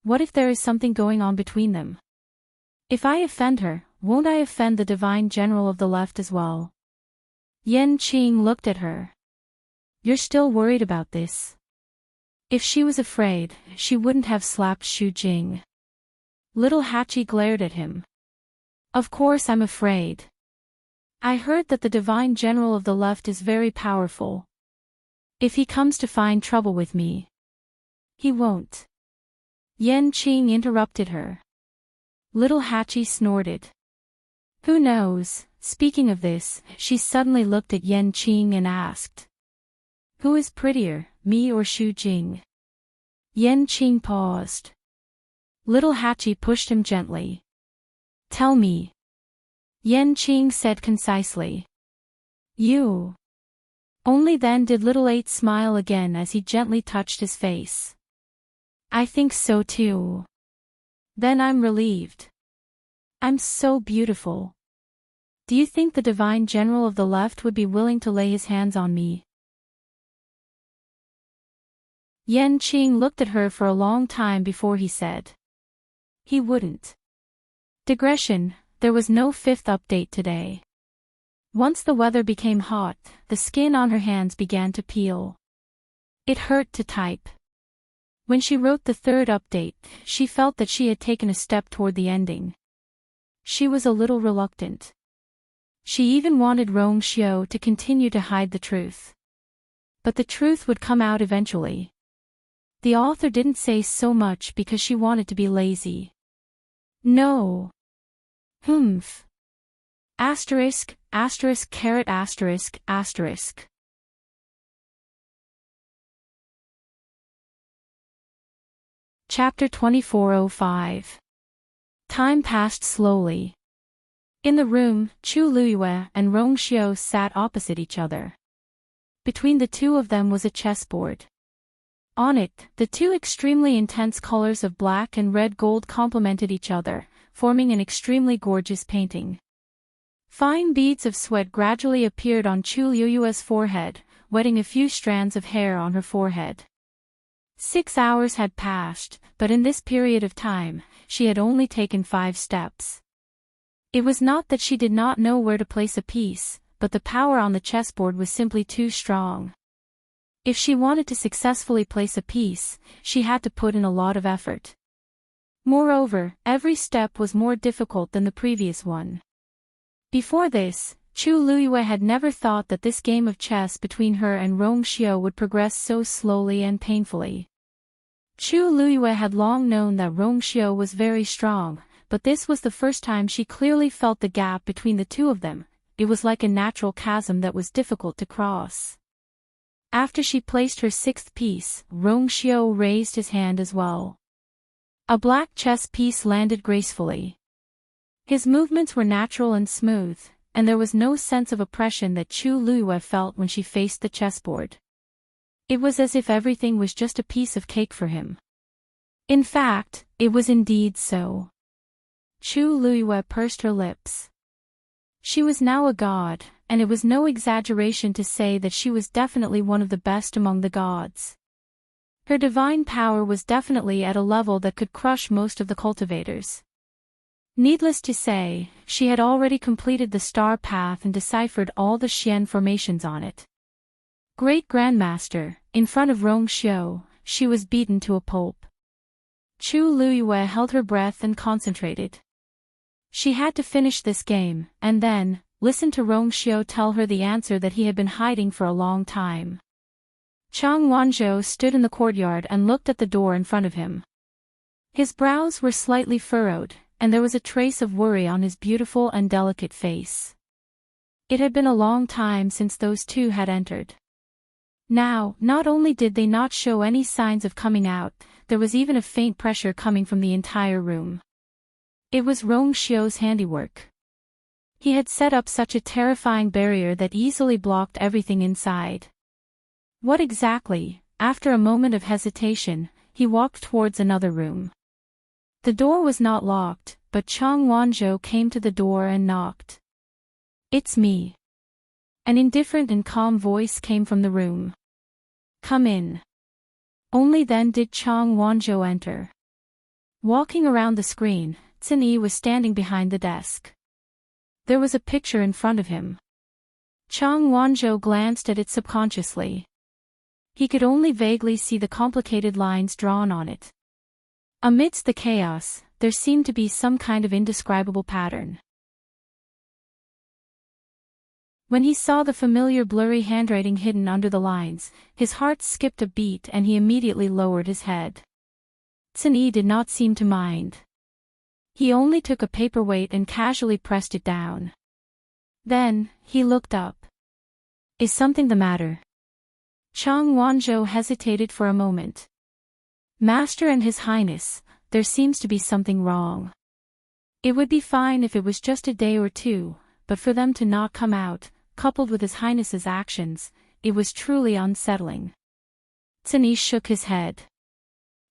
A: What if there is something going on between them? If I offend her, won't I offend the divine general of the left as well? Yan Qing looked at her. You're still worried about this? If she was afraid, she wouldn't have slapped Xu Jing. Little Hachi glared at him. Of course I'm afraid. I heard that the divine general of the left is very powerful. If he comes to find trouble with me. He won't. Yan Qing interrupted her. Little Hachi snorted. Who knows? Speaking of this, she suddenly looked at Yan Qing and asked. Who is prettier, me or Xu Jing? Yan Qing paused. Little Hachi pushed him gently. Tell me. Yan Qing said concisely. You. Only then did Little Eight smile again as he gently touched his face. I think so too. Then I'm relieved. I'm so beautiful. Do you think the divine general of the left would be willing to lay his hands on me? Yan Qing looked at her for a long time before he said. He wouldn't. Digression, there was no fifth update today. Once the weather became hot, the skin on her hands began to peel. It hurt to type. When she wrote the third update, she felt that she had taken a step toward the ending. She was a little reluctant. She even wanted Rong Xiu to continue to hide the truth. But the truth would come out eventually. The author didn't say so much because she wanted to be lazy. No. Humph. Asterisk, asterisk, caret asterisk, asterisk. Chapter 2405. Time passed slowly. In the room, Chu Luyue and Rong Xiu sat opposite each other. Between the two of them was a chessboard. On it, the two extremely intense colors of black and red gold complemented each other, forming an extremely gorgeous painting. Fine beads of sweat gradually appeared on Chu Luyue's forehead, wetting a few strands of hair on her forehead. 6 hours had passed, but in this period of time, she had only taken 5 steps. It was not that she did not know where to place a piece, but the power on the chessboard was simply too strong. If she wanted to successfully place a piece, she had to put in a lot of effort. Moreover, every step was more difficult than the previous one. Before this, Chu Luyue had never thought that this game of chess between her and Rong Xiu would progress so slowly and painfully. Chu Luyue had long known that Rong Xiu was very strong, but this was the first time she clearly felt the gap between the two of them. It was like a natural chasm that was difficult to cross. After she placed her 6th piece, Rong Xiu raised his hand as well. A black chess piece landed gracefully. His movements were natural and smooth, and there was no sense of oppression that Chu Luyue felt when she faced the chessboard. It was as if everything was just a piece of cake for him. In fact, it was indeed so. Chu Luyue pursed her lips. She was now a god, and it was no exaggeration to say that she was definitely one of the best among the gods. Her divine power was definitely at a level that could crush most of the cultivators. Needless to say, she had already completed the star path and deciphered all the Xian formations on it. Great Grandmaster, in front of Rong Xiu, she was beaten to a pulp. Chu Luyue held her breath and concentrated. She had to finish this game, and then, listen to Rong Xiu tell her the answer that he had been hiding for a long time. Chang Wanzhou stood in the courtyard and looked at the door in front of him. His brows were slightly furrowed, and there was a trace of worry on his beautiful and delicate face. It had been a long time since those two had entered. Now, not only did they not show any signs of coming out, there was even a faint pressure coming from the entire room. It was Rong Xiu's handiwork. He had set up such a terrifying barrier that easily blocked everything inside. What exactly? After a moment of hesitation, he walked towards another room. The door was not locked, but Chang Wanzhou came to the door and knocked. "It's me." An indifferent and calm voice came from the room. "Come in." Only then did Chang Wanzhou enter. Walking around the screen, Xin Yi was standing behind the desk. There was a picture in front of him. Chang Wanzhou glanced at it subconsciously. He could only vaguely see the complicated lines drawn on it. Amidst the chaos, there seemed to be some kind of indescribable pattern. When he saw the familiar blurry handwriting hidden under the lines, his heart skipped a beat and he immediately lowered his head. Xin Yi did not seem to mind. He only took a paperweight and casually pressed it down. Then, he looked up. "Is something the matter?" Chang Wanzhou hesitated for a moment. "Master and His Highness, there seems to be something wrong. It would be fine if it was just a day or two, but for them to not come out, coupled with His Highness's actions, it was truly unsettling." Xin Yi shook his head.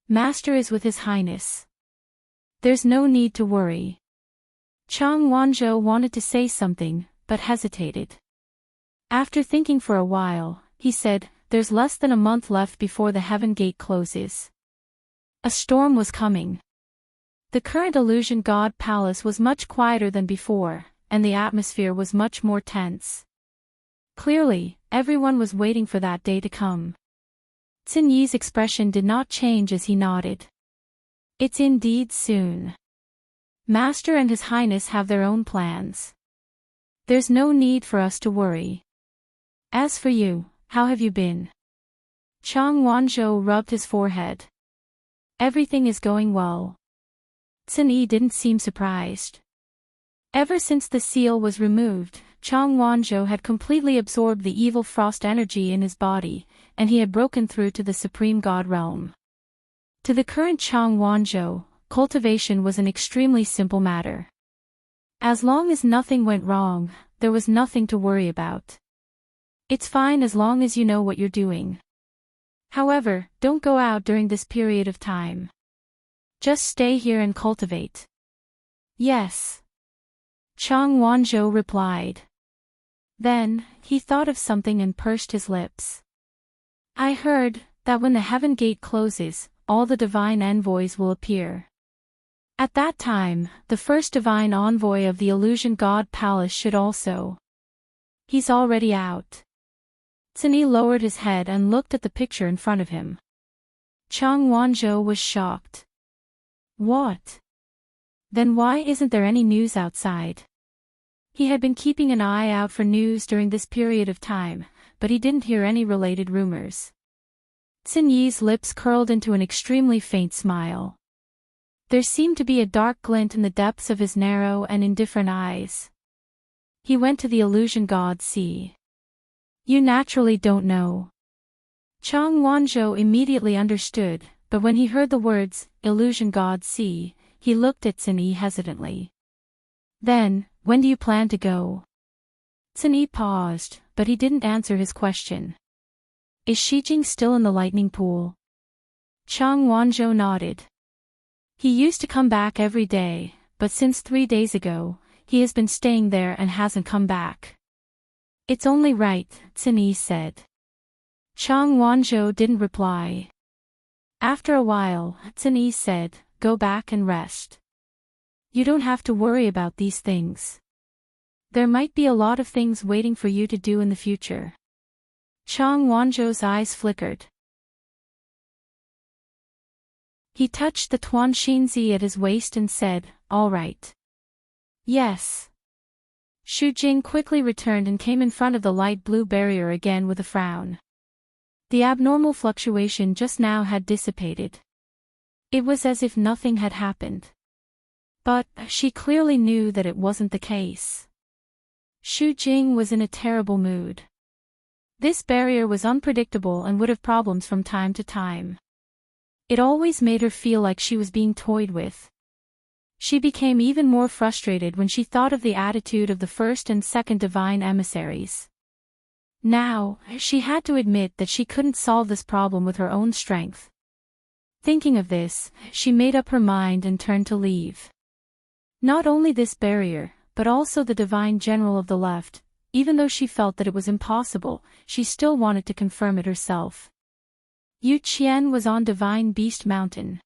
A: "Master is with His Highness. There's no need to worry." Chang Wanzhou wanted to say something, but hesitated. After thinking for a while, he said, "There's less than a month left before the Heaven Gate closes." A storm was coming. The current Illusion God Palace was much quieter than before, and the atmosphere was much more tense. Clearly, everyone was waiting for that day to come. Xin Yi's expression did not change as he nodded. "It's indeed soon. Master and His Highness have their own plans. There's no need for us to worry. As for you, how have you been?" Chang Wanzhou rubbed his forehead. "Everything is going well." Xin Yi didn't seem surprised. Ever since the seal was removed, Chang Wanzhou had completely absorbed the evil frost energy in his body, and he had broken through to the Supreme God realm. To the current Chang Wanzhou, cultivation was an extremely simple matter. As long as nothing went wrong, there was nothing to worry about. It's fine as long as you know what you're doing. However, don't go out during this period of time. Just stay here and cultivate. Yes. Chang Wanzhou replied. Then, he thought of something and pursed his lips. "I heard that when the Heaven Gate closes, all the divine envoys will appear. At that time, the first divine envoy of the Illusion God Palace should also. He's already out." Xin Yi lowered his head and looked at the picture in front of him. Chang Wanzhou was shocked. "What? Then why isn't there any news outside?" He had been keeping an eye out for news during this period of time, but he didn't hear any related rumors. Xin Yi's lips curled into an extremely faint smile. There seemed to be a dark glint in the depths of his narrow and indifferent eyes. He went to the Illusion God Sea. "You naturally don't know." Chang Wanzhou immediately understood, but when he heard the words, Illusion God Sea, he looked at Xin Yi hesitantly. "Then, when do you plan to go?" Xin Yi paused, but he didn't answer his question. "Is Shijing still in the lightning pool?" Chang Wanzhou nodded. "He used to come back every day, but since 3 days ago, he has been staying there and hasn't come back." "It's only right," Xin Yi said. Chang Wanzhou didn't reply. After a while, Xin Yi said, "Go back and rest. You don't have to worry about these things. There might be a lot of things waiting for you to do in the future." Chang Wanzhou's eyes flickered. He touched the Tuanshinzi at his waist and said, "All right." "Yes." Xu Jing quickly returned and came in front of the light blue barrier again with a frown. The abnormal fluctuation just now had dissipated. It was as if nothing had happened. But, she clearly knew that it wasn't the case. Xu Jing was in a terrible mood. This barrier was unpredictable and would have problems from time to time. It always made her feel like she was being toyed with. She became even more frustrated when she thought of the attitude of the first and second divine emissaries. Now, she had to admit that she couldn't solve this problem with her own strength. Thinking of this, she made up her mind and turned to leave. Not only this barrier, but also the divine general of the left. Even though she felt that it was impossible, she still wanted to confirm it herself. Yu Qian was on Divine Beast Mountain.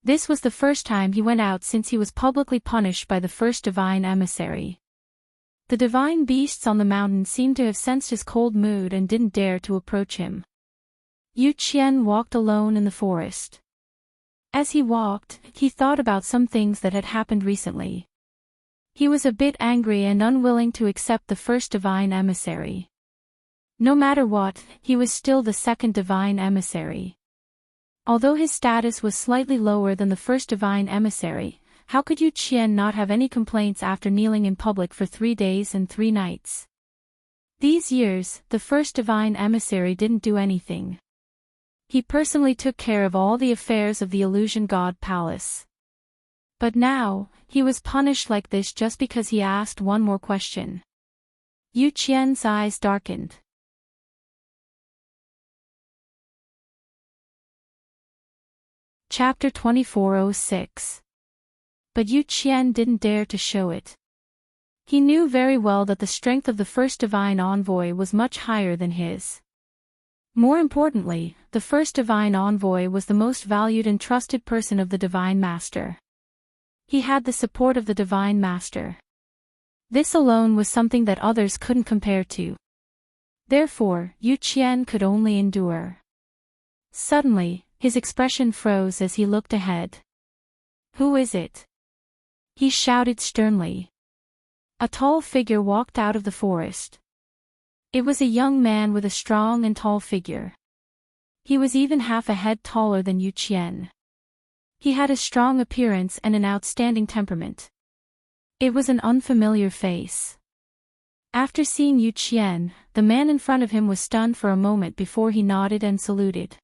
A: This was the first time he went out since he was publicly punished by the first divine emissary. The divine beasts on the mountain seemed to have sensed his cold mood and didn't dare to approach him. Yu Qian walked alone in the forest. As he walked, he thought about some things that had happened recently. He was a bit angry and unwilling to accept the first divine emissary. No matter what, he was still the second divine emissary. Although his status was slightly lower than the first divine emissary, how could Yu Qian not have any complaints after kneeling in public for 3 days and 3 nights? These years, the first divine emissary didn't do anything. He personally took care of all the affairs of the illusion god palace. But now, he was punished like this just because he asked one more question. Yu Qian's eyes darkened. Chapter 2406. But Yu Qian didn't dare to show it. He knew very well that the strength of the first divine envoy was much higher than his. More importantly, the first divine envoy was the most valued and trusted person of the divine master. He had the support of the divine master. This alone was something that others couldn't compare to. Therefore, Yu Qian could only endure. Suddenly, his expression froze as he looked ahead. "Who is it?" he shouted sternly. A tall figure walked out of the forest. It was a young man with a strong and tall figure. He was even half a head taller than Yu Qian. He had a strong appearance and an outstanding temperament. It was an unfamiliar face. After seeing Yu Qian, the man in front of him was stunned for a moment before he nodded and saluted.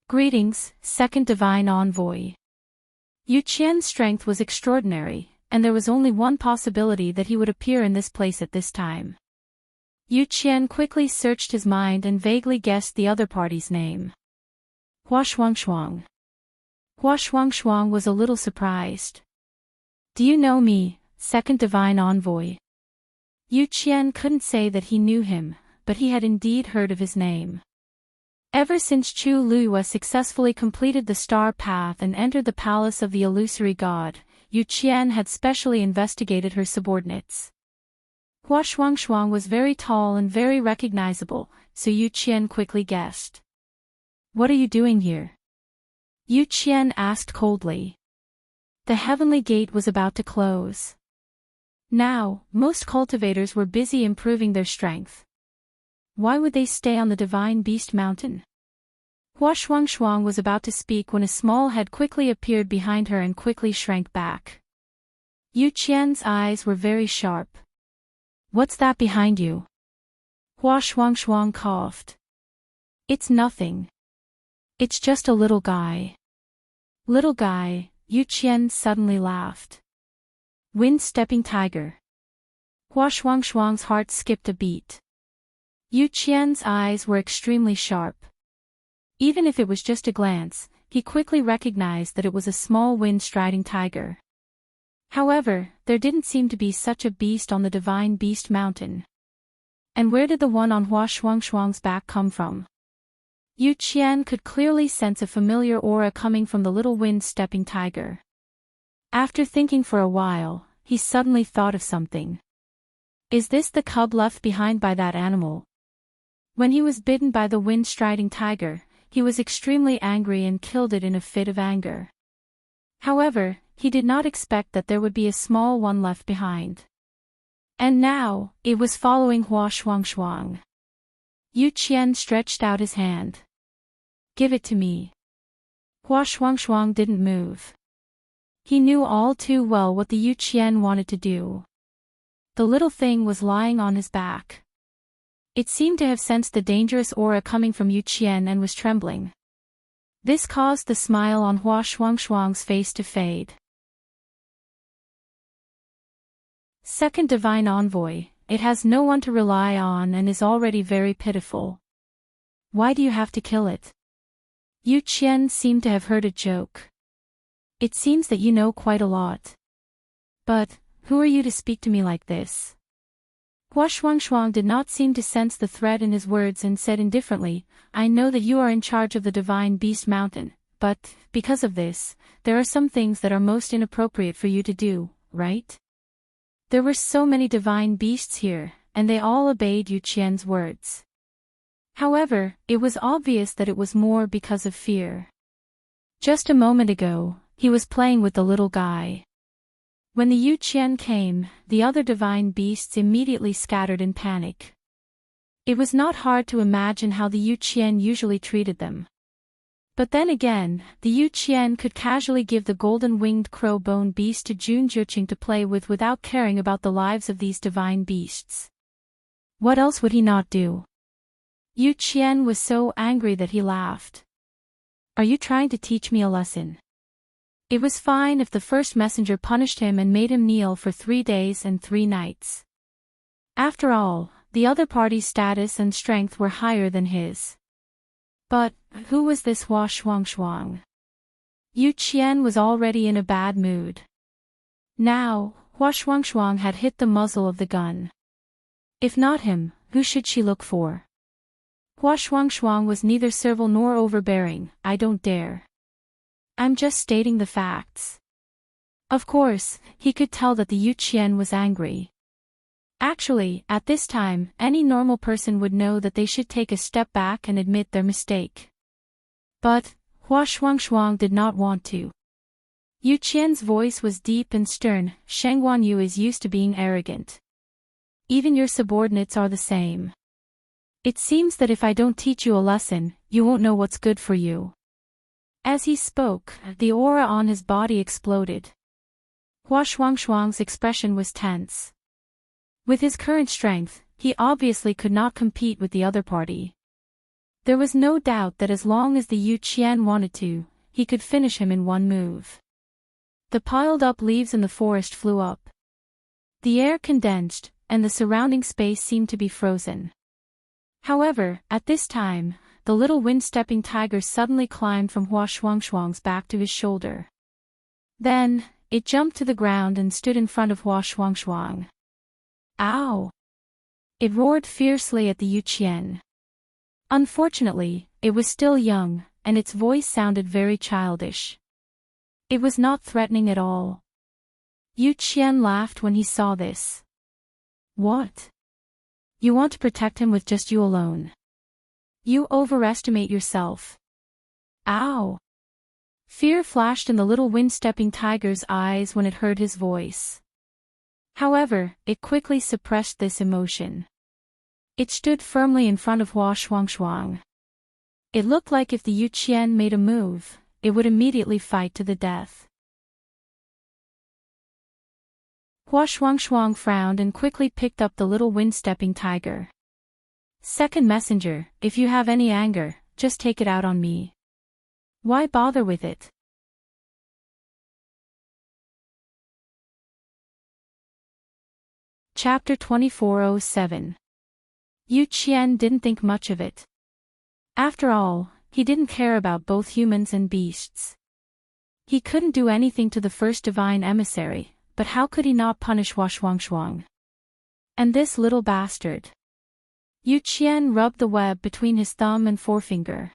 A: "Greetings, second divine envoy." Yu Qian's strength was extraordinary, and there was only one possibility that he would appear in this place at this time. Yu Qian quickly searched his mind and vaguely guessed the other party's name. Hua Shuangshuang. Hua Shuangshuang was a little surprised. "Do you know me, second divine envoy?" Yu Qian couldn't say that he knew him, but he had indeed heard of his name. Ever since Chu Luo successfully completed the star path and entered the palace of the illusory god, Yu Qian had specially investigated her subordinates. Hua Shuangshuang was very tall and very recognizable, so Yu Qian quickly guessed. "What are you doing here?" Yu Qian asked coldly. The heavenly gate was about to close. Now, most cultivators were busy improving their strength. Why would they stay on the Divine Beast Mountain? Hua Shuangshuang was about to speak when a small head quickly appeared behind her and quickly shrank back. Yu Qian's eyes were very sharp. "What's that behind you?" Hua Shuangshuang coughed. "It's nothing. It's just a little guy." "Little guy," Yu Qian suddenly laughed. "Wind-stepping tiger." Hua Shuangshuang's heart skipped a beat. Yu Qian's eyes were extremely sharp. Even if it was just a glance, he quickly recognized that it was a small wind-striding tiger. However, there didn't seem to be such a beast on the Divine Beast Mountain. And where did the one on Hua Shuangshuang's back come from? Yu Qian could clearly sense a familiar aura coming from the little wind-stepping tiger. After thinking for a while, he suddenly thought of something. Is this the cub left behind by that animal? When he was bitten by the wind-striding tiger, he was extremely angry and killed it in a fit of anger. However, he did not expect that there would be a small one left behind. And now, it was following Hua Shuangshuang. Yu Qian stretched out his hand. "Give it to me." Hua Shuangshuang didn't move. He knew all too well what the Yu Qian wanted to do. The little thing was lying on his back. It seemed to have sensed the dangerous aura coming from Yu Qian and was trembling. This caused the smile on Hua Shuangshuang's face to fade. Second Divine Envoy, it has no one to rely on and is already very pitiful. Why do you have to kill it? Yu Qian seemed to have heard a joke. It seems that you know quite a lot. But, who are you to speak to me like this? Hua Shuangshuang did not seem to sense the threat in his words and said indifferently, I know that you are in charge of the Divine Beast Mountain, but, because of this, there are some things that are most inappropriate for you to do, right? There were so many divine beasts here, and they all obeyed Yu Qian's words. However, it was obvious that it was more because of fear. Just a moment ago, he was playing with the little guy. When the Yu Qian came, the other divine beasts immediately scattered in panic. It was not hard to imagine how the Yu Qian usually treated them. But then again, the Yu Qian could casually give the golden-winged crow bone beast to Jun Jiuqing to play with without caring about the lives of these divine beasts. What else would he not do? Yu Qian was so angry that he laughed. Are you trying to teach me a lesson? It was fine if the first messenger punished him and made him kneel for 3 days and 3 nights. After all, the other party's status and strength were higher than his. But, who was this Hua Shuangshuang? Yu Qian was already in a bad mood. Now, Hua Shuangshuang had hit the muzzle of the gun. If not him, who should she look for? Hua Shuangshuang was neither servile nor overbearing, I don't dare. I'm just stating the facts. Of course, he could tell that the Yu Qian was angry. Actually, at this time, any normal person would know that they should take a step back and admit their mistake. But, Hua Shuangshuang did not want to. Yu Qian's voice was deep and stern, Shengguan Yu is used to being arrogant. Even your subordinates are the same. It seems that if I don't teach you a lesson, you won't know what's good for you. As he spoke, the aura on his body exploded. Hua Shuangshuang's expression was tense. With his current strength, he obviously could not compete with the other party. There was no doubt that as long as the Yu Qian wanted to, he could finish him in one move. The piled-up leaves in the forest flew up. The air condensed, and the surrounding space seemed to be frozen. However, at this time, the little wind-stepping tiger suddenly climbed from Hua Shuangshuang's back to his shoulder. Then, it jumped to the ground and stood in front of Hua Shuangshuang. Ow! It roared fiercely at the Yu Qian. Unfortunately, it was still young, and its voice sounded very childish. It was not threatening at all. Yu Qian laughed when he saw this. What? You want to protect him with just you alone? You overestimate yourself. Ow! Fear flashed in the little wind-stepping tiger's eyes when it heard his voice. However, it quickly suppressed this emotion. It stood firmly in front of Hua Shuangshuang. It looked like if the Yu Qian made a move, it would immediately fight to the death. Hua Shuangshuang frowned and quickly picked up the little wind-stepping tiger. Second messenger, if you have any anger, just take it out on me. Why bother with it? Chapter 2407. Yu Qian didn't think much of it. After all, he didn't care about both humans and beasts. He couldn't do anything to the first divine emissary, but how could he not punish Hua Shuangshuang? And this little bastard. Yu Qian rubbed the web between his thumb and forefinger.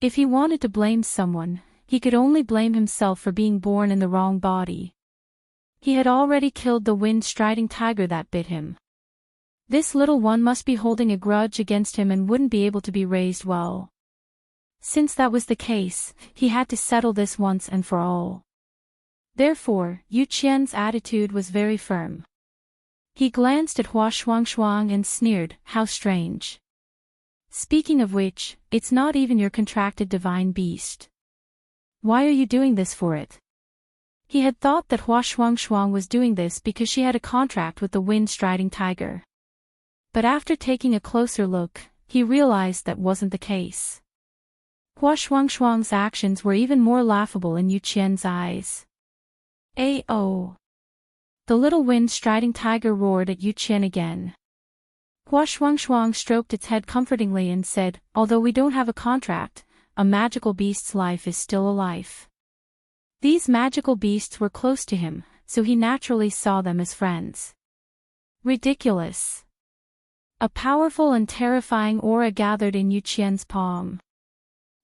A: If he wanted to blame someone, he could only blame himself for being born in the wrong body. He had already killed the wind-striding tiger that bit him. This little one must be holding a grudge against him and wouldn't be able to be raised well. Since that was the case, he had to settle this once and for all. Therefore, Yu Qian's attitude was very firm. He glanced at Hua Shuangshuang and sneered, how strange. Speaking of which, it's not even your contracted divine beast. Why are you doing this for it? He had thought that Hua Shuangshuang was doing this because she had a contract with the wind-striding tiger. But after taking a closer look, he realized that wasn't the case. Hua Shuangshuang's actions were even more laughable in Yu Qian's eyes. A-oh! The little wind-striding tiger roared at Yu Qian again. Hua Shuangshuang stroked its head comfortingly and said, although we don't have a contract, a magical beast's life is still a life. These magical beasts were close to him, so he naturally saw them as friends. Ridiculous. A powerful and terrifying aura gathered in Yu Qian's palm.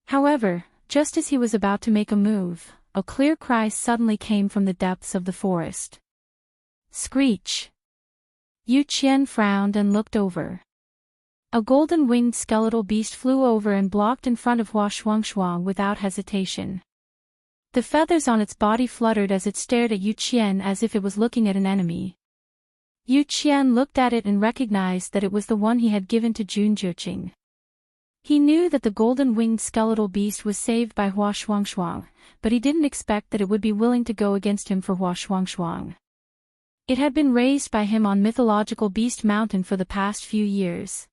A: However, just as he was about to make a move, a clear cry suddenly came from the depths of the forest. Screech! Yu Qian frowned and looked over. A golden-winged skeletal beast flew over and blocked in front of Hua Shuangshuang without hesitation. The feathers on its body fluttered as it stared at Yu Qian as if it was looking at an enemy. Yu Qian looked at it and recognized that it was the one he had given to Jun Jiuqing. He knew that the golden-winged skeletal beast was saved by Hua Shuangshuang, but he didn't expect that it would be willing to go against him for Hua Shuangshuang. It had been raised by him on mythological Beast Mountain for the past few years.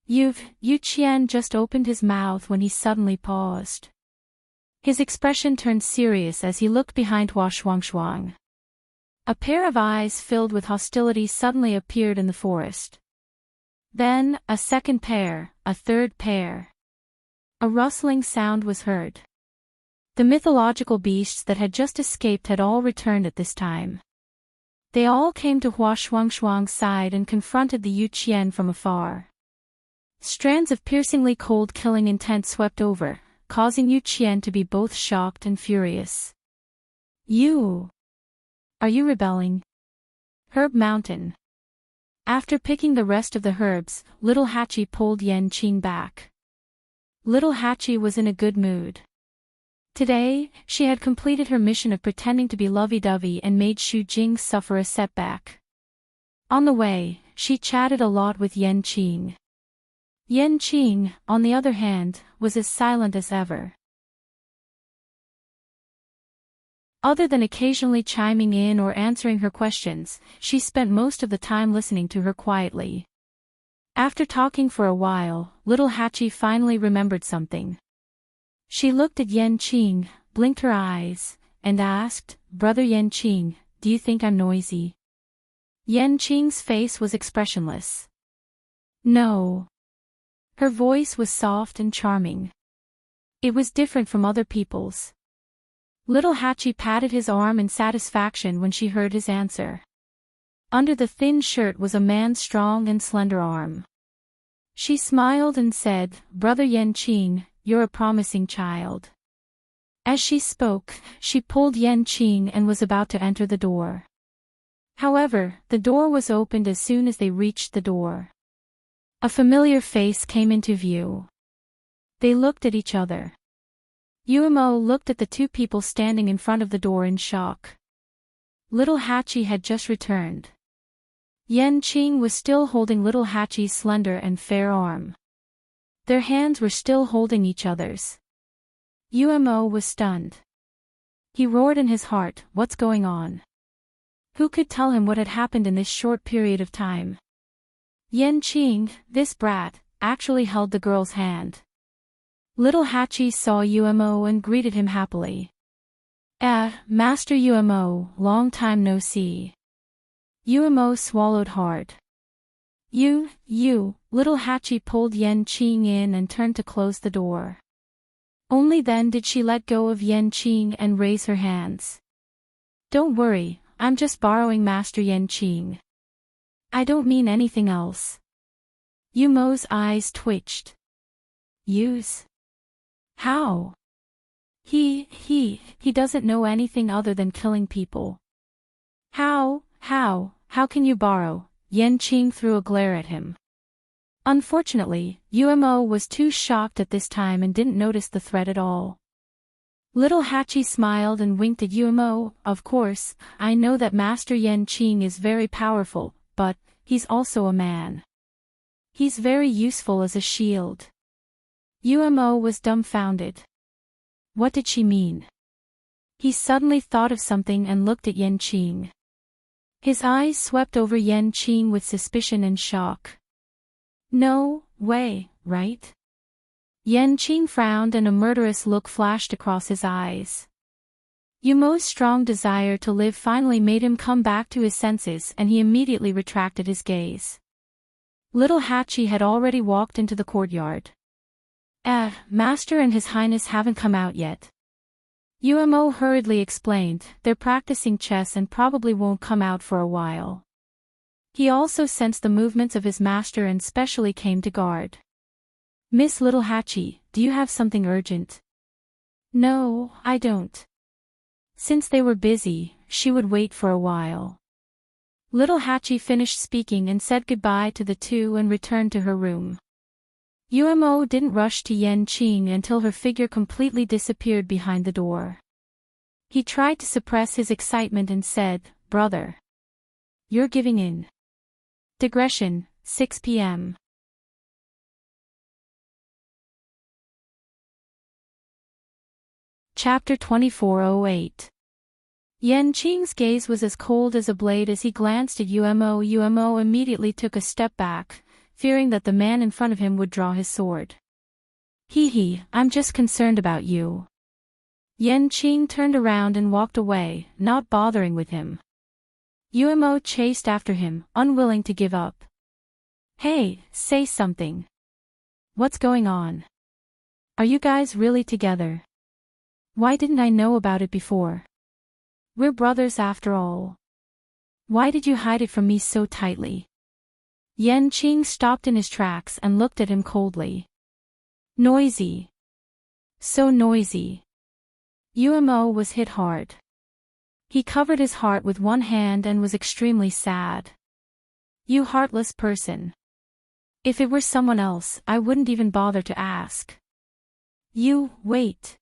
A: Yu Qian just opened his mouth when he suddenly paused. His expression turned serious as he looked behind Hua Shuangshuang. A pair of eyes filled with hostility suddenly appeared in the forest. Then, a second pair, a third pair. A rustling sound was heard. The mythological beasts that had just escaped had all returned at this time. They all came to Hua Shuangshuang's side and confronted the Yu Qian from afar. Strands of piercingly cold killing intent swept over, causing Yu Qian to be both shocked and furious. You! Are you rebelling? Herb Mountain. After picking the rest of the herbs, Little Hachi pulled Enchanting back. Little Hachi was in a good mood. Today, she had completed her mission of pretending to be lovey-dovey and made Xu Jing suffer a setback. On the way, she chatted a lot with Enchanting. Enchanting, on the other hand, was as silent as ever. Other than occasionally chiming in or answering her questions, she spent most of the time listening to her quietly. After talking for a while, Little Hachi finally remembered something. She looked at Enchanting, blinked her eyes, and asked, "Brother Enchanting, do you think I'm noisy?" Enchanting's face was expressionless. No. Her voice was soft and charming. It was different from other people's. Little Hachi patted his arm in satisfaction when she heard his answer. Under the thin shirt was a man's strong and slender arm. She smiled and said, "Brother Enchanting, you're a promising child." As she spoke, she pulled Enchanting and was about to enter the door. However, the door was opened as soon as they reached the door. A familiar face came into view. They looked at each other. Yuemo looked at the two people standing in front of the door in shock. Little Hachi had just returned. Enchanting was still holding Little Hachi's slender and fair arm. Their hands were still holding each other's. Yuemo was stunned. He roared in his heart, "What's going on?" Who could tell him what had happened in this short period of time? Enchanting, this brat, actually held the girl's hand. Little Hachi saw Yuemo and greeted him happily. Master Yuemo, long time no see." Yuemo swallowed hard. Little Hachi pulled Enchanting in and turned to close the door. Only then did she let go of Enchanting and raise her hands. "Don't worry, I'm just borrowing Master Enchanting. I don't mean anything else." Yuemo's eyes twitched. "Use? How? He doesn't know anything other than killing people." How can you borrow?" Enchanting threw a glare at him. Unfortunately, Yuemo was too shocked at this time and didn't notice the threat at all. Little Hachi smiled and winked at Yuemo. "Of course, I know that Master Enchanting is very powerful, but he's also a man. He's very useful as a shield." Yuemo was dumbfounded. What did she mean? He suddenly thought of something and looked at Enchanting. His eyes swept over Enchanting with suspicion and shock. "No way, right?" Enchanting frowned and a murderous look flashed across his eyes. Yuemo's strong desire to live finally made him come back to his senses and he immediately retracted his gaze. Little Hachi had already walked into the courtyard. Master and His Highness haven't come out yet. Umo hurriedly explained, they're practicing chess and probably won't come out for a while. He also sensed the movements of his master and specially came to guard. Miss Little Hatchie, do you have something urgent? No, I don't. Since they were busy, she would wait for a while. Little Hatchie finished speaking and said goodbye to the two and returned to her room. Umo didn't rush to Yenching until her figure completely disappeared behind the door. He tried to suppress his excitement and said, Brother. You're giving in. Digression, 6 p.m. Chapter 2408. Yenching's gaze was as cold as a blade as he glanced at Umo. Umo immediately took a step back, fearing that the man in front of him would draw his sword. I'm just concerned about you. Yenching turned around and walked away, not bothering with him. Umo chased after him, unwilling to give up. Hey, say something. What's going on? Are you guys really together? Why didn't I know about it before? We're brothers after all. Why did you hide it from me so tightly? Yenching stopped in his tracks and looked at him coldly. Noisy. So noisy. Umo was hit hard. He covered his heart with one hand and was extremely sad. You heartless person. If it were someone else, I wouldn't even bother to ask. Wait.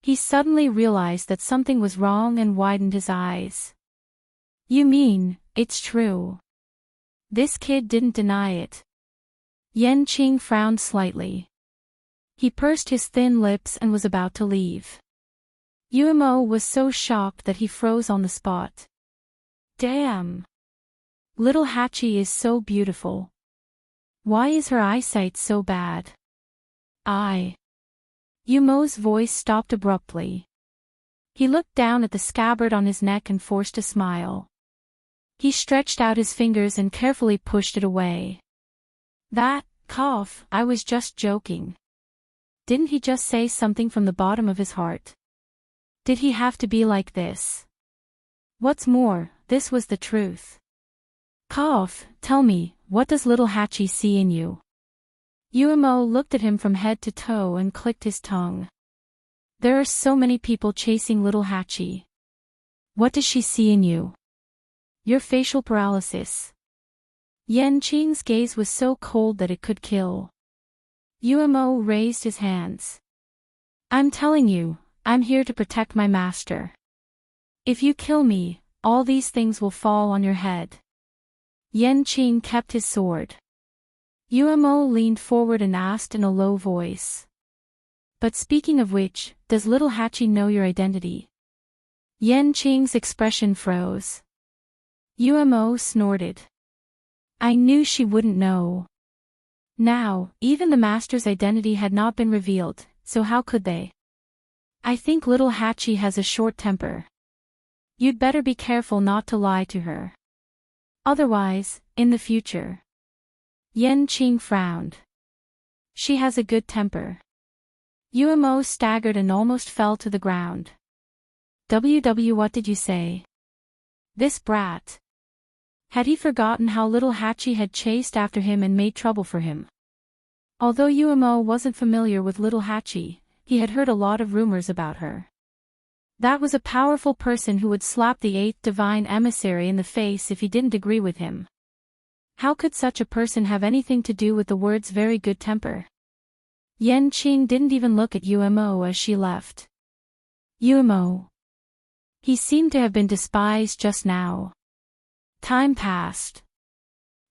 A: He suddenly realized that something was wrong and widened his eyes. You mean, it's true? This kid didn't deny it. Yenching frowned slightly. He pursed his thin lips and was about to leave. Umo was so shocked that he froze on the spot. Damn! Little Hatchie is so beautiful. Why is her eyesight so bad? Umo's voice stopped abruptly. He looked down at the scabbard on his neck and forced a smile. He stretched out his fingers and carefully pushed it away. I was just joking. Didn't he just say something from the bottom of his heart? Did he have to be like this? What's more, this was the truth. Tell me, what does Little Hatchie see in you? Umo looked at him from head to toe and clicked his tongue. There are so many people chasing Little Hatchie. What does she see in you? Your facial paralysis. Yenching's gaze was so cold that it could kill. Umo raised his hands. I'm telling you, I'm here to protect my master. If you kill me, all these things will fall on your head. Yenching kept his sword. Umo leaned forward and asked in a low voice. But speaking of which, does Little Hatchie know your identity? Yenching's expression froze. Umo snorted. I knew she wouldn't know. Now, even the master's identity had not been revealed, so how could they? I think Little Hatchie has a short temper. You'd better be careful not to lie to her. Otherwise, in the future. Yenching frowned. She has a good temper. Umo staggered and almost fell to the ground. What did you say? This brat. Had he forgotten how Little Hatchie had chased after him and made trouble for him? Although Umo wasn't familiar with Little Hatchie, he had heard a lot of rumors about her. That was a powerful person who would slap the 8th divine emissary in the face if he didn't agree with him. How could such a person have anything to do with the words very good temper? Yenching didn't even look at Umo as she left. Umo. He seemed to have been despised just now. Time passed.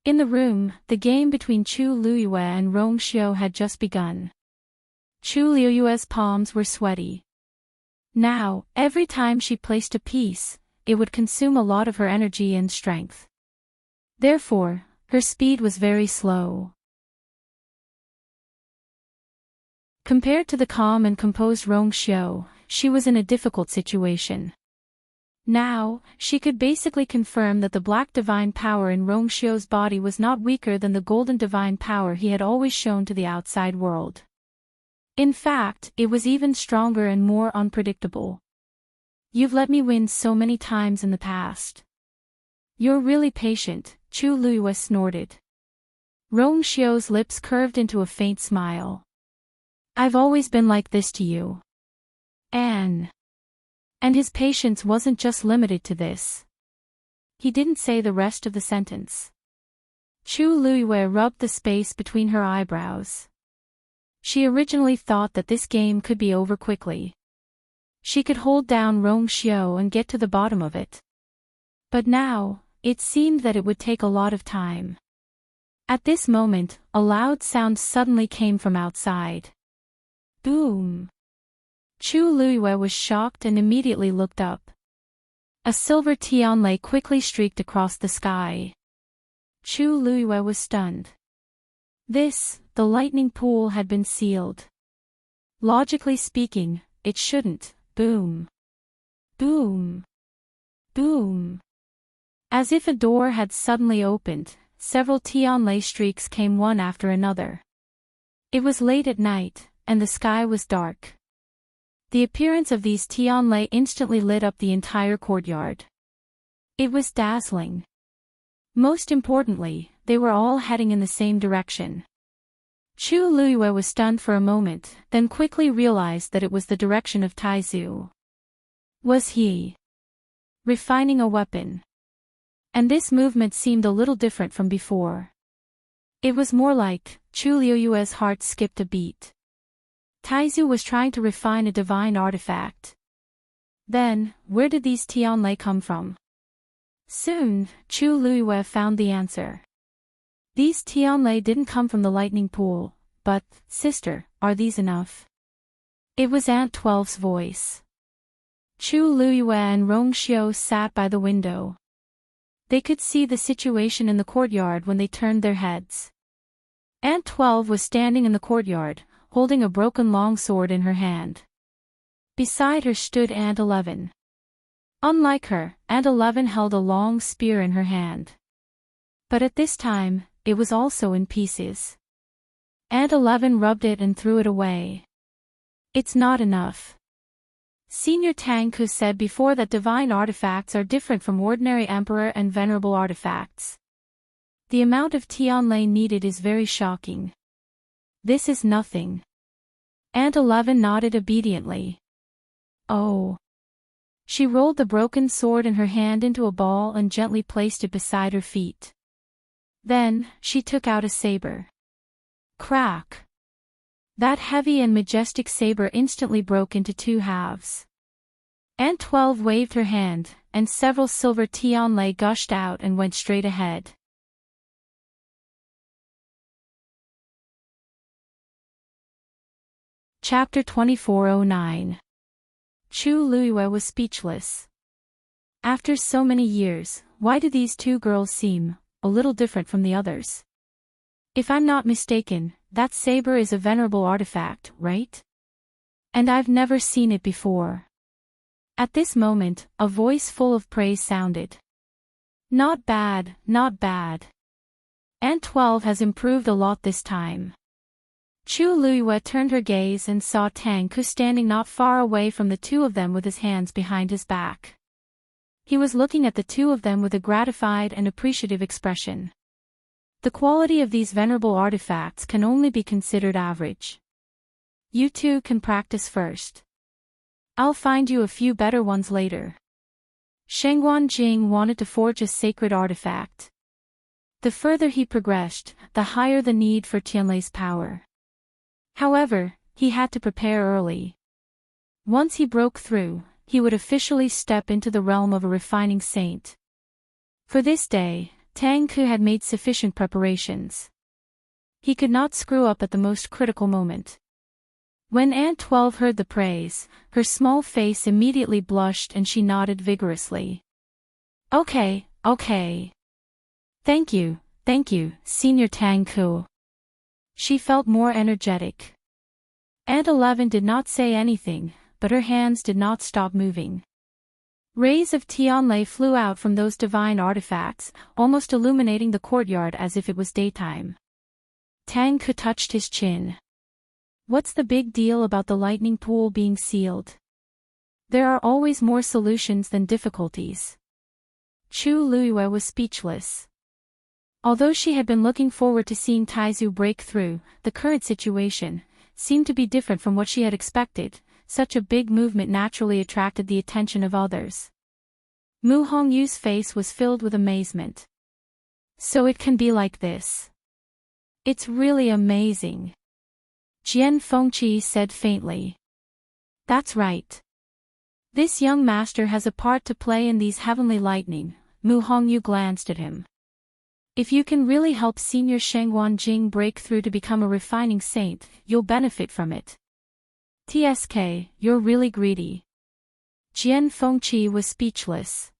A: In the room, the game between Chu Liyue and Rong Xiu had just begun. Chu Liyue's palms were sweaty. Now, every time she placed a piece, it would consume a lot of her energy and strength. Therefore, her speed was very slow. Compared to the calm and composed Rong Xiu, she was in a difficult situation. Now, she could basically confirm that the black divine power in Rong Xiu's body was not weaker than the golden divine power he had always shown to the outside world. In fact, it was even stronger and more unpredictable. You've let me win so many times in the past. You're really patient, Chu Luiyue snorted. Rong Xiu's lips curved into a faint smile. I've always been like this to you. Anne. And his patience wasn't just limited to this. He didn't say the rest of the sentence. Chu Luiyue rubbed the space between her eyebrows. She originally thought that this game could be over quickly. She could hold down Rong Xiu and get to the bottom of it. But now, it seemed that it would take a lot of time. At this moment, a loud sound suddenly came from outside. Boom! Chu Luiyue was shocked and immediately looked up. A silver tianlei quickly streaked across the sky. Chu Luiyue was stunned. The lightning pool had been sealed. Logically speaking, it shouldn't. Boom. Boom. Boom. As if a door had suddenly opened, several tianlei streaks came one after another. It was late at night, and the sky was dark. The appearance of these tianlei instantly lit up the entire courtyard. It was dazzling. Most importantly, they were all heading in the same direction. Chu Luiyue was stunned for a moment, then quickly realized that it was the direction of Taizu. Was he refining a weapon? And this movement seemed a little different from before. It was more like, Chu Luiyue's heart skipped a beat. Taizu was trying to refine a divine artifact. Then, where did these tianlei come from? Soon, Chu Luiyue found the answer. These tianlei didn't come from the lightning pool, but, sister, are these enough? It was Aunt 12's voice. Chu Luiyue and Rong Xiu sat by the window. They could see the situation in the courtyard when they turned their heads. Aunt 12 was standing in the courtyard, holding a broken longsword in her hand. Beside her stood Aunt 11. Unlike her, Aunt 11 held a long spear in her hand. But at this time, it was also in pieces. Aunt 11 rubbed it and threw it away. It's not enough. Senior Tang Ku said before that divine artifacts are different from ordinary emperor and venerable artifacts. The amount of tianlei needed is very shocking. This is nothing. Aunt 11 nodded obediently. Oh. She rolled the broken sword in her hand into a ball and gently placed it beside her feet. Then, she took out a saber. Crack! That heavy and majestic saber instantly broke into two halves. Aunt 12 waved her hand, and several silver tianlei gushed out and went straight ahead. Chapter 2409. Chu Luiyue was speechless. After so many years, why did these two girls seem a little different from the others? If I'm not mistaken, that saber is a venerable artifact, right? And I've never seen it before. At this moment, a voice full of praise sounded. Not bad, not bad. Aunt 12 has improved a lot this time. Chu Luiyue turned her gaze and saw Tang Ku standing not far away from the two of them with his hands behind his back. He was looking at the two of them with a gratified and appreciative expression. The quality of these venerable artifacts can only be considered average. You two can practice first. I'll find you a few better ones later. Shengguan Jing wanted to forge a sacred artifact. The further he progressed, the higher the need for Tianlei's power. However, he had to prepare early. Once he broke through, he would officially step into the realm of a refining saint. For this day, Tang Ku had made sufficient preparations. He could not screw up at the most critical moment. When Aunt 12 heard the praise, her small face immediately blushed and she nodded vigorously. Okay. Thank you, Senior Tang Ku. She felt more energetic. Aunt 11 did not say anything, but her hands did not stop moving. Rays of tianlei flew out from those divine artifacts, almost illuminating the courtyard as if it was daytime. Tang Ku touched his chin. What's the big deal about the lightning pool being sealed? There are always more solutions than difficulties. Chu Luiyue was speechless. Although she had been looking forward to seeing Taizu break through, the current situation seemed to be different from what she had expected. Such a big movement naturally attracted the attention of others. Mu Hongyu's face was filled with amazement. So it can be like this. It's really amazing. Jian Fengqi said faintly. That's right. This young master has a part to play in these heavenly lightning. Mu Hongyu glanced at him. If you can really help Senior Sheng Wanjing break through to become a refining saint, you'll benefit from it. TSK, you're really greedy. Jian Fengqi was speechless.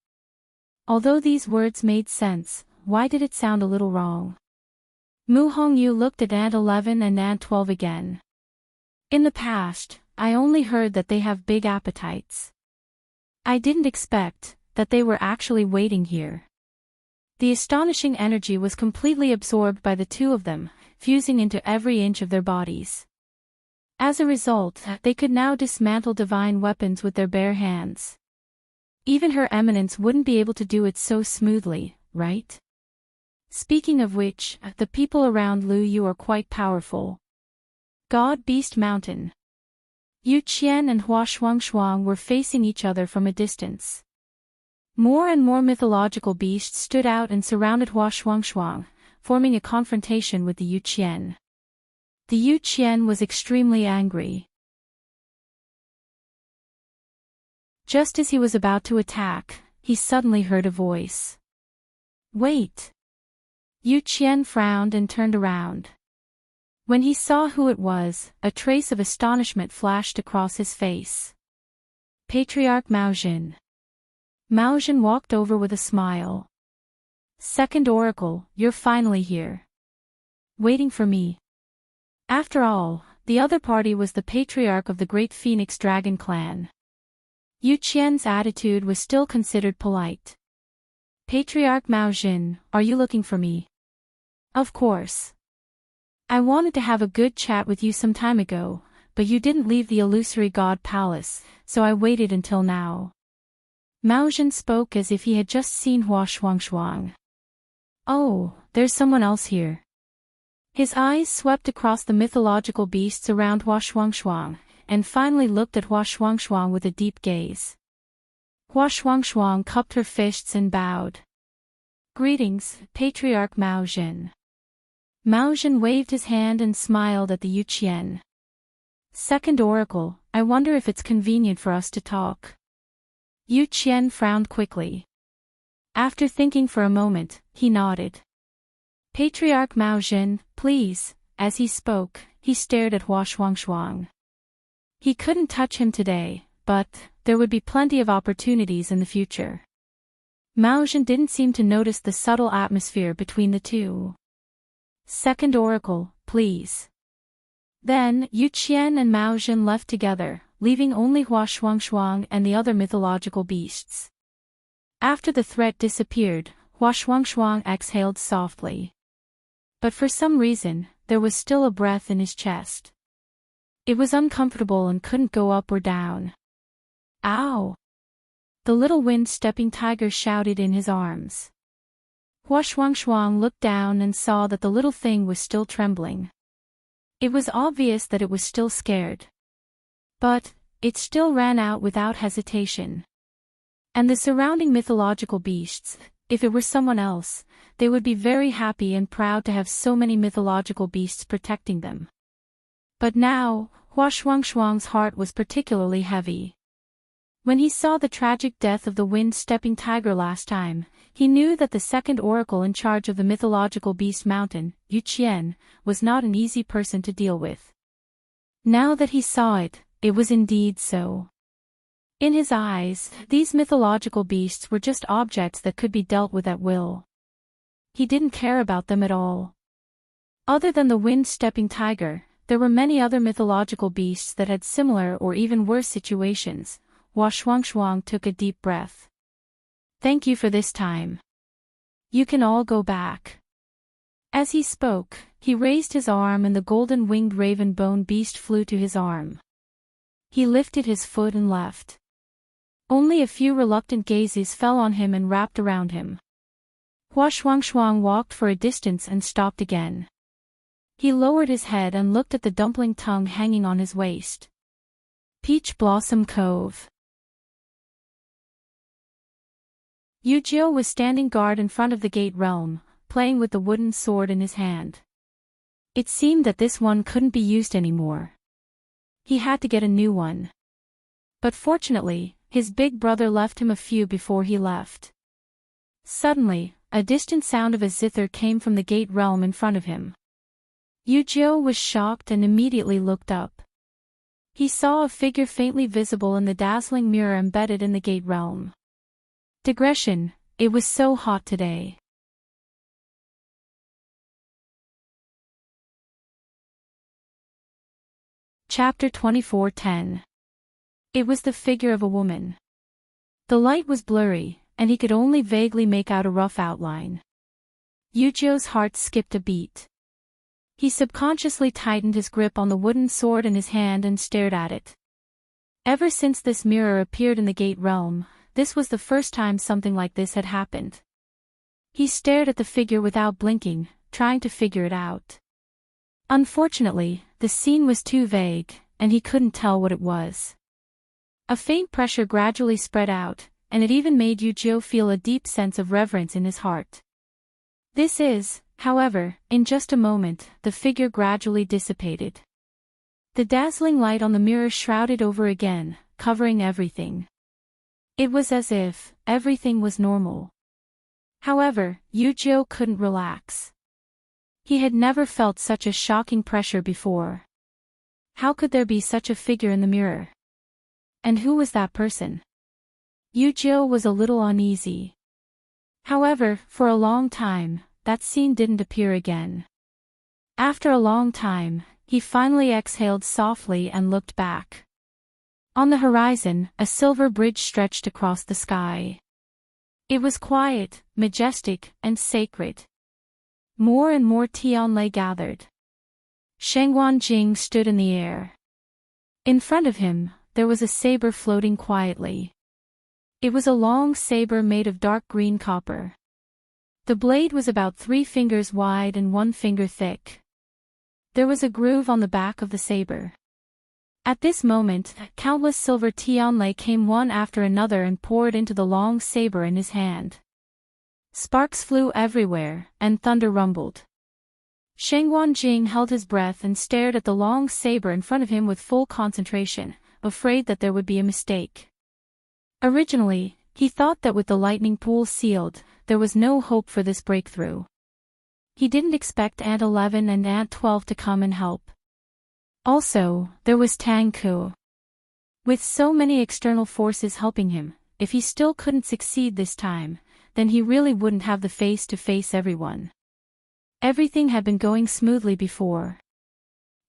A: Although these words made sense, why did it sound a little wrong? Mu Hongyu looked at Ant 11 and Ant 12 again. In the past, I only heard that they have big appetites. I didn't expect that they were actually waiting here. The astonishing energy was completely absorbed by the two of them, fusing into every inch of their bodies. As a result, they could now dismantle divine weapons with their bare hands. Even Her Eminence wouldn't be able to do it so smoothly, right? Speaking of which, the people around Lu Yu are quite powerful. God Beast Mountain. Yu Qian and Hua Shuangshuang were facing each other from a distance. More and more mythological beasts stood out and surrounded Hua Shuangshuang, forming a confrontation with the Yu Qian. The Yu Qian was extremely angry. Just as he was about to attack, he suddenly heard a voice. Wait! Yu Qian frowned and turned around. When he saw who it was, a trace of astonishment flashed across his face. Patriarch Mao Jin. Mao Jin walked over with a smile. Second Oracle, you're finally here. Waiting for me. After all, the other party was the patriarch of the Great Phoenix Dragon Clan. Yu Qian's attitude was still considered polite. Patriarch Mao Jin, are you looking for me? Of course. I wanted to have a good chat with you some time ago, but you didn't leave the illusory god palace, so I waited until now. Mao Jin spoke as if he had just seen Hua Shuangshuang. Oh, there's someone else here. His eyes swept across the mythological beasts around Hua Shuangshuang, and finally looked at Hua Shuangshuang with a deep gaze. Hua Shuangshuang cupped her fists and bowed. Greetings, Patriarch Mao Jin. Mao Jin waved his hand and smiled at the Yu Qian. Second Oracle, I wonder if it's convenient for us to talk. Yu Qian frowned quickly. After thinking for a moment, he nodded. Patriarch Mao Jin, please. As he spoke, he stared at Hua Shuangshuang. He couldn't touch him today, but there would be plenty of opportunities in the future. Mao Jin didn't seem to notice the subtle atmosphere between the two. Second Oracle, please. Then, Yu Qian and Mao Jin left together, leaving only Hua Shuangshuang and the other mythological beasts. After the threat disappeared, Hua Shuangshuang exhaled softly. But for some reason, there was still a breath in his chest. It was uncomfortable and couldn't go up or down. Ow! The little wind-stepping tiger shouted in his arms. Hua Shuangshuang looked down and saw that the little thing was still trembling. It was obvious that it was still scared. But it still ran out without hesitation. And the surrounding mythological beasts, if it were someone else, they would be very happy and proud to have so many mythological beasts protecting them. But now, Hua Shuangshuang's heart was particularly heavy. When he saw the tragic death of the wind-stepping tiger last time, he knew that the second oracle in charge of the mythological beast mountain, Yu Qian, was not an easy person to deal with. Now that he saw it, it was indeed so. In his eyes, these mythological beasts were just objects that could be dealt with at will. He didn't care about them at all. Other than the wind-stepping tiger, there were many other mythological beasts that had similar or even worse situations. Hua Shuangshuang took a deep breath. Thank you for this time. You can all go back. As he spoke, he raised his arm and the golden-winged raven-bone beast flew to his arm. He lifted his foot and left. Only a few reluctant gazes fell on him and wrapped around him. Hua Shuang walked for a distance and stopped again. He lowered his head and looked at the dumpling tongue hanging on his waist. Peach Blossom Cove. Yujio was standing guard in front of the gate realm, playing with the wooden sword in his hand. It seemed that this one couldn't be used anymore. He had to get a new one. But fortunately, his big brother left him a few before he left. Suddenly, a distant sound of a zither came from the gate realm in front of him. Yujio was shocked and immediately looked up. He saw a figure faintly visible in the dazzling mirror embedded in the gate realm. Digression, it was so hot today. Chapter 24:10. It was the figure of a woman. The light was blurry, and he could only vaguely make out a rough outline. Yujio's heart skipped a beat. He subconsciously tightened his grip on the wooden sword in his hand and stared at it. Ever since this mirror appeared in the gate realm, this was the first time something like this had happened. He stared at the figure without blinking, trying to figure it out. Unfortunately, the scene was too vague, and he couldn't tell what it was. A faint pressure gradually spread out, and it even made Yujio feel a deep sense of reverence in his heart. This is, however, in just a moment, the figure gradually dissipated. The dazzling light on the mirror shrouded over again, covering everything. It was as if everything was normal. However, Yujio couldn't relax. He had never felt such a shocking pressure before. How could there be such a figure in the mirror? And who was that person? Yujio was a little uneasy. However, for a long time, that scene didn't appear again. After a long time, he finally exhaled softly and looked back. On the horizon, a silver bridge stretched across the sky. It was quiet, majestic, and sacred. More and more Tianlei gathered. Shengguan Jing stood in the air. In front of him, there was a saber floating quietly. It was a long saber made of dark green copper. The blade was about 3 fingers wide and 1 finger thick. There was a groove on the back of the saber. At this moment, countless silver Tianlei came one after another and poured into the long saber in his hand. Sparks flew everywhere, and thunder rumbled. Shengguan Jing held his breath and stared at the long saber in front of him with full concentration, afraid that there would be a mistake. Originally, he thought that with the lightning pool sealed, there was no hope for this breakthrough. He didn't expect Ant 11 and Ant 12 to come and help. Also, there was Tang Ku. With so many external forces helping him, if he still couldn't succeed this time, then he really wouldn't have the face to face everyone. Everything had been going smoothly before.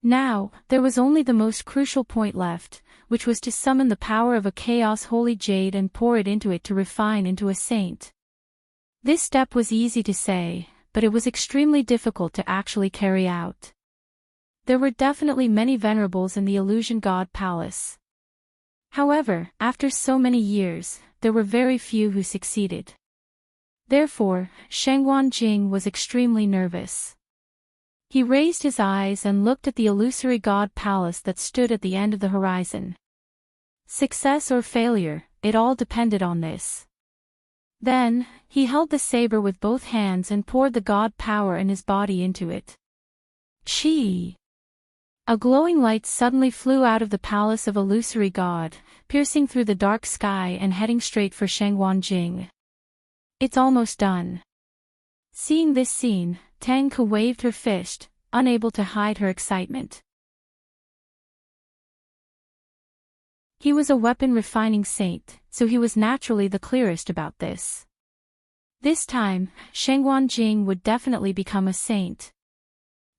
A: Now, there was only the most crucial point left, which was to summon the power of a chaos holy jade and pour it into it to refine into a saint. This step was easy to say, but it was extremely difficult to actually carry out. There were definitely many venerables in the Illusion God Palace. However, after so many years, there were very few who succeeded. Therefore, Shengguan Jing was extremely nervous. He raised his eyes and looked at the illusory God Palace that stood at the end of the horizon. Success or failure, it all depended on this. Then, he held the saber with both hands and poured the God power in his body into it. Chi! A glowing light suddenly flew out of the palace of illusory God, piercing through the dark sky and heading straight for Shengguan Jing. It's almost done. Seeing this scene, Tang Ku waved her fist, unable to hide her excitement. He was a weapon refining saint, so he was naturally the clearest about this. This time, Shengguan Jing would definitely become a saint.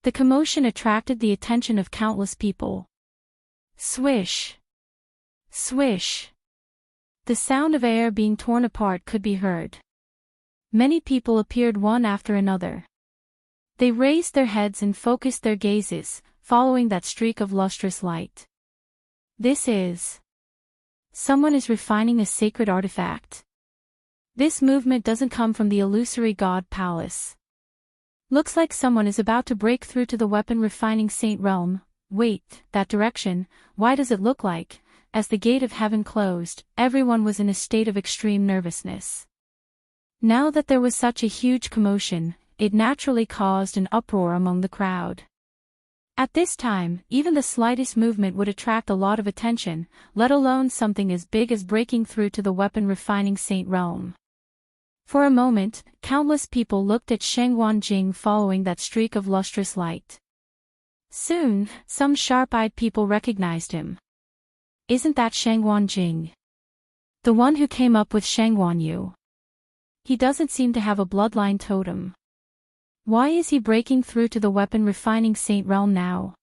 A: The commotion attracted the attention of countless people. Swish! Swish! The sound of air being torn apart could be heard. Many people appeared one after another. They raised their heads and focused their gazes, following that streak of lustrous light. This is... Someone is refining a sacred artifact. This movement doesn't come from the illusory god palace. Looks like someone is about to break through to the weapon-refining saint realm. Wait, that direction, why does it look like? As the gate of heaven closed, everyone was in a state of extreme nervousness. Now that there was such a huge commotion, it naturally caused an uproar among the crowd. At this time, even the slightest movement would attract a lot of attention, let alone something as big as breaking through to the weapon-refining saint realm. For a moment, countless people looked at Sheng Wanjing following that streak of lustrous light. Soon, some sharp-eyed people recognized him. Isn't that Sheng Wanjing? The one who came up with Sheng Wanyu. He doesn't seem to have a bloodline totem. Why is he breaking through to the weapon-refining saint realm now?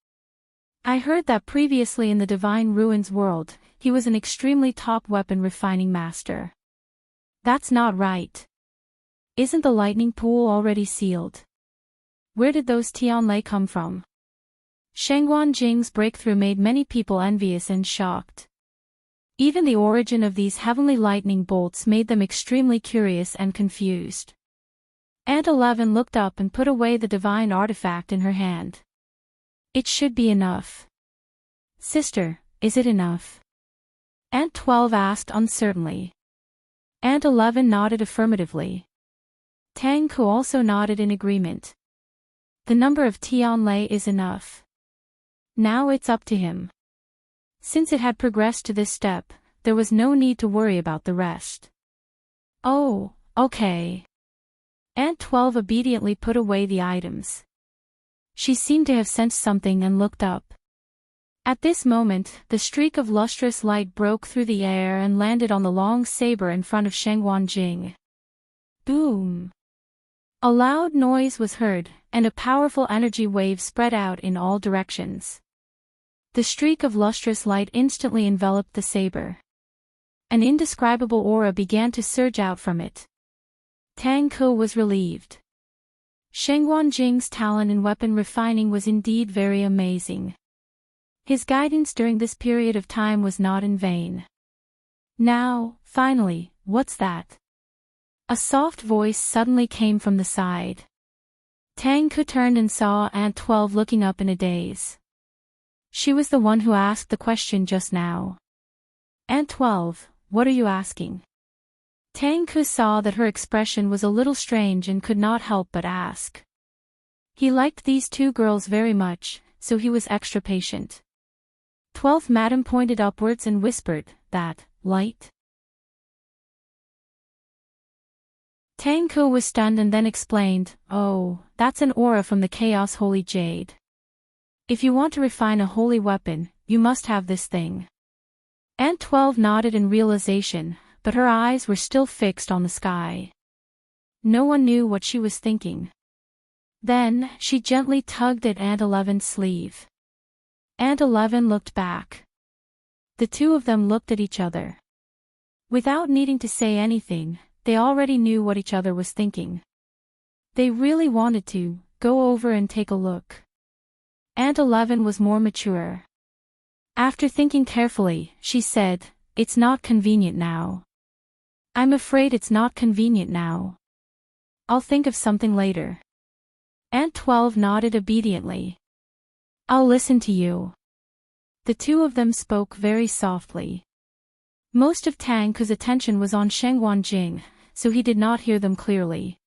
A: I heard that previously in the Divine Ruins world, he was an extremely top weapon-refining master. That's not right. Isn't the lightning pool already sealed? Where did those Tianlei come from? Sheng Wanjing's breakthrough made many people envious and shocked. Even the origin of these heavenly lightning bolts made them extremely curious and confused. Aunt 11 looked up and put away the divine artifact in her hand. It should be enough. Sister, is it enough? Aunt 12 asked uncertainly. Aunt 11 nodded affirmatively. Tang Ku also nodded in agreement. The number of Tianlei is enough. Now it's up to him. Since it had progressed to this step, there was no need to worry about the rest. Oh, okay. Aunt 12 obediently put away the items. She seemed to have sensed something and looked up. At this moment, the streak of lustrous light broke through the air and landed on the long saber in front of Sheng Wanjing. Boom! A loud noise was heard, and a powerful energy wave spread out in all directions. The streak of lustrous light instantly enveloped the saber. An indescribable aura began to surge out from it. Tang Ku was relieved. Sheng Wanjing's talent in weapon refining was indeed very amazing. His guidance during this period of time was not in vain. Now, finally, what's that? A soft voice suddenly came from the side. Tang Ku turned and saw Aunt 12 looking up in a daze. She was the one who asked the question just now. Aunt 12, what are you asking? Tang Ku saw that her expression was a little strange and could not help but ask. He liked these two girls very much, so he was extra patient. 12th Madam pointed upwards and whispered, that, light? Tang Ku was stunned and then explained, oh, that's an aura from the Chaos Holy Jade. If you want to refine a holy weapon, you must have this thing. Aunt 12 nodded in realization, but her eyes were still fixed on the sky. No one knew what she was thinking. Then, she gently tugged at Aunt 11's sleeve. Aunt 11 looked back. The two of them looked at each other. Without needing to say anything, they already knew what each other was thinking. They really wanted to go over and take a look. Aunt 11 was more mature. After thinking carefully, she said, it's not convenient now. I'm afraid it's not convenient now. I'll think of something later. Aunt 12 nodded obediently. I'll listen to you. The two of them spoke very softly. Most of Tang Ku's attention was on Sheng Wanjing, so he did not hear them clearly.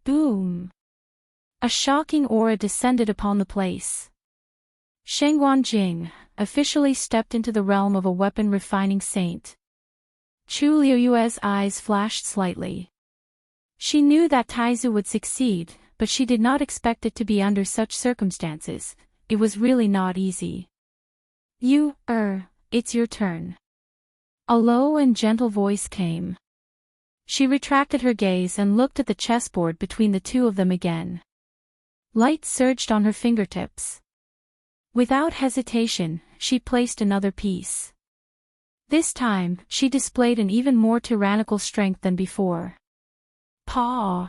A: Boom! A shocking aura descended upon the place. Sheng Wanjing officially stepped into the realm of a weapon-refining saint. Chu Liuyue's eyes flashed slightly. She knew that Taizu would succeed, but she did not expect it to be under such circumstances. It was really not easy. It's your turn. A low and gentle voice came. She retracted her gaze and looked at the chessboard between the two of them again. Light surged on her fingertips. Without hesitation, she placed another piece. This time, she displayed an even more tyrannical strength than before. Paw!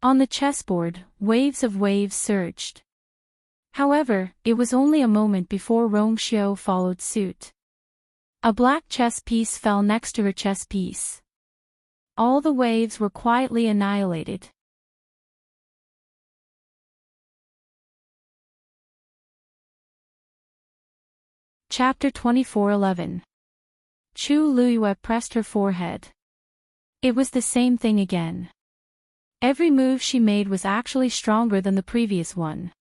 A: On the chessboard, waves of waves surged. However, it was only a moment before Rongxiu followed suit. A black chess piece fell next to her chess piece. All the waves were quietly annihilated. Chapter 24:11. Chu Luiyue pressed her forehead. It was the same thing again. Every move she made was actually stronger than the previous one.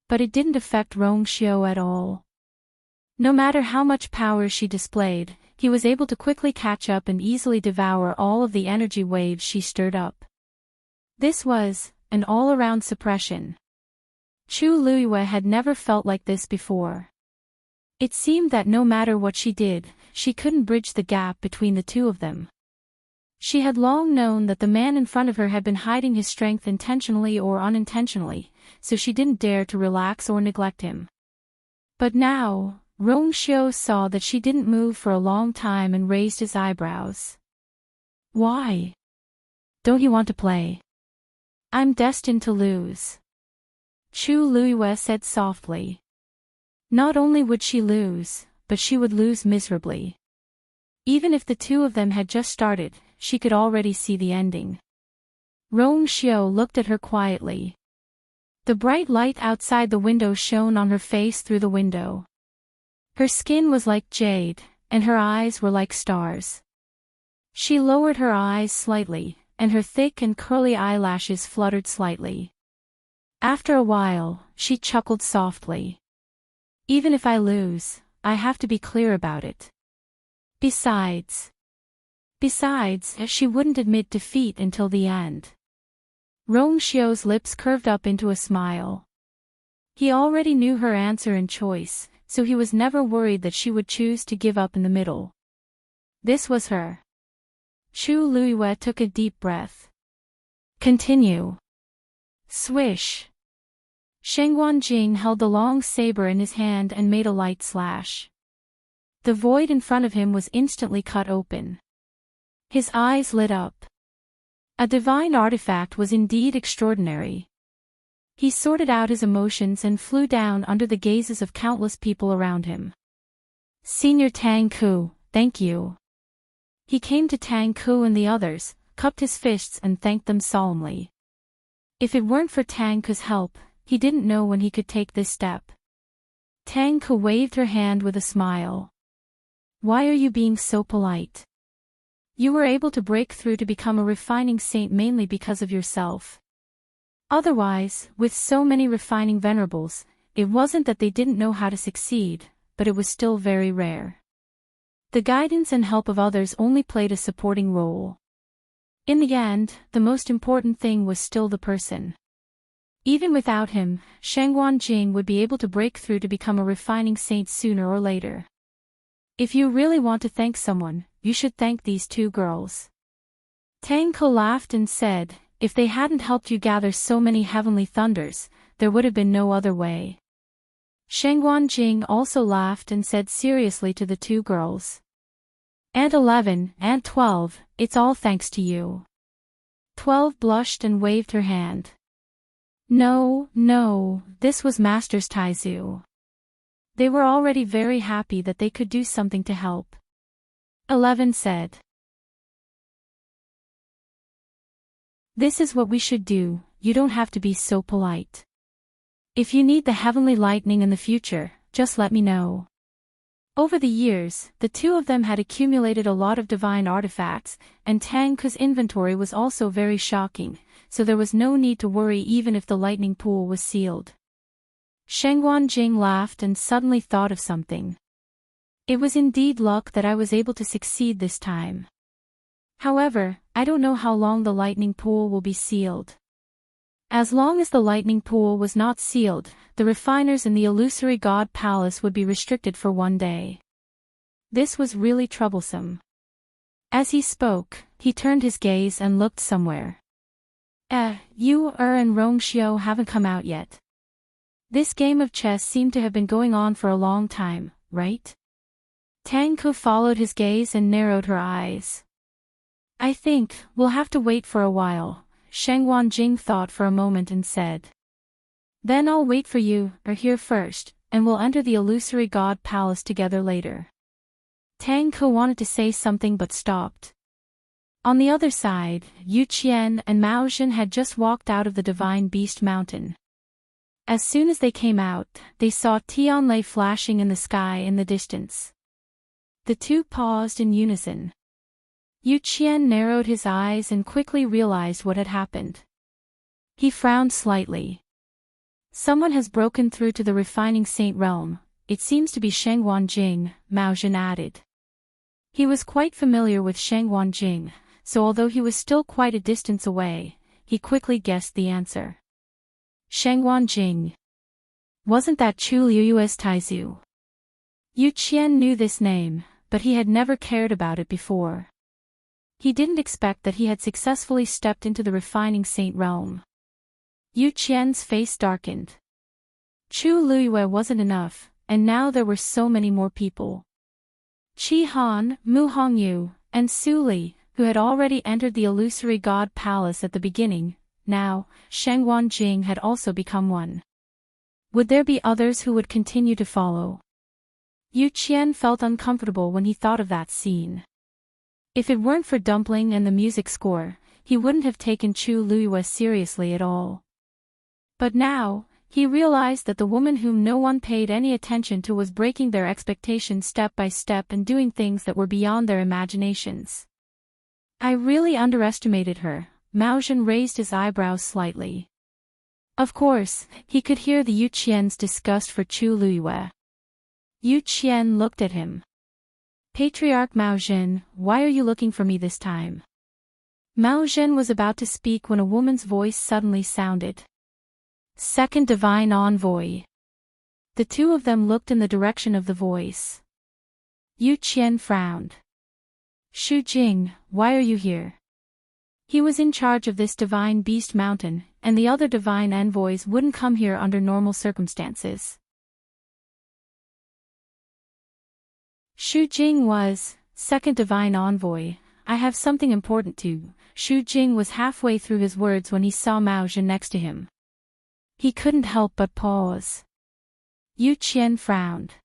A: But it didn't affect Rongxiu at all. No matter how much power she displayed, he was able to quickly catch up and easily devour all of the energy waves she stirred up. This was an all-around suppression. Chu Luiyue had never felt like this before. It seemed that no matter what she did, she couldn't bridge the gap between the two of them. She had long known that the man in front of her had been hiding his strength intentionally or unintentionally, so she didn't dare to relax or neglect him. But now, Rongxiu saw that she didn't move for a long time and raised his eyebrows. Why? Don't you want to play? I'm destined to lose. Chu Luiyue said softly. Not only would she lose, but she would lose miserably. Even if the two of them had just started, she could already see the ending. Rongxiu looked at her quietly. The bright light outside the window shone on her face through the window. Her skin was like jade, and her eyes were like stars. She lowered her eyes slightly, and her thick and curly eyelashes fluttered slightly. After a while, she chuckled softly. Even if I lose, I have to be clear about it. Besides, she wouldn't admit defeat until the end. Rongxiu's lips curved up into a smile. He already knew her answer and choice, so he was never worried that she would choose to give up in the middle. This was her. Chu Luiyue took a deep breath. Continue. Swish. Shengguan Jing held the long saber in his hand and made a light slash. The void in front of him was instantly cut open. His eyes lit up. A divine artifact was indeed extraordinary. He sorted out his emotions and flew down under the gazes of countless people around him. Senior Tang Ku, thank you. He came to Tang Ku and the others, cupped his fists and thanked them solemnly. If it weren't for Tang Ku's help, he didn't know when he could take this step. Tang Ku waved her hand with a smile. Why are you being so polite? You were able to break through to become a refining saint mainly because of yourself. Otherwise, with so many refining venerables, it wasn't that they didn't know how to succeed, but it was still very rare. The guidance and help of others only played a supporting role. In the end, the most important thing was still the person. Even without him, Shengguan Jing would be able to break through to become a refining saint sooner or later. If you really want to thank someone, you should thank these two girls. Tang Ku laughed and said, if they hadn't helped you gather so many heavenly thunders, there would have been no other way. Shengguan Jing also laughed and said seriously to the two girls. Aunt 11, Aunt 12, it's all thanks to you. 12 blushed and waved her hand. No, this was Master's Taizu. They were already very happy that they could do something to help. 11 said. This is what we should do, you don't have to be so polite. If you need the heavenly lightning in the future, just let me know. Over the years, the two of them had accumulated a lot of divine artifacts, and Tang Ku's inventory was also very shocking, so there was no need to worry even if the lightning pool was sealed. Shengguan Jing laughed and suddenly thought of something. It was indeed luck that I was able to succeed this time. However, I don't know how long the lightning pool will be sealed. As long as the lightning pool was not sealed, the refiners in the illusory god palace would be restricted for one day. This was really troublesome. As he spoke, he turned his gaze and looked somewhere. You and Rongxiu haven't come out yet. This game of chess seemed to have been going on for a long time, right? Tang Ku followed his gaze and narrowed her eyes. I think we'll have to wait for a while. Shangwan Jing thought for a moment and said. Then I'll wait for you, or here first, and we'll enter the illusory god palace together later. Tang Ke wanted to say something but stopped. On the other side, Yu Qian and Mao Zhen had just walked out of the Divine Beast Mountain. As soon as they came out, they saw Tianlei flashing in the sky in the distance. The two paused in unison. Yu Qian narrowed his eyes and quickly realized what had happened. He frowned slightly. Someone has broken through to the refining saint realm. It seems to be Shangwan Jing, Mao Zhen added. He was quite familiar with Shangwan Jing, so although he was still quite a distance away, he quickly guessed the answer. Shangwan Jing. Wasn't that Chu Liu's Taizu? Yu Qian knew this name, but he had never cared about it before. He didn't expect that he had successfully stepped into the refining saint realm. Yu Qian's face darkened. Chu Liu wasn't enough, and now there were so many more people. Qi Han, Mu Hongyu, and Su Li, who had already entered the illusory god palace at the beginning. Now, Shangwan Jing had also become one. Would there be others who would continue to follow? Yu Qian felt uncomfortable when he thought of that scene. If it weren't for Dumpling and the music score, he wouldn't have taken Chu Liu seriously at all. But now, he realized that the woman whom no one paid any attention to was breaking their expectations step by step and doing things that were beyond their imaginations. I really underestimated her. Mao Zhen raised his eyebrows slightly. Of course, he could hear the Yu Qian's disgust for Chu Liu. Yu Qian looked at him. Patriarch Mao Zhen, why are you looking for me this time? Mao Zhen was about to speak when a woman's voice suddenly sounded. Second Divine Envoy. The two of them looked in the direction of the voice. Yu Qian frowned. Shu Jing, why are you here? He was in charge of this Divine Beast Mountain, and the other Divine Envoys wouldn't come here under normal circumstances. Shu Jing was, Second Divine Envoy, I have something important to. Shu Jing was halfway through his words when he saw Mao Zhen next to him. He couldn't help but pause. Yu Qian frowned.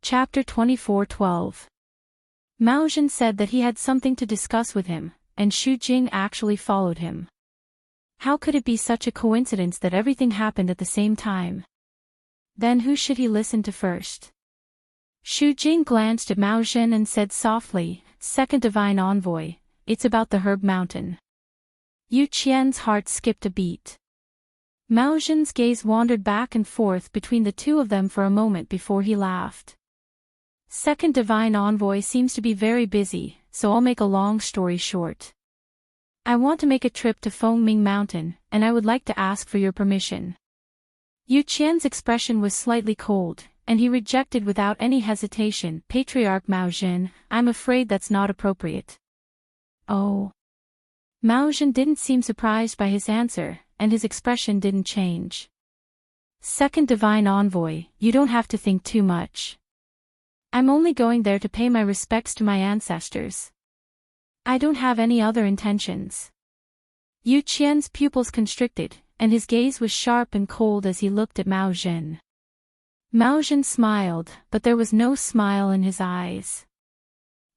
A: Chapter 24:12. Mao Zhen said that he had something to discuss with him, and Shu Jing actually followed him. How could it be such a coincidence that everything happened at the same time? Then who should he listen to first? Shu Jing glanced at Mao Zhen and said softly, Second Divine Envoy, it's about the Herb Mountain. Yu Qian's heart skipped a beat. Mao Zhen's gaze wandered back and forth between the two of them for a moment before he laughed. Second Divine Envoy seems to be very busy, so I'll make a long story short. I want to make a trip to Fengming Mountain, and I would like to ask for your permission. Yu Qian's expression was slightly cold, and he rejected without any hesitation. Patriarch Mao Zhen, I'm afraid that's not appropriate. Oh. Mao Zhen didn't seem surprised by his answer, and his expression didn't change. Second Divine Envoy, you don't have to think too much. I'm only going there to pay my respects to my ancestors. I don't have any other intentions. Yu Qian's pupils constricted, and his gaze was sharp and cold as he looked at Mao Zhen. Mao Zhen smiled, but there was no smile in his eyes.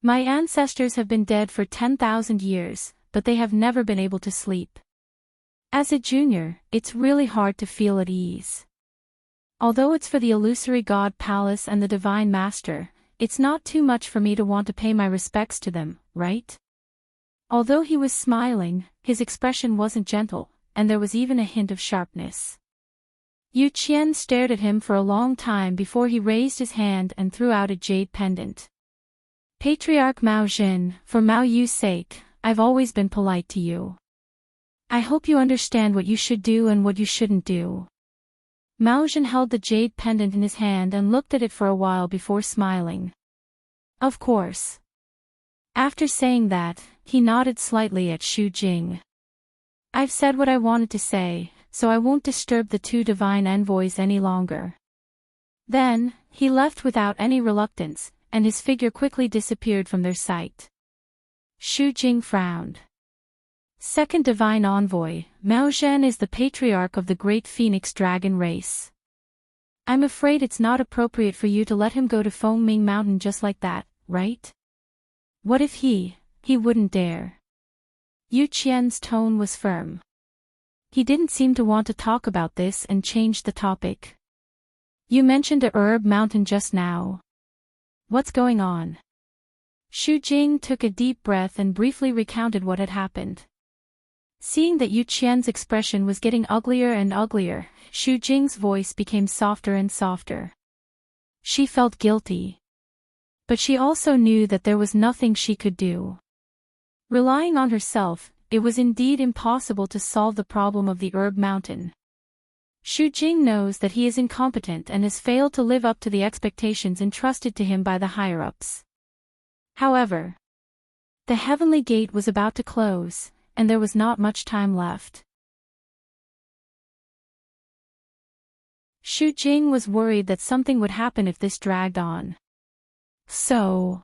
A: My ancestors have been dead for 10,000 years, but they have never been able to sleep. As a junior, it's really hard to feel at ease. Although it's for the illusory god palace and the divine master, it's not too much for me to want to pay my respects to them, right? Although he was smiling, his expression wasn't gentle, and there was even a hint of sharpness. Yu Qian stared at him for a long time before he raised his hand and threw out a jade pendant. Patriarch Mao Zhen, for Mao Yu's sake, I've always been polite to you. I hope you understand what you should do and what you shouldn't do. Mao Zhen held the jade pendant in his hand and looked at it for a while before smiling. Of course. After saying that, he nodded slightly at Shu Jing. I've said what I wanted to say, so I won't disturb the two divine envoys any longer. Then, he left without any reluctance, and his figure quickly disappeared from their sight. Shu Jing frowned. Second Divine Envoy, Mao Zhen is the patriarch of the great Phoenix Dragon race. I'm afraid it's not appropriate for you to let him go to Fengming Mountain just like that, right? What if he wouldn't dare. Yu Qian's tone was firm. He didn't seem to want to talk about this and changed the topic. You mentioned a herb mountain just now. What's going on? Shu Jing took a deep breath and briefly recounted what had happened. Seeing that Yu Qian's expression was getting uglier and uglier, Shu Jing's voice became softer and softer. She felt guilty. But she also knew that there was nothing she could do. Relying on herself, it was indeed impossible to solve the problem of the herb mountain. Shu Jing knows that he is incompetent and has failed to live up to the expectations entrusted to him by the higher-ups. However, the heavenly gate was about to close, and there was not much time left. Shu Jing was worried that something would happen if this dragged on. So,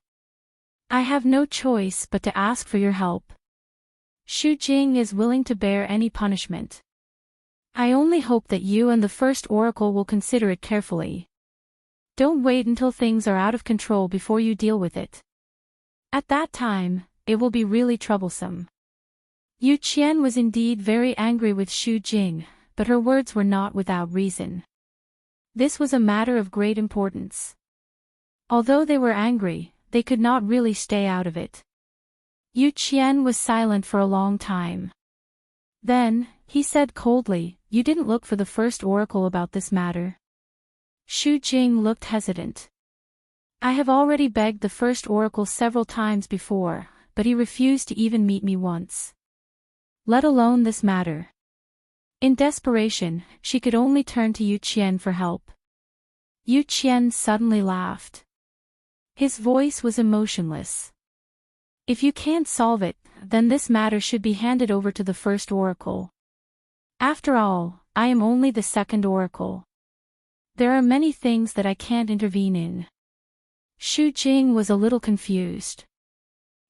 A: I have no choice but to ask for your help. Shu Jing is willing to bear any punishment. I only hope that you and the first oracle will consider it carefully. Don't wait until things are out of control before you deal with it. At that time, it will be really troublesome. Yu Qian was indeed very angry with Shu Jing, but her words were not without reason. This was a matter of great importance. Although they were angry, they could not really stay out of it. Yu Qian was silent for a long time. Then, he said coldly, "You didn't look for the first oracle about this matter." Shu Jing looked hesitant. "I have already begged the first oracle several times before, but he refused to even meet me once. Let alone this matter." In desperation, she could only turn to Yu Qian for help. Yu Qian suddenly laughed. His voice was emotionless. "If you can't solve it, then this matter should be handed over to the first oracle. After all, I am only the second oracle. There are many things that I can't intervene in." Shu Jing was a little confused.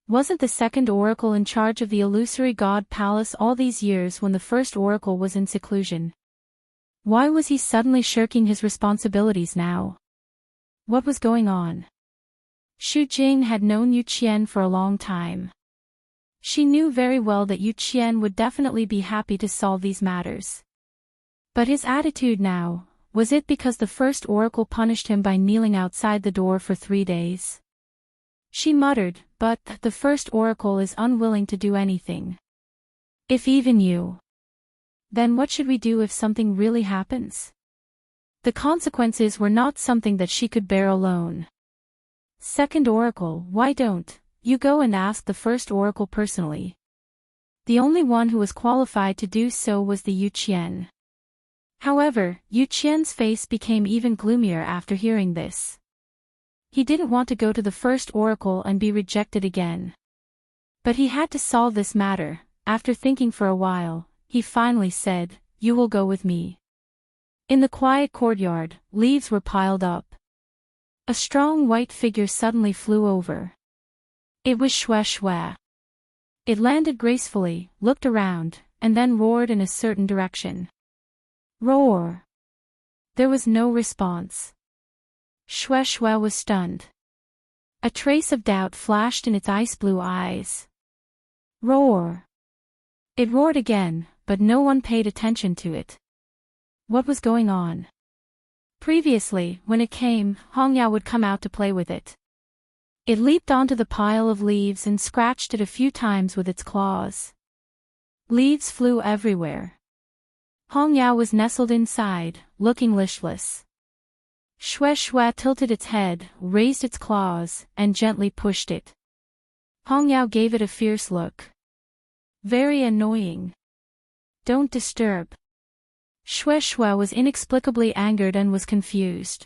A: Wasn't the second oracle in charge of the illusory god palace all these years when the first oracle was in seclusion? Why was he suddenly shirking his responsibilities now? What was going on? Shu Jing had known Yu Qian for a long time. She knew very well that Yu Qian would definitely be happy to solve these matters. But his attitude now, was it because the first oracle punished him by kneeling outside the door for 3 days? She muttered, "But the first oracle is unwilling to do anything. If even you. Then what should we do if something really happens?" The consequences were not something that she could bear alone. "Second oracle, why don't you go and ask the first oracle personally?" The only one who was qualified to do so was the Yu Qian. However, Yu Qian's face became even gloomier after hearing this. He didn't want to go to the first oracle and be rejected again. But he had to solve this matter. After thinking for a while, he finally said, "You will go with me." In the quiet courtyard, leaves were piled up. A strong white figure suddenly flew over. It was Xue Xue. It landed gracefully, looked around, and then roared in a certain direction. Roar! There was no response. Xue Xue was stunned. A trace of doubt flashed in its ice-blue eyes. Roar! It roared again, but no one paid attention to it. What was going on? Previously, when it came, Hongyao would come out to play with it. It leaped onto the pile of leaves and scratched it a few times with its claws. Leaves flew everywhere. Hongyao was nestled inside, looking listless. Xue Xue tilted its head, raised its claws, and gently pushed it. Hongyao gave it a fierce look. Very annoying. Don't disturb. Xue Xue was inexplicably angered and was confused.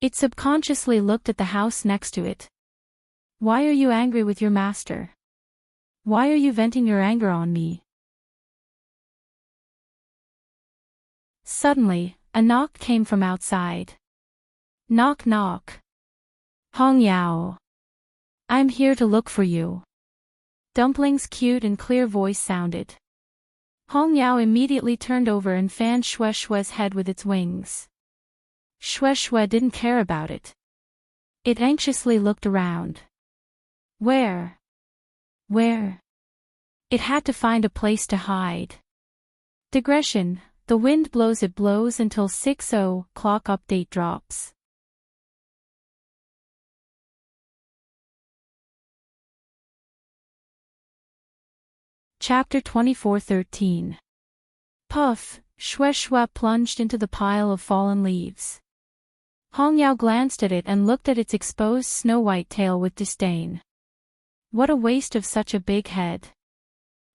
A: It subconsciously looked at the house next to it. Why are you angry with your master? Why are you venting your anger on me? Suddenly, a knock came from outside. Knock knock. Hong Yao. I'm here to look for you. Dumpling's cute and clear voice sounded. Hong Yao immediately turned over and fanned Xue Xue's head with its wings. Xue Xue didn't care about it. It anxiously looked around. Where? Where? It had to find a place to hide. Digression, the wind blows it blows until 6:00 update drops. Chapter 24:13. Puff, Xue Xue plunged into the pile of fallen leaves. Hong Yao glanced at it and looked at its exposed snow-white tail with disdain. What a waste of such a big head.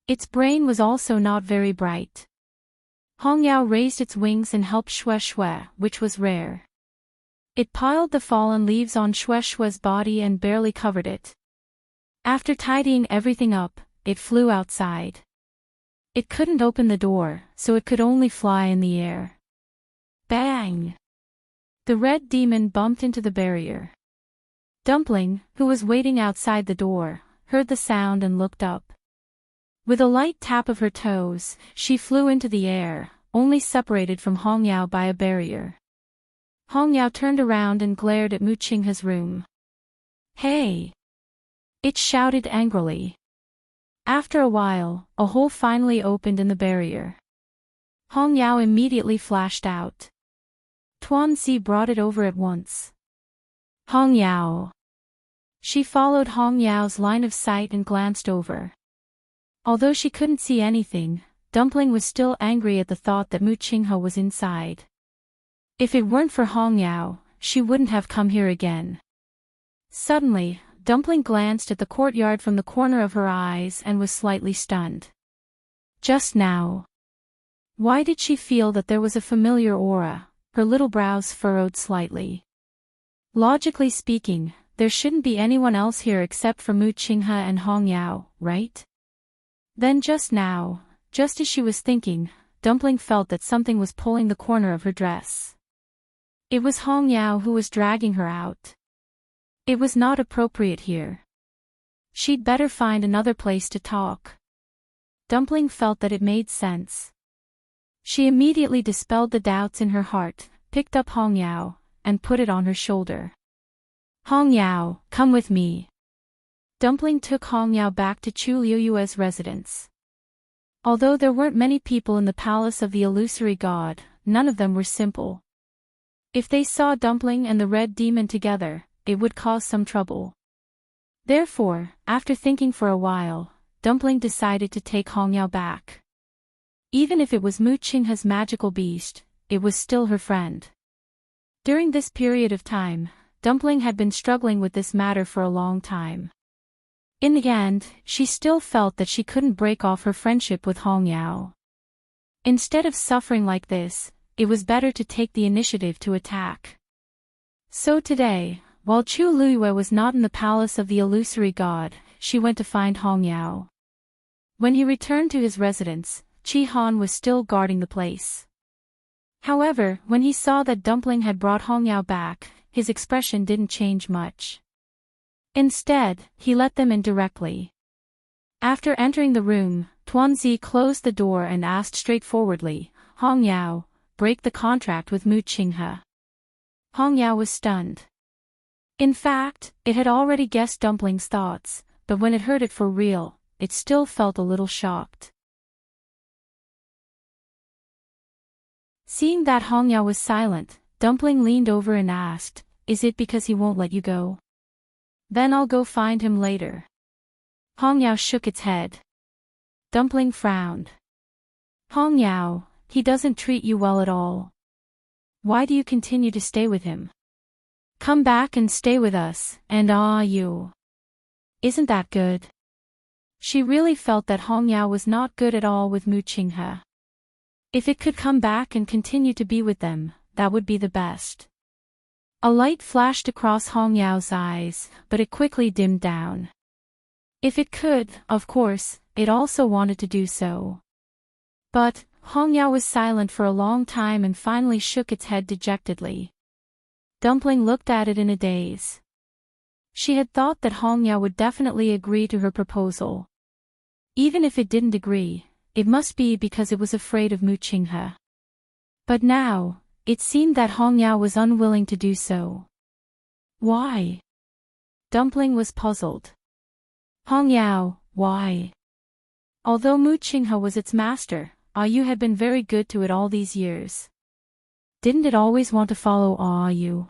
A: Its brain was also not very bright. Hong Yao raised its wings and helped Xue Xue, which was rare. It piled the fallen leaves on Xue Xue's body and barely covered it. After tidying everything up, it flew outside. It couldn't open the door, so it could only fly in the air. Bang! The red demon bumped into the barrier. Dumpling, who was waiting outside the door, heard the sound and looked up. With a light tap of her toes, she flew into the air, only separated from Hong Yao by a barrier. Hong Yao turned around and glared at Mu Qinghe's room. Hey! It shouted angrily. After a while, a hole finally opened in the barrier. Hong Yao immediately flashed out. Tuanzi brought it over at once. Hong Yao. She followed Hong Yao's line of sight and glanced over. Although she couldn't see anything, Dumpling was still angry at the thought that Mu Qinghe was inside. If it weren't for Hong Yao, she wouldn't have come here again. Suddenly, Dumpling glanced at the courtyard from the corner of her eyes and was slightly stunned. Just now. Why did she feel that there was a familiar aura? Her little brows furrowed slightly. Logically speaking, there shouldn't be anyone else here except for Mu Qinghe and Hong Yao, right? Then just now, just as she was thinking, Dumpling felt that something was pulling the corner of her dress. It was Hong Yao who was dragging her out. It was not appropriate here. She'd better find another place to talk. Dumpling felt that it made sense. She immediately dispelled the doubts in her heart, picked up Hong Yao, and put it on her shoulder. Hong Yao, come with me. Dumpling took Hong Yao back to Chu Liuyue's residence. Although there weren't many people in the palace of the illusory god, none of them were simple. If they saw Dumpling and the red demon together, it would cause some trouble. Therefore, after thinking for a while, Dumpling decided to take Hong Yao back. Even if it was Mu Qinghe's magical beast, it was still her friend. During this period of time, Dumpling had been struggling with this matter for a long time. In the end, she still felt that she couldn't break off her friendship with Hong Yao. Instead of suffering like this, it was better to take the initiative to attack. So today, while Chu Liyue was not in the palace of the illusory god, she went to find Hong Yao. When he returned to his residence, Qi Han was still guarding the place. However, when he saw that Dumpling had brought Hong Yao back, his expression didn't change much. Instead, he let them in directly. After entering the room, Tuanzi closed the door and asked straightforwardly, Hong Yao, break the contract with Mu Qinghe. Hong Yao was stunned. In fact, it had already guessed Dumpling's thoughts, but when it heard it for real, it still felt a little shocked. Seeing that Hong Yao was silent, Dumpling leaned over and asked, Is it because he won't let you go? Then I'll go find him later. Hong Yao shook its head. Dumpling frowned. Hong Yao, he doesn't treat you well at all. Why do you continue to stay with him? Come back and stay with us, and you. Isn't that good? She really felt that Hong Yao was not good at all with Mu Qinghe. If it could come back and continue to be with them, that would be the best. A light flashed across Hong Yao's eyes, but it quickly dimmed down. If it could, of course, it also wanted to do so. But, Hong Yao was silent for a long time and finally shook its head dejectedly. Dumpling looked at it in a daze. She had thought that Hongyao would definitely agree to her proposal. Even if it didn't agree, it must be because it was afraid of Mu Qinghe. But now, it seemed that Hongyao was unwilling to do so. Why? Dumpling was puzzled. Hongyao, why? Although Mu Qinghe was its master, Yu had been very good to it all these years. Didn't it always want to follow Yu?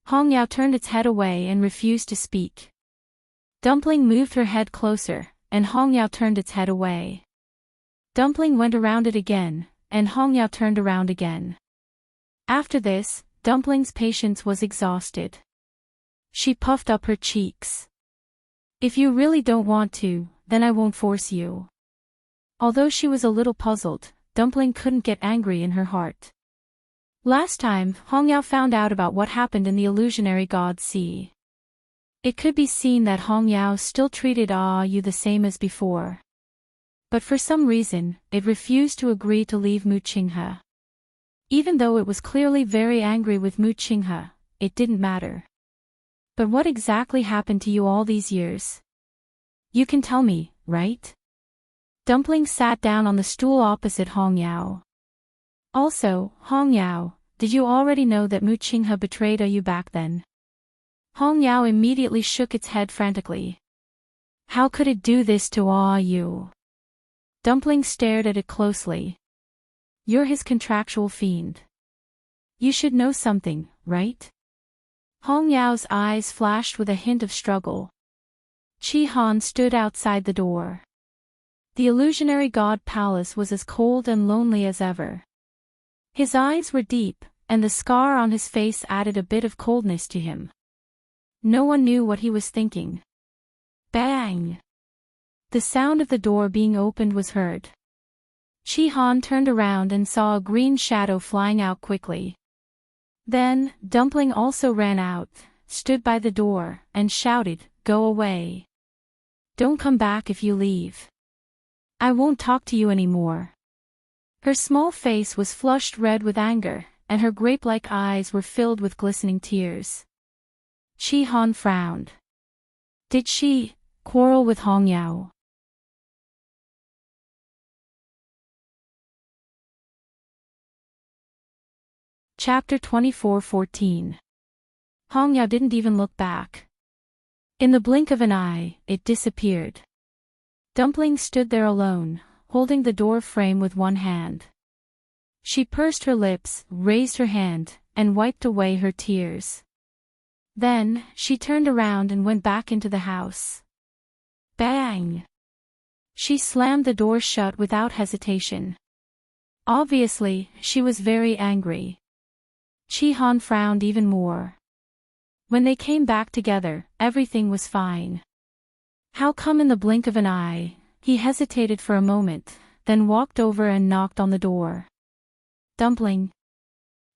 A: Hongyao turned its head away and refused to speak. Dumpling moved her head closer, and Hongyao turned its head away. Dumpling went around it again, and Hongyao turned around again. After this, Dumpling's patience was exhausted. She puffed up her cheeks. If you really don't want to, then I won't force you. Although she was a little puzzled, Dumpling couldn't get angry in her heart. Last time, Hongyao found out about what happened in the illusionary god sea. It could be seen that Hongyao still treated Yu the same as before. But for some reason, it refused to agree to leave Mu Qinghe. Even though it was clearly very angry with Mu Qinghe, it didn't matter. But what exactly happened to you all these years? You can tell me, right? Dumpling sat down on the stool opposite Hongyao. Also, Hongyao, did you already know that Mu Qinghe betrayed you back then? Hongyao immediately shook its head frantically. How could it do this to Yu? Dumpling stared at it closely. You're his contractual fiend. You should know something, right? Hongyao's eyes flashed with a hint of struggle. Chi Han stood outside the door. The illusionary god palace was as cold and lonely as ever. His eyes were deep, and the scar on his face added a bit of coldness to him. No one knew what he was thinking. Bang! The sound of the door being opened was heard. Chi Han turned around and saw a green shadow flying out quickly. Then, Dumpling also ran out, stood by the door, and shouted, "Go away. Don't come back if you leave. I won't talk to you anymore." Her small face was flushed red with anger, and her grape-like eyes were filled with glistening tears. Chi Han frowned. Did she quarrel with Hongyao? Chapter 24:14. Hongyao didn't even look back. In the blink of an eye, it disappeared. Dumpling stood there alone, holding the door frame with one hand. She pursed her lips, raised her hand, and wiped away her tears. Then, she turned around and went back into the house. Bang! She slammed the door shut without hesitation. Obviously, she was very angry. Chi Han frowned even more. When they came back together, everything was fine. How come in the blink of an eye? He hesitated for a moment, then walked over and knocked on the door. Dumpling.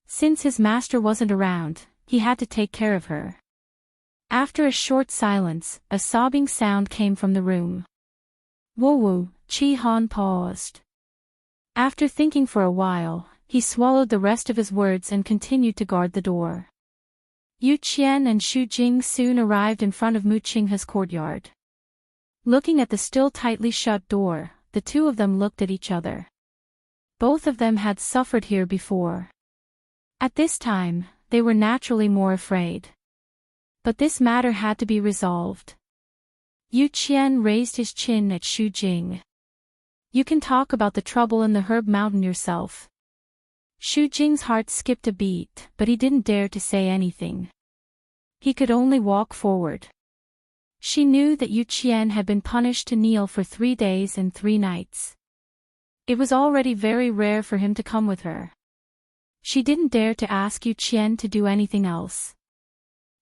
A: Since his master wasn't around, he had to take care of her. After a short silence, a sobbing sound came from the room. Whoa! Chi Han paused. After thinking for a while, he swallowed the rest of his words and continued to guard the door. Yu Qian and Xu Jing soon arrived in front of Mu Qinghe's courtyard. Looking at the still tightly shut door, the two of them looked at each other. Both of them had suffered here before. At this time, they were naturally more afraid. But this matter had to be resolved. Yu Qian raised his chin at Xu Jing. You can talk about the trouble in the Herb Mountain yourself. Xu Jing's heart skipped a beat, but he didn't dare to say anything. He could only walk forward. She knew that Yu Qian had been punished to kneel for 3 days and 3 nights. It was already very rare for him to come with her. She didn't dare to ask Yu Qian to do anything else.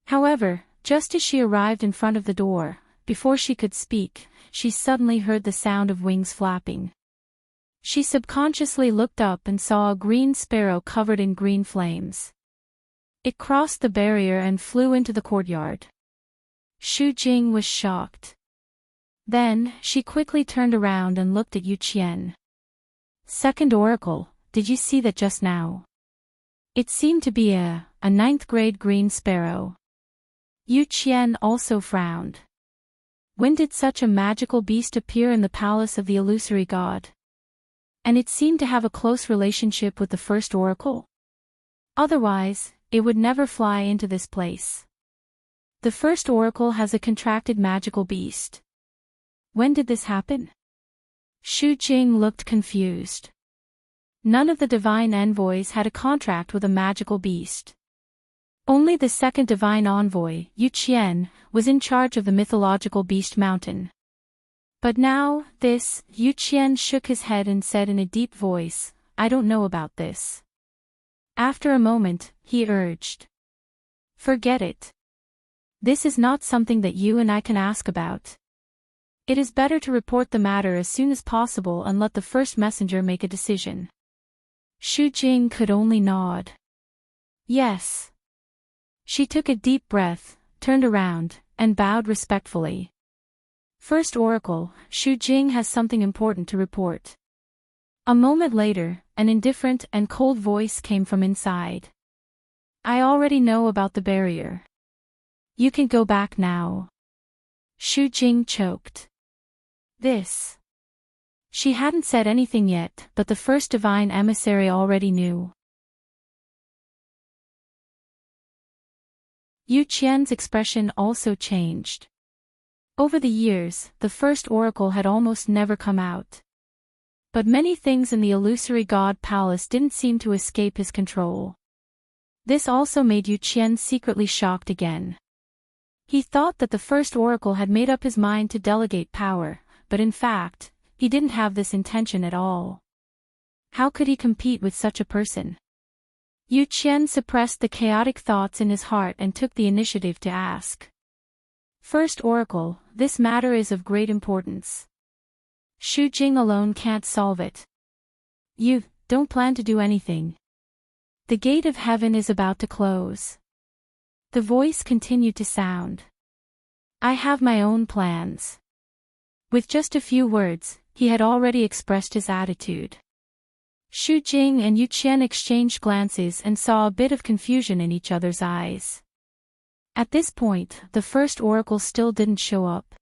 A: However, just as she arrived in front of the door, before she could speak, she suddenly heard the sound of wings flapping. She subconsciously looked up and saw a green sparrow covered in green flames. It crossed the barrier and flew into the courtyard. Xu Jing was shocked. Then, she quickly turned around and looked at Yu Qian. Second Oracle, did you see that just now? It seemed to be a 9th grade green sparrow. Yu Qian also frowned. When did such a magical beast appear in the palace of the illusory god? And it seemed to have a close relationship with the first oracle? Otherwise, it would never fly into this place. The first oracle has a contracted magical beast. When did this happen? Shu Jing looked confused. None of the divine envoys had a contract with a magical beast. Only the second divine envoy, Yu Qian, was in charge of the mythological beast mountain. But now, Yu Qian shook his head and said in a deep voice, "I don't know about this." After a moment, he urged. "Forget it. This is not something that you and I can ask about. It is better to report the matter as soon as possible and let the first messenger make a decision." Shu Jing could only nod. Yes. She took a deep breath, turned around, and bowed respectfully. "First oracle, Shu Jing has something important to report." A moment later, an indifferent and cold voice came from inside. "I already know about the barrier. You can go back now." Shu Jing choked. This. She hadn't said anything yet, but the first divine emissary already knew. Yu Qian's expression also changed. Over the years, the first oracle had almost never come out. But many things in the illusory god palace didn't seem to escape his control. This also made Yu Qian secretly shocked again. He thought that the first oracle had made up his mind to delegate power, but in fact, he didn't have this intention at all. How could he compete with such a person? Yu Qian suppressed the chaotic thoughts in his heart and took the initiative to ask. "First oracle, this matter is of great importance. Shu Jing alone can't solve it. You don't plan to do anything. The gate of heaven is about to close." The voice continued to sound. "I have my own plans." With just a few words, he had already expressed his attitude. Shu Jing and Yu Qian exchanged glances and saw a bit of confusion in each other's eyes. At this point, the first oracle still didn't show up.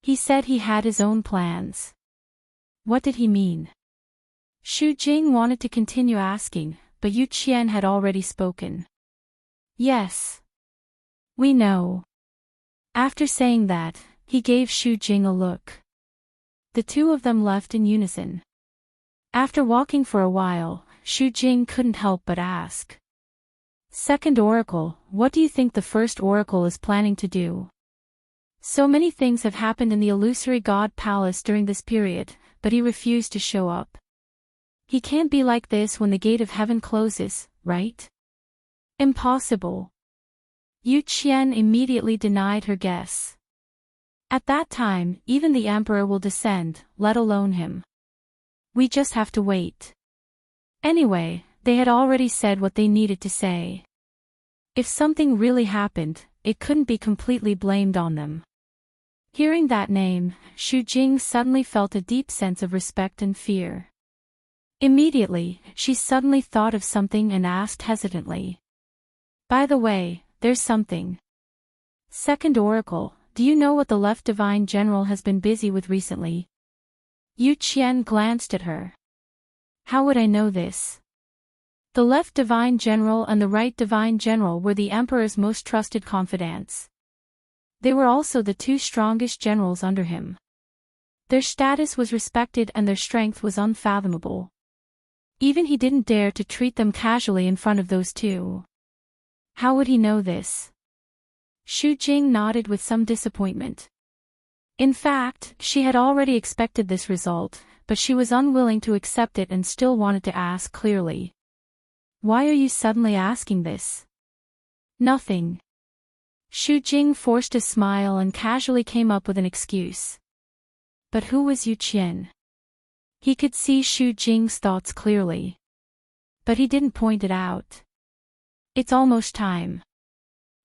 A: He said he had his own plans. What did he mean? Shu Jing wanted to continue asking, but Yu Qian had already spoken. "Yes. We know." After saying that, he gave Shu Jing a look. The two of them left in unison. After walking for a while, Shu Jing couldn't help but ask. "Second oracle, what do you think the first oracle is planning to do?" So many things have happened in the illusory god palace during this period, but he refused to show up. He can't be like this when the gate of heaven closes, right? Impossible. Yu Qian immediately denied her guess. At that time, even the emperor will descend, let alone him. We just have to wait. Anyway, they had already said what they needed to say. If something really happened, it couldn't be completely blamed on them. Hearing that name, Shu Jing suddenly felt a deep sense of respect and fear. Immediately, she suddenly thought of something and asked hesitantly. "By the way, there's something. Second oracle, do you know what the left divine general has been busy with recently?" Yu Qian glanced at her. "How would I know this?" The left divine general and the right divine general were the emperor's most trusted confidants. They were also the two strongest generals under him. Their status was respected and their strength was unfathomable. Even he didn't dare to treat them casually in front of those two. How would he know this? Shu Jing nodded with some disappointment. In fact, she had already expected this result, but she was unwilling to accept it and still wanted to ask clearly. "Why are you suddenly asking this?" "Nothing." Shu Jing forced a smile and casually came up with an excuse. But who was Yu Qian? He could see Shu Jing's thoughts clearly. But he didn't point it out. "It's almost time.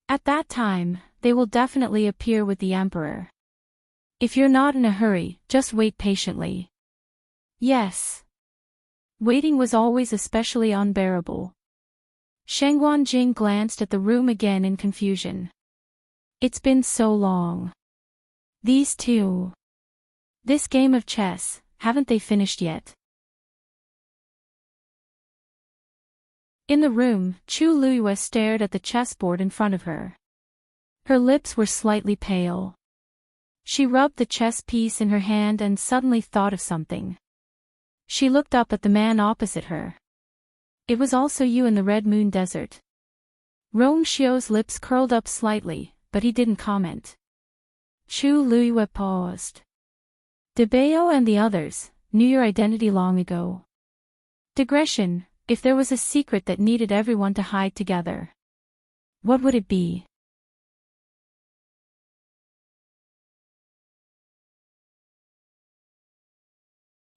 A: At that time, they will definitely appear with the emperor. If you're not in a hurry, just wait patiently." Yes. Waiting was always especially unbearable. Shangguan Jing glanced at the room again in confusion. It's been so long. These two. This game of chess, haven't they finished yet? In the room, Chu Luiyue stared at the chessboard in front of her. Her lips were slightly pale. She rubbed the chess piece in her hand and suddenly thought of something. She looked up at the man opposite her. It was also you in the Red Moon Desert. Rong Xiu's lips curled up slightly, but he didn't comment. Chu Luiyue paused. Debao and the others knew your identity long ago. Digression, if there was a secret that needed everyone to hide together, what would it be?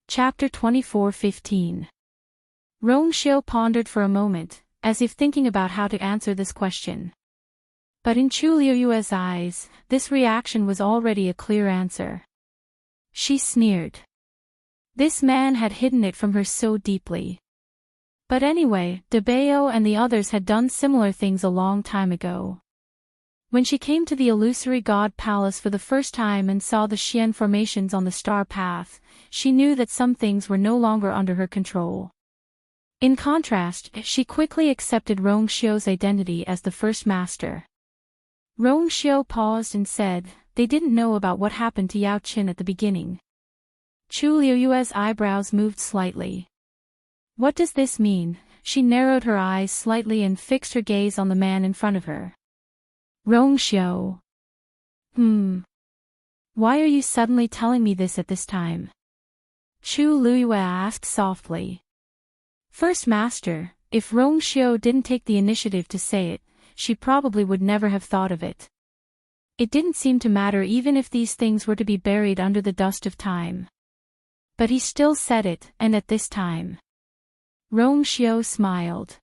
A: Chapter 24:15. Rong Xiu pondered for a moment, as if thinking about how to answer this question. But in Chu Luiyue's eyes, this reaction was already a clear answer. She sneered. This man had hidden it from her so deeply. But anyway, Debao and the others had done similar things a long time ago. When she came to the illusory god palace for the first time and saw the Xian formations on the star path, she knew that some things were no longer under her control. In contrast, she quickly accepted Rong Xiu's identity as the first master. Rong Xiu paused and said, they didn't know about what happened to Yao Qin at the beginning. Chu Luiyue's eyebrows moved slightly. What does this mean? She narrowed her eyes slightly and fixed her gaze on the man in front of her. Rong Xiu. Why are you suddenly telling me this at this time? Chu Luiyue asked softly. First Master, if Rong Xiu didn't take the initiative to say it, she probably would never have thought of it. It didn't seem to matter even if these things were to be buried under the dust of time. But he still said it, and at this time. Rong Xiu smiled.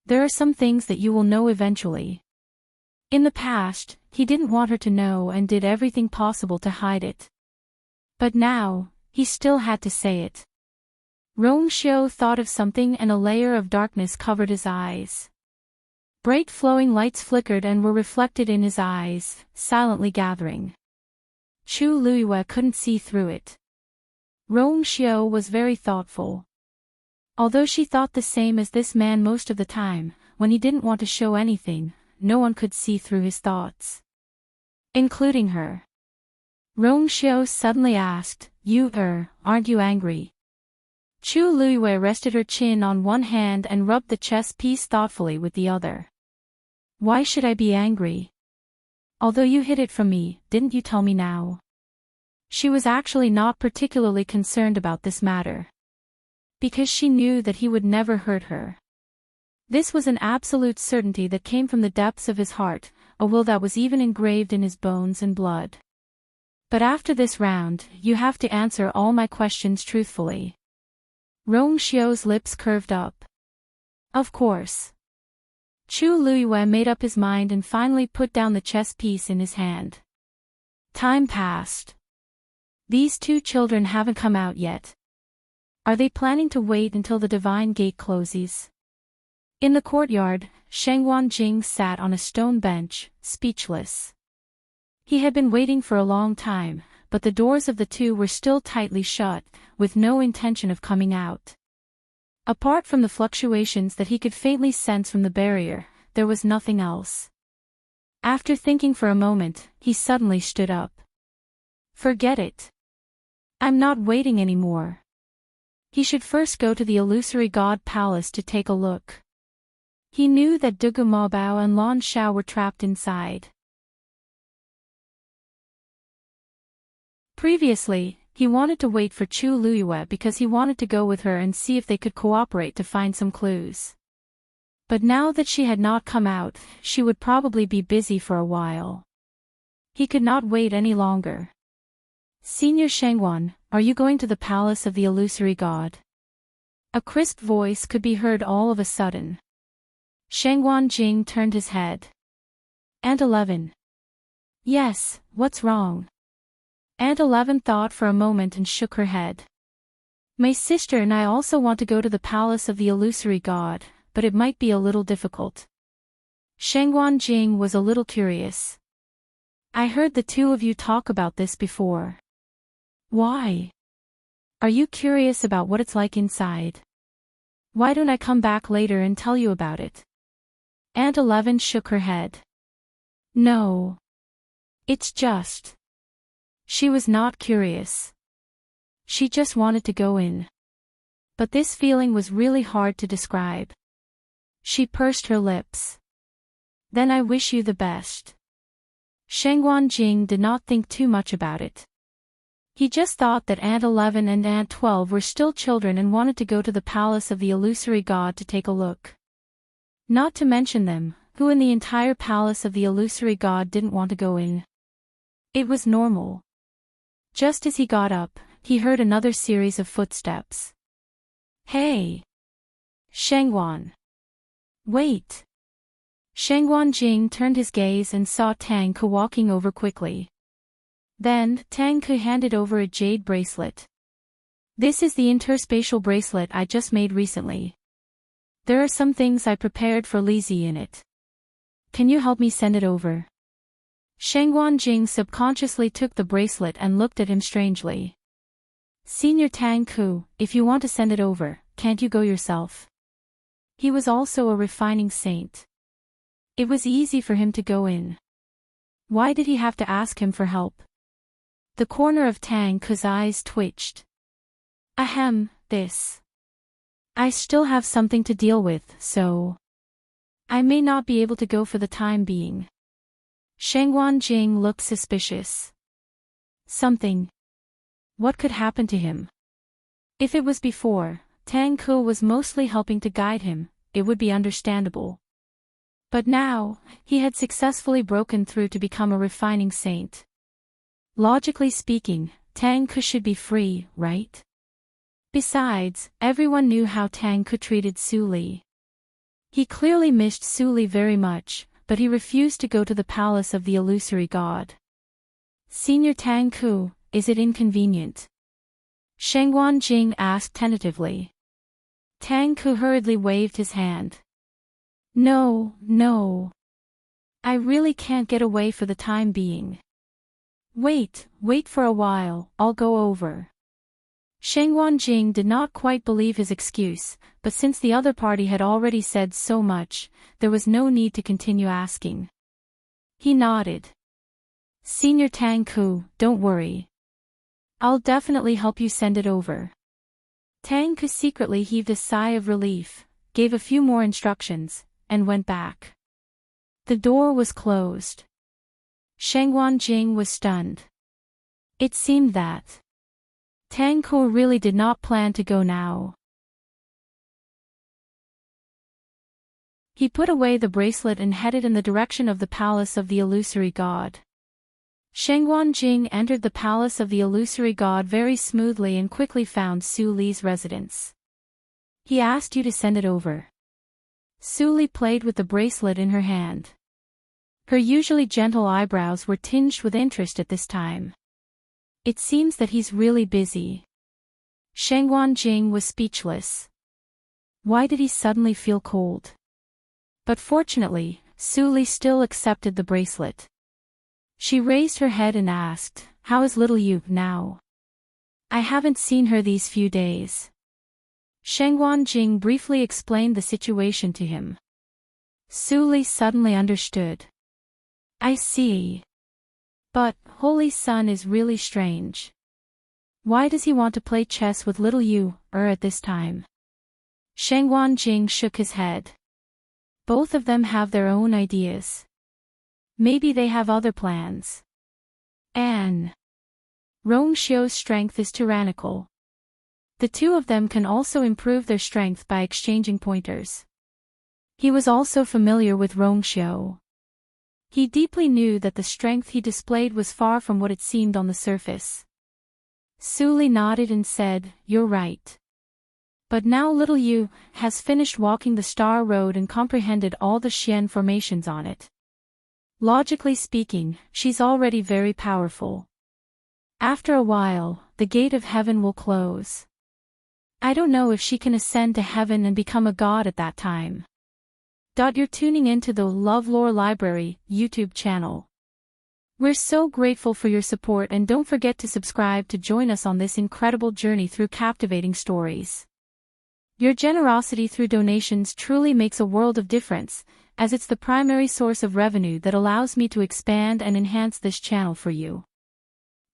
A: There are some things that you will know eventually. In the past, he didn't want her to know and did everything possible to hide it. But now, he still had to say it. Rong Xiu thought of something and a layer of darkness covered his eyes. Bright flowing lights flickered and were reflected in his eyes, silently gathering. Chu Luiyue couldn't see through it. Rong Xiu was very thoughtful. Although she thought the same as this man most of the time, when he didn't want to show anything, no one could see through his thoughts. Including her. Rong Xiu suddenly asked, aren't you angry? Chu Luiyue rested her chin on one hand and rubbed the chess piece thoughtfully with the other. Why should I be angry? Although you hid it from me, didn't you tell me now? She was actually not particularly concerned about this matter. Because she knew that he would never hurt her. This was an absolute certainty that came from the depths of his heart, a will that was even engraved in his bones and blood. But after this round, you have to answer all my questions truthfully. Rong Xiu's lips curved up. Of course. Chu Luiyue made up his mind and finally put down the chess piece in his hand. Time passed. These two children haven't come out yet. Are they planning to wait until the divine gate closes? In the courtyard, Shengwan Jing sat on a stone bench, speechless. He had been waiting for a long time, but the doors of the two were still tightly shut, with no intention of coming out. Apart from the fluctuations that he could faintly sense from the barrier, there was nothing else. After thinking for a moment, he suddenly stood up. Forget it. I'm not waiting anymore. He should first go to the illusory god palace to take a look. He knew that Dugu Maobao and Lan Shao were trapped inside. Previously, he wanted to wait for Chu Luiyue because he wanted to go with her and see if they could cooperate to find some clues. But now that she had not come out, she would probably be busy for a while. He could not wait any longer. Senior Shengwan, are you going to the palace of the illusory god? A crisp voice could be heard all of a sudden. Shengwan Jing turned his head. Aunt 11. Yes, what's wrong? Aunt 11 thought for a moment and shook her head. My sister and I also want to go to the palace of the illusory god, but it might be a little difficult. Shengwan Jing was a little curious. I heard the two of you talk about this before. Why? Are you curious about what it's like inside? Why don't I come back later and tell you about it? Aunt 11 shook her head. No. It's just. She was not curious. She just wanted to go in. But this feeling was really hard to describe. She pursed her lips. Then I wish you the best. Shengguan Jing did not think too much about it. He just thought that Aunt 11 and Aunt 12 were still children and wanted to go to the palace of the illusory god to take a look. Not to mention them, who in the entire palace of the illusory god didn't want to go in. It was normal. Just as he got up, he heard another series of footsteps. Hey! Shengguan! Wait! Shengguan Jing turned his gaze and saw Tang Ke walking over quickly. Then, Tang Ke handed over a jade bracelet. This is the interspatial bracelet I just made recently. There are some things I prepared for Lizzie in it. Can you help me send it over? Shengguan Jing subconsciously took the bracelet and looked at him strangely. Senior Tang Ke, if you want to send it over, can't you go yourself? He was also a refining saint. It was easy for him to go in. Why did he have to ask him for help? The corner of Tang Ke's eyes twitched. Ahem, this. I still have something to deal with, so. I may not be able to go for the time being. Shengguan Jing looked suspicious. Something. What could happen to him? If it was before, Tang Ke was mostly helping to guide him, it would be understandable. But now, he had successfully broken through to become a refining saint. Logically speaking, Tang Ke should be free, right? Besides, everyone knew how Tang Ke treated Su Li. He clearly missed Su Li very much, but he refused to go to the palace of the illusory god. Senior Tang Ke, is it inconvenient? Shengguan Jing asked tentatively. Tang Ke hurriedly waved his hand. No, no. I really can't get away for the time being. Wait for a while, I'll go over. Shengguan Jing did not quite believe his excuse, but since the other party had already said so much, there was no need to continue asking. He nodded. Senior Tang Ke, don't worry. I'll definitely help you send it over. Tang Ke secretly heaved a sigh of relief, gave a few more instructions, and went back. The door was closed. Shengguan Jing was stunned. It seemed that Tang Ke really did not plan to go now. He put away the bracelet and headed in the direction of the palace of the illusory god. Shengguan Jing entered the palace of the illusory god very smoothly and quickly found Su Li's residence. He asked you to send it over. Su Li played with the bracelet in her hand. Her usually gentle eyebrows were tinged with interest at this time. It seems that he's really busy. Shengguan Jing was speechless. Why did he suddenly feel cold? But fortunately, Su Li still accepted the bracelet. She raised her head and asked, how is little Yu now? I haven't seen her these few days. Shengguan Jing briefly explained the situation to him. Su Li suddenly understood. I see. But, Holy Sun is really strange. Why does he want to play chess with little Yu, at this time? Shengguan Jing shook his head. Both of them have their own ideas. Maybe they have other plans. Anne. Rongxiu's strength is tyrannical. The two of them can also improve their strength by exchanging pointers. He was also familiar with Rongxiu. He deeply knew that the strength he displayed was far from what it seemed on the surface. Su Li nodded and said, you're right. But now little Yu has finished walking the Star Road and comprehended all the Xian formations on it. Logically speaking, she's already very powerful. After a while, the gate of heaven will close. I don't know if she can ascend to heaven and become a god at that time. You're tuning into the LoveLore Library YouTube channel. We're so grateful for your support, and don't forget to subscribe to join us on this incredible journey through captivating stories. Your generosity through donations truly makes a world of difference, as it's the primary source of revenue that allows me to expand and enhance this channel for you.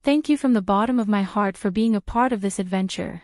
A: Thank you from the bottom of my heart for being a part of this adventure.